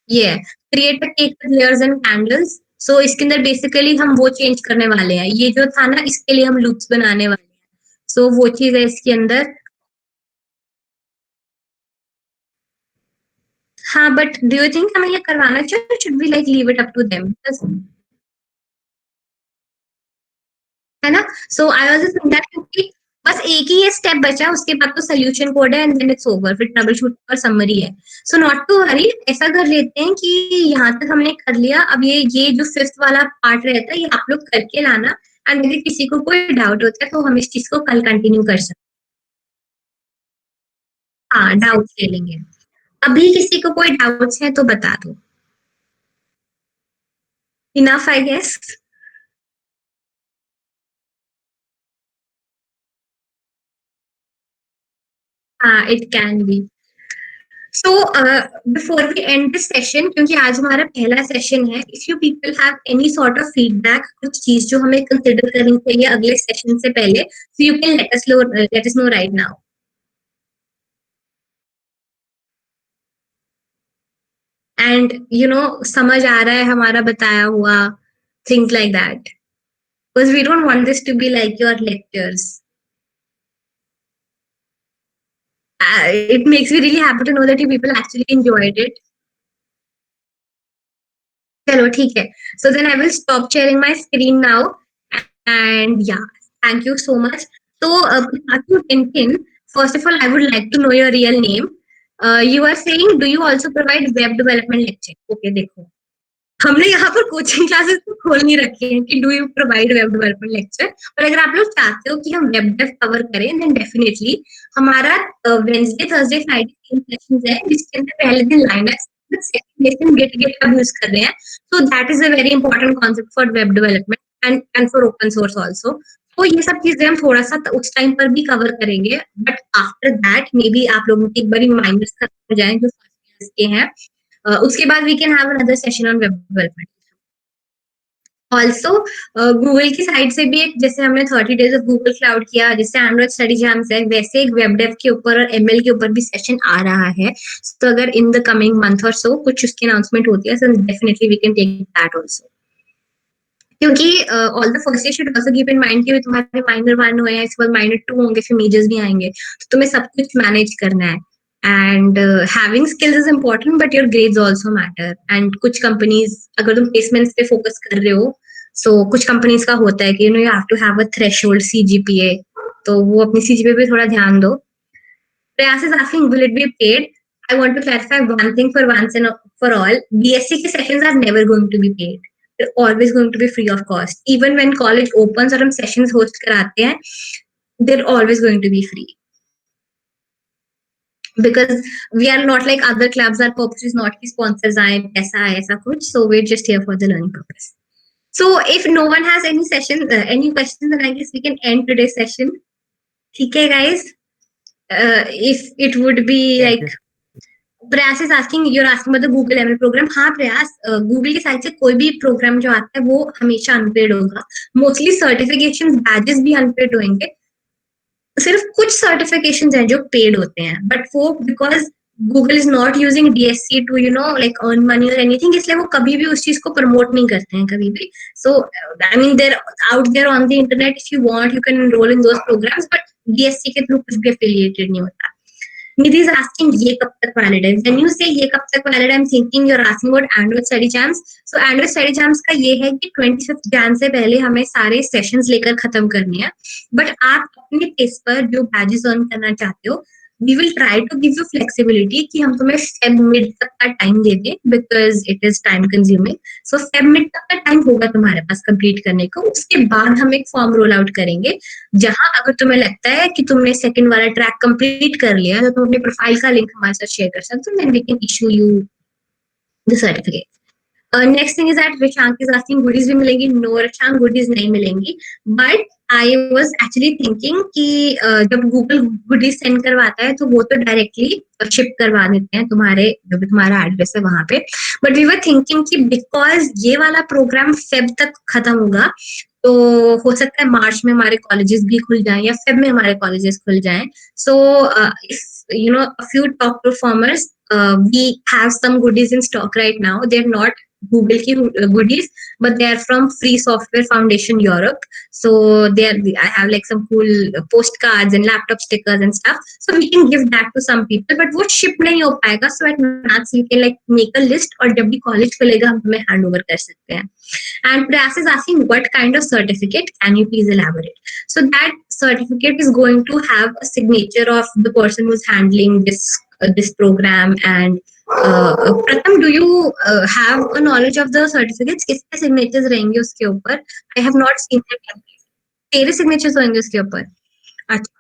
ये है create a cake with layers and candles. So इसके अंदर बेसिकली हम वो चेंज करने वाले हैं, ये जो था ना इसके लिए हम लूप्स बनाने वाले हैं। सो वो चीज है इसके अंदर। हाँ, बट डू यू थिंक हमें ये करवाना चाहिए, should we like leave it up to them, है ना? So I was just that, क्योंकि बस एक ही ये स्टेप बचा, उसके बाद तो सोल्यूशन कोड है एंड देन इट्स ओवर, फिर ट्रबल शूट और समरी है। सो नॉट टू वरी, ऐसा कर लेते हैं कि यहाँ तक हमने कर लिया। अब ये जो 5th वाला पार्ट रहता है ये आप लोग करके लाना, एंड यदि किसी को कोई डाउट होता है तो हम इस चीज को कल कंटिन्यू कर सकते हैं। हाँ, डाउट्स ले लेंगे। अभी किसी को कोई डाउट्स है तो बता दो। Enough I guess. हाँ, it can be. So before we end this session, क्योंकि आज हमारा पहला सेशन है, if you people have any sort of feedback, कुछ चीज जो हमें कंसिडर करनी चाहिए अगले सेशन से पहले, so you can let us know right now. And you know, समझ आ रहा है हमारा बताया हुआ, things like that, because we don't want this to be like your lectures. It makes me really happy to know that you people actually enjoyed it. चलो ठीक है, so then I will stop sharing my screen now, and yeah, thank you so much. So Tintin, first of all I would like to know your real name. You are saying, do you also provide web development lecture? Okay, देखो हमने यहाँ पर coaching classes तो खोल नहीं रखे हैं कि do you provide web development lecture, पर अगर आप लोग चाहते हो कि हम वेब डेव कवर करें, देन डेफिनेटली हमारा वेडनेसडे, थर्सडे, फ्राइडे 3 सेशंस है, जिसके अंदर पहले दिन लाइनक्स, सेकंड दिन गिट का यूज कर रहे हैं। सो that is a very important concept for web development and for open source also. तो ये सब चीजें हम थोड़ा सा उस टाइम पर भी कवर करेंगे, but after that may be आप लोगों की एक बार माइनस खत्म हो जाए जो फर्स्ट ईयर के हैं, उसके बाद we can have another session on web development. Also Google की साइड से भी एक, जैसे हमने 30 डेज ऑफ गूगल क्लाउड किया, जैसे एंड्रॉइड स्टडी जैम्स है, वैसे एक वेब डेव के ऊपर और एमएल के ऊपर भी सेशन आ रहा है। तो अगर इन द कमिंग मंथ और सो कुछ उसकी अनाउंसमेंट होती है, so definitely we can take that also. क्योंकि all the first year should also keep in mind कि तुम्हारे माइनर 1 हुए हैं, इसके बाद माइनर 2 होंगे, फिर मेजर्स भी आएंगे, तो तुम्हें सब कुछ मैनेज करना है। And having skills is important but your grades also matter. And कुछ कंपनीज, अगर तुम प्लेसमेंट्स पे फोकस कर रहे हो, सो कुछ कंपनीज का होता है कि you have to have a threshold CGPA, तो वो अपनी CGPA पे थोड़ा ध्यान दो. Prayas is asking, will it be paid? I want to clarify one thing for once and for all. BSc के sessions are never going to be paid. They're always going to be free of cost. Even when college opens और हम sessions host कराते हैं, they're always going to be free. Because we are not like other clubs. Our purpose is not कि sponsors आए, पैसा आए, ऐसा कुछ. So we're just here for the learning purpose. So if no one has any any questions, then I guess we can end today's session. ठीक है, guys? If it would be like Prayas is asking, you're asking about the Google ML program. हाँ प्रयास, Google की side से कोई भी programme जो आता है वो हमेशा अनपेड होगा. मोस्टली सर्टिफिकेशन बैजेस भी अनपेड होंगे. सिर्फ कुछ सर्टिफिकेशंस हैं जो पेड होते हैं, बट वो because Google is not using DSC to like earn money or anything, इसलिए वो कभी भी उस चीज को प्रमोट नहीं करते हैं कभी भी. So I mean they're out there on the internet. If you want, you can enroll in those programs, but DSC के थ्रू कुछ भी affiliated नहीं होता. Nidhi is asking ये कब तक valid है? When you say ये कब तक valid, I'm thinking you're asking about Android study jams. So Android study jams का ये है कि 25th Jan से पहले हमें सारे sessions लेकर खत्म करने हैं. But आप अपने पेस पर जो badges earn करना चाहते हो, we will try to give you flexibility कि हम तुम्हें Feb mid तक का time दे दें, because it is time consuming. So Feb mid तक का time होगा तुम्हारे पास complete करने को. उसके बाद हम एक form roll out करेंगे, जहां अगर तुम्हें लगता है कि तुमने सेकंड वाला ट्रैक कंप्लीट कर लिया, तो तुम अपने प्रोफाइल का लिंक हमारे साथ शेयर कर सकते हो, then we can issue you the certificate. Next thing is that Rishank is asking, goodies भी मिलेंगी? नो रिशांक, गुडीज नहीं मिलेंगी. But I was actually thinking कि जब गूगल गुडीज सेंड करवाता है तो वो तो डायरेक्टली शिप करवा देते हैं तुम्हारे जो भी तुम्हारा एड्रेस है वहां पे. बट वी वर थिंकिंग कि बिकॉज ये वाला प्रोग्राम फेब तक खत्म होगा, तो हो सकता है मार्च में हमारे कॉलेजेस भी खुल जाएं या फेब में हमारे कॉलेजेस खुल जाएं. So if a few top performers, we have some goodies in stock right now. They're not Google ki goodies, but they are from Free Software Foundation Europe. So I have like some cool postcards and laptop stickers and stuff. So we can give that to some people, but वो ship नहीं हो पाएगा. So at max you can like make a list, और जब भी college खुलेगा हम तुम्हें hand over कर सकते हैं. And Prayas is asking, what kind of certificate? Can you please elaborate? So that certificate is going to have a signature of the person who's handling this program. And Pratham, do you have a knowledge of the certificates? किसके signatures रहेंगे उसके ऊपर? I have not seen them. तेरे signatures होंगे उसके ऊपर? अच्छा.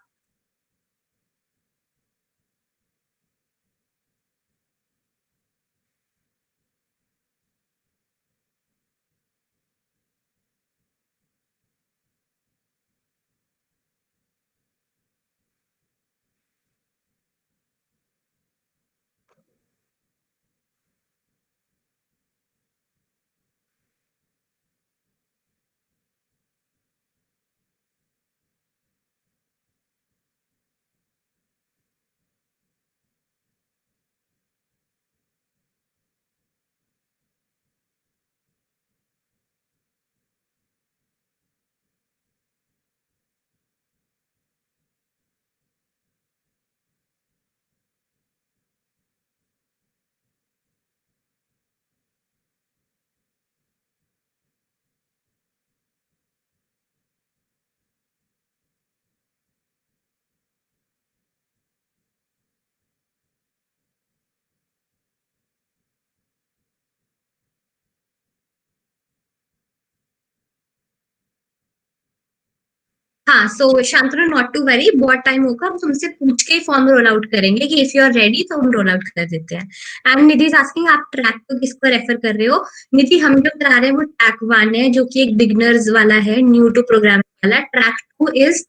हाँ, सो शांतनु, नॉट टू वरी, बहुत टाइम होगा, हम तुमसे पूछ के फॉर्म रोल आउट करेंगे कि इफ यू आर रेडी तो हम रोल आउट कर देते हैं. एंड निधि इज आस्किंग, आप ट्रैक को किसको रेफर कर रहे हो? निधि, हम जो करा रहे हैं वो ट्रैक 1 है, जो कि एक बिगनर्स वाला है, न्यू टू प्रोग्रामिंग वाला. Track 2 is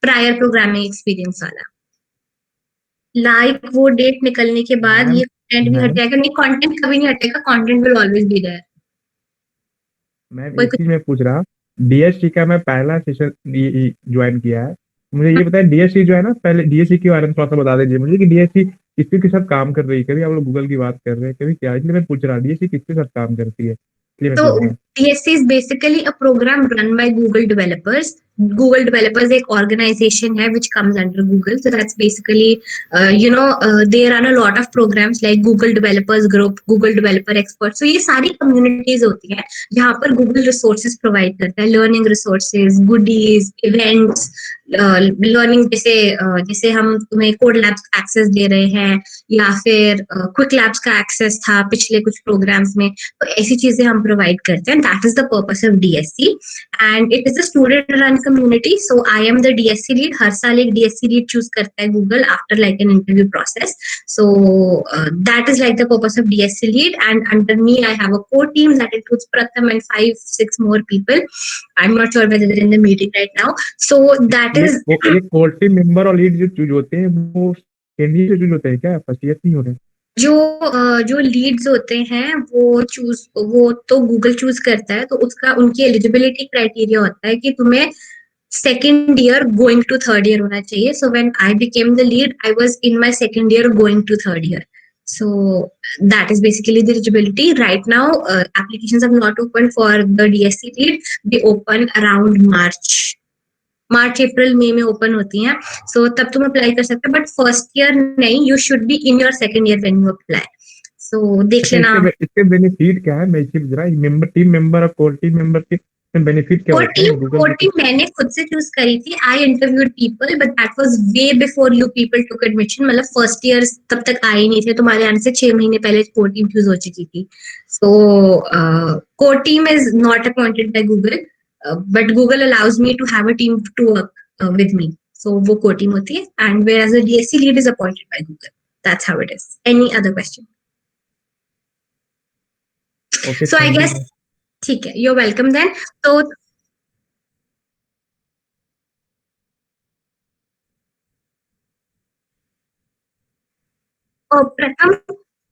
prior programming experience वाला. लाइक वो डेट निकलने के बाद ये कंटेंट भी हट जाएगा. नहीं, कंटेंट कभी नहीं हटेगा, content will always be there. Ma'am एक चीज मैं पूछ रहा, डीएससी का मैं पहला सेशन ज्वाइन किया है. मुझे ये पता है डीएससी जो है ना, पहले डीएससी के बारे में थोड़ा सा बता दीजिए मुझे कि डीएससी किसके साथ काम कर रही है. कभी आप लोग गूगल की बात कर रहे हैं, कभी क्या, इसलिए मैं पूछ रहा डीएससी किसके साथ काम करती है, इसलिए मैं पूछ रहा हूं. DSC is basically a program run by Google developers. Google developers एक organization है which comes under Google. So that's basically, they run a lot of programs like Google Developers Group, Google Developer Experts. So ये सारी communities होती है जहाँ पर Google resources provide करता है, learning resources, goodies, events, learning जैसे हम तुम्हें Code Labs का access दे रहे हैं या फिर Quick Labs का access था पिछले कुछ programs में, तो ऐसी चीजें हम provide करते हैं. That is the purpose of DSC and it is a student run community. So I am the DSC lead. हर साल एक DSC lead choose करता है Google after like an interview process. So that is like the purpose of DSC lead, and under me I have a core team that includes Pratham and 5-6 more people. I'm not sure whether they're in the meeting right now. So that is ये core team member और lead जो choose होते हैं वो candidate से choose होते हैं क्या, फर्स्ट ईयर नहीं होते? जो लीड्स होते हैं वो तो गूगल चूज करता है, तो उसका उनकी एलिजिबिलिटी क्राइटेरिया होता है कि तुम्हें second year going to third year होना चाहिए. So when I became the lead I was in my second year going to third year. So that is basically the eligibility. Right now, applications have not opened for the DSC lead. They open around मार्च अप्रैल मई में open होती हैं. सो तब तुम apply कर सकते हो, but first year नहीं. You should be in your second year when you apply. So देख लेना इसके बेनिफिट क्या है. मैं सिर्फ जरा मेंबर टीम मेंबर और कोर टीम मेंबर के बेनिफिट क्या होते हैं? कोर टीम मैंने खुद से चूज करी थी. I interviewed people but that was way before you people took admission. मतलब फर्स्ट ईयर तब तक आए ही नहीं थे. तुम्हारे आने से 6 महीने पहले कोर टीम चूज हो चुकी थी. So core team is not appointed by Google, but Google allows me to have a team to work with me. So वो core team होती है, and whereas the DSC lead is appointed by Google. That's how it is. Any other question? Okay, so I guess ठीक है. You're welcome then. So Pratham,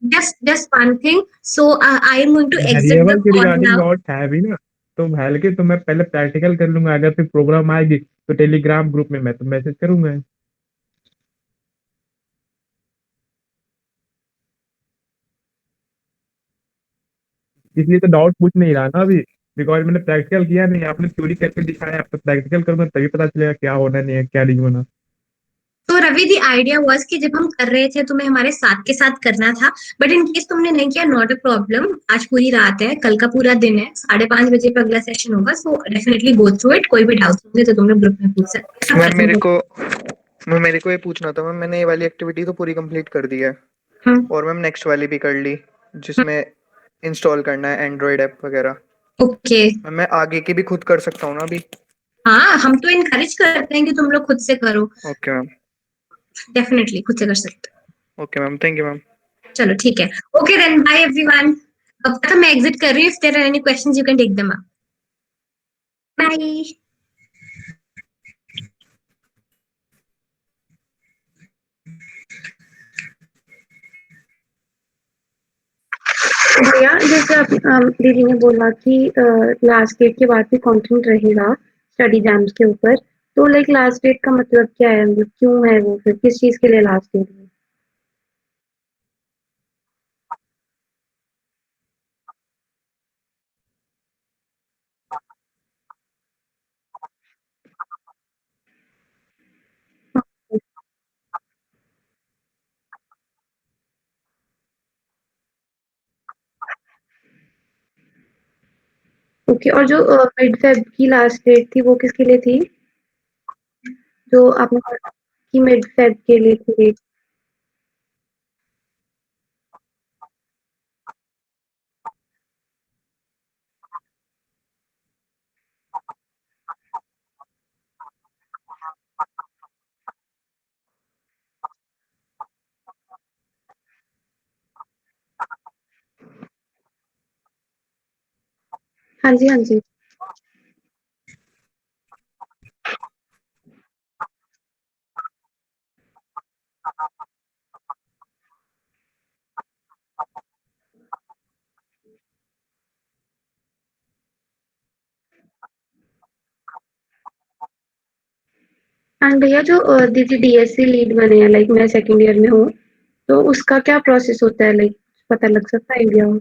just one thing. So I am going to exit the call now. तो भैल के तो मैं पहले practical कर लूंगा. अगर फिर प्रोग्राम आएगी तो टेलीग्राम ग्रुप में मैं तो मैसेज करूंगा. इसलिए तो डाउट पूछ नहीं रहा ना अभी, बिकॉज मैंने प्रैक्टिकल किया नहीं. आपने थ्योरी करके दिखाया, आप प्रैक्टिकल करूंगा तभी पता चलेगा क्या होना नहीं है, क्या नहीं होना. तो रवि दी आइडिया वाज कि जब हम कर रहे थे तुम्हें हमारे साथ के साथ करना था, बट इन केस तुमने नहीं किया, नॉट अ प्रॉब्लम. आज पूरी रात है, कल का पूरा दिन है, 5:30 बजे पे अगला सेशन होगा. So definitely go through it. कोई भी डाउट होंगे तो तुम लोग ग्रुप में पूछ सकते हो. मेरे को ये पूछना था मैम. मैंने ये वाली एक्टिविटी तो पूरी कंप्लीट कर दी है और मैम नेक्स्ट वाली भी कर ली जिसमें इंस्टॉल करना है एंड्रॉइड ऐप वगैरह. ओके, मैं आगे की भी खुद कर सकता हूँ ना अभी? हाँ, हम तो इनकरेज करते हैं कि तुम लोग खुद से करो. ओके मैम, डेफिनेटली खुद से कर सकते हो. Okay ma'am, thank you ma'am. चलो ठीक है. Okay then, bye everyone. अब तक मैं एग्जिट कर रही हूँ. If there are any questions you can take them up. Bye. भैया जैसे दीदी ने बोला कि लास्ट डेट के बाद भी कंटेंट रहेगा स्टडी एग्जाम्स के ऊपर, तो लाइक लास्ट डेट का मतलब क्या है, मतलब क्यों है वो, फिर किस चीज के लिए लास्ट डेट है? ओके, और जो मिड फेब की लास्ट डेट थी वो किसके लिए थी? जो आपने कहा कि मिड फेब के लिए थी डेट. हाँ जी, हाँ जी. एंड भैया जो दीदी डीएससी लीड बने हैं, लाइक मैं सेकंड ईयर में हूँ, तो उसका क्या प्रोसेस होता है, लाइक पता लग सकता है आइडिया हो?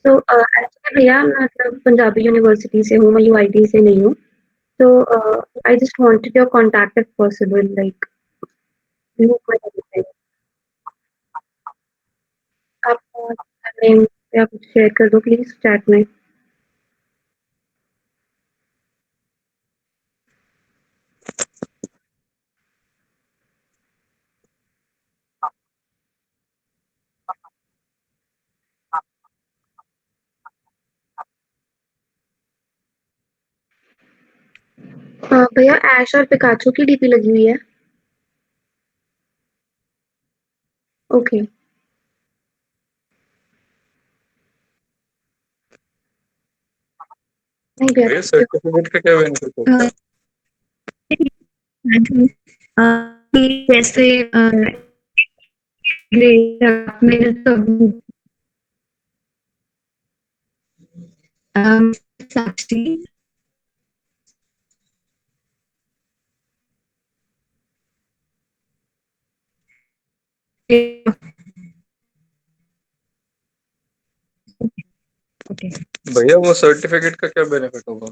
तो एक्चुअली भैया मैं मतलब पंजाबी यूनिवर्सिटी से हूँ, मैं यूआईटी से नहीं हूँ। तो I just wanted your contact if possible, like आप नेम या कुछ शेयर कर दो प्लीज चैट में। भैया ऐश और पिकाचू की डीपी लगी हुई है। ओके। नहीं भैया भैया सर्टिफिकेट का क्या बेनिफिट होता है? जैसे ग्रेड मेरे तो साक्षी भैया वो सर्टिफिकेट का क्या बेनिफिट होगा?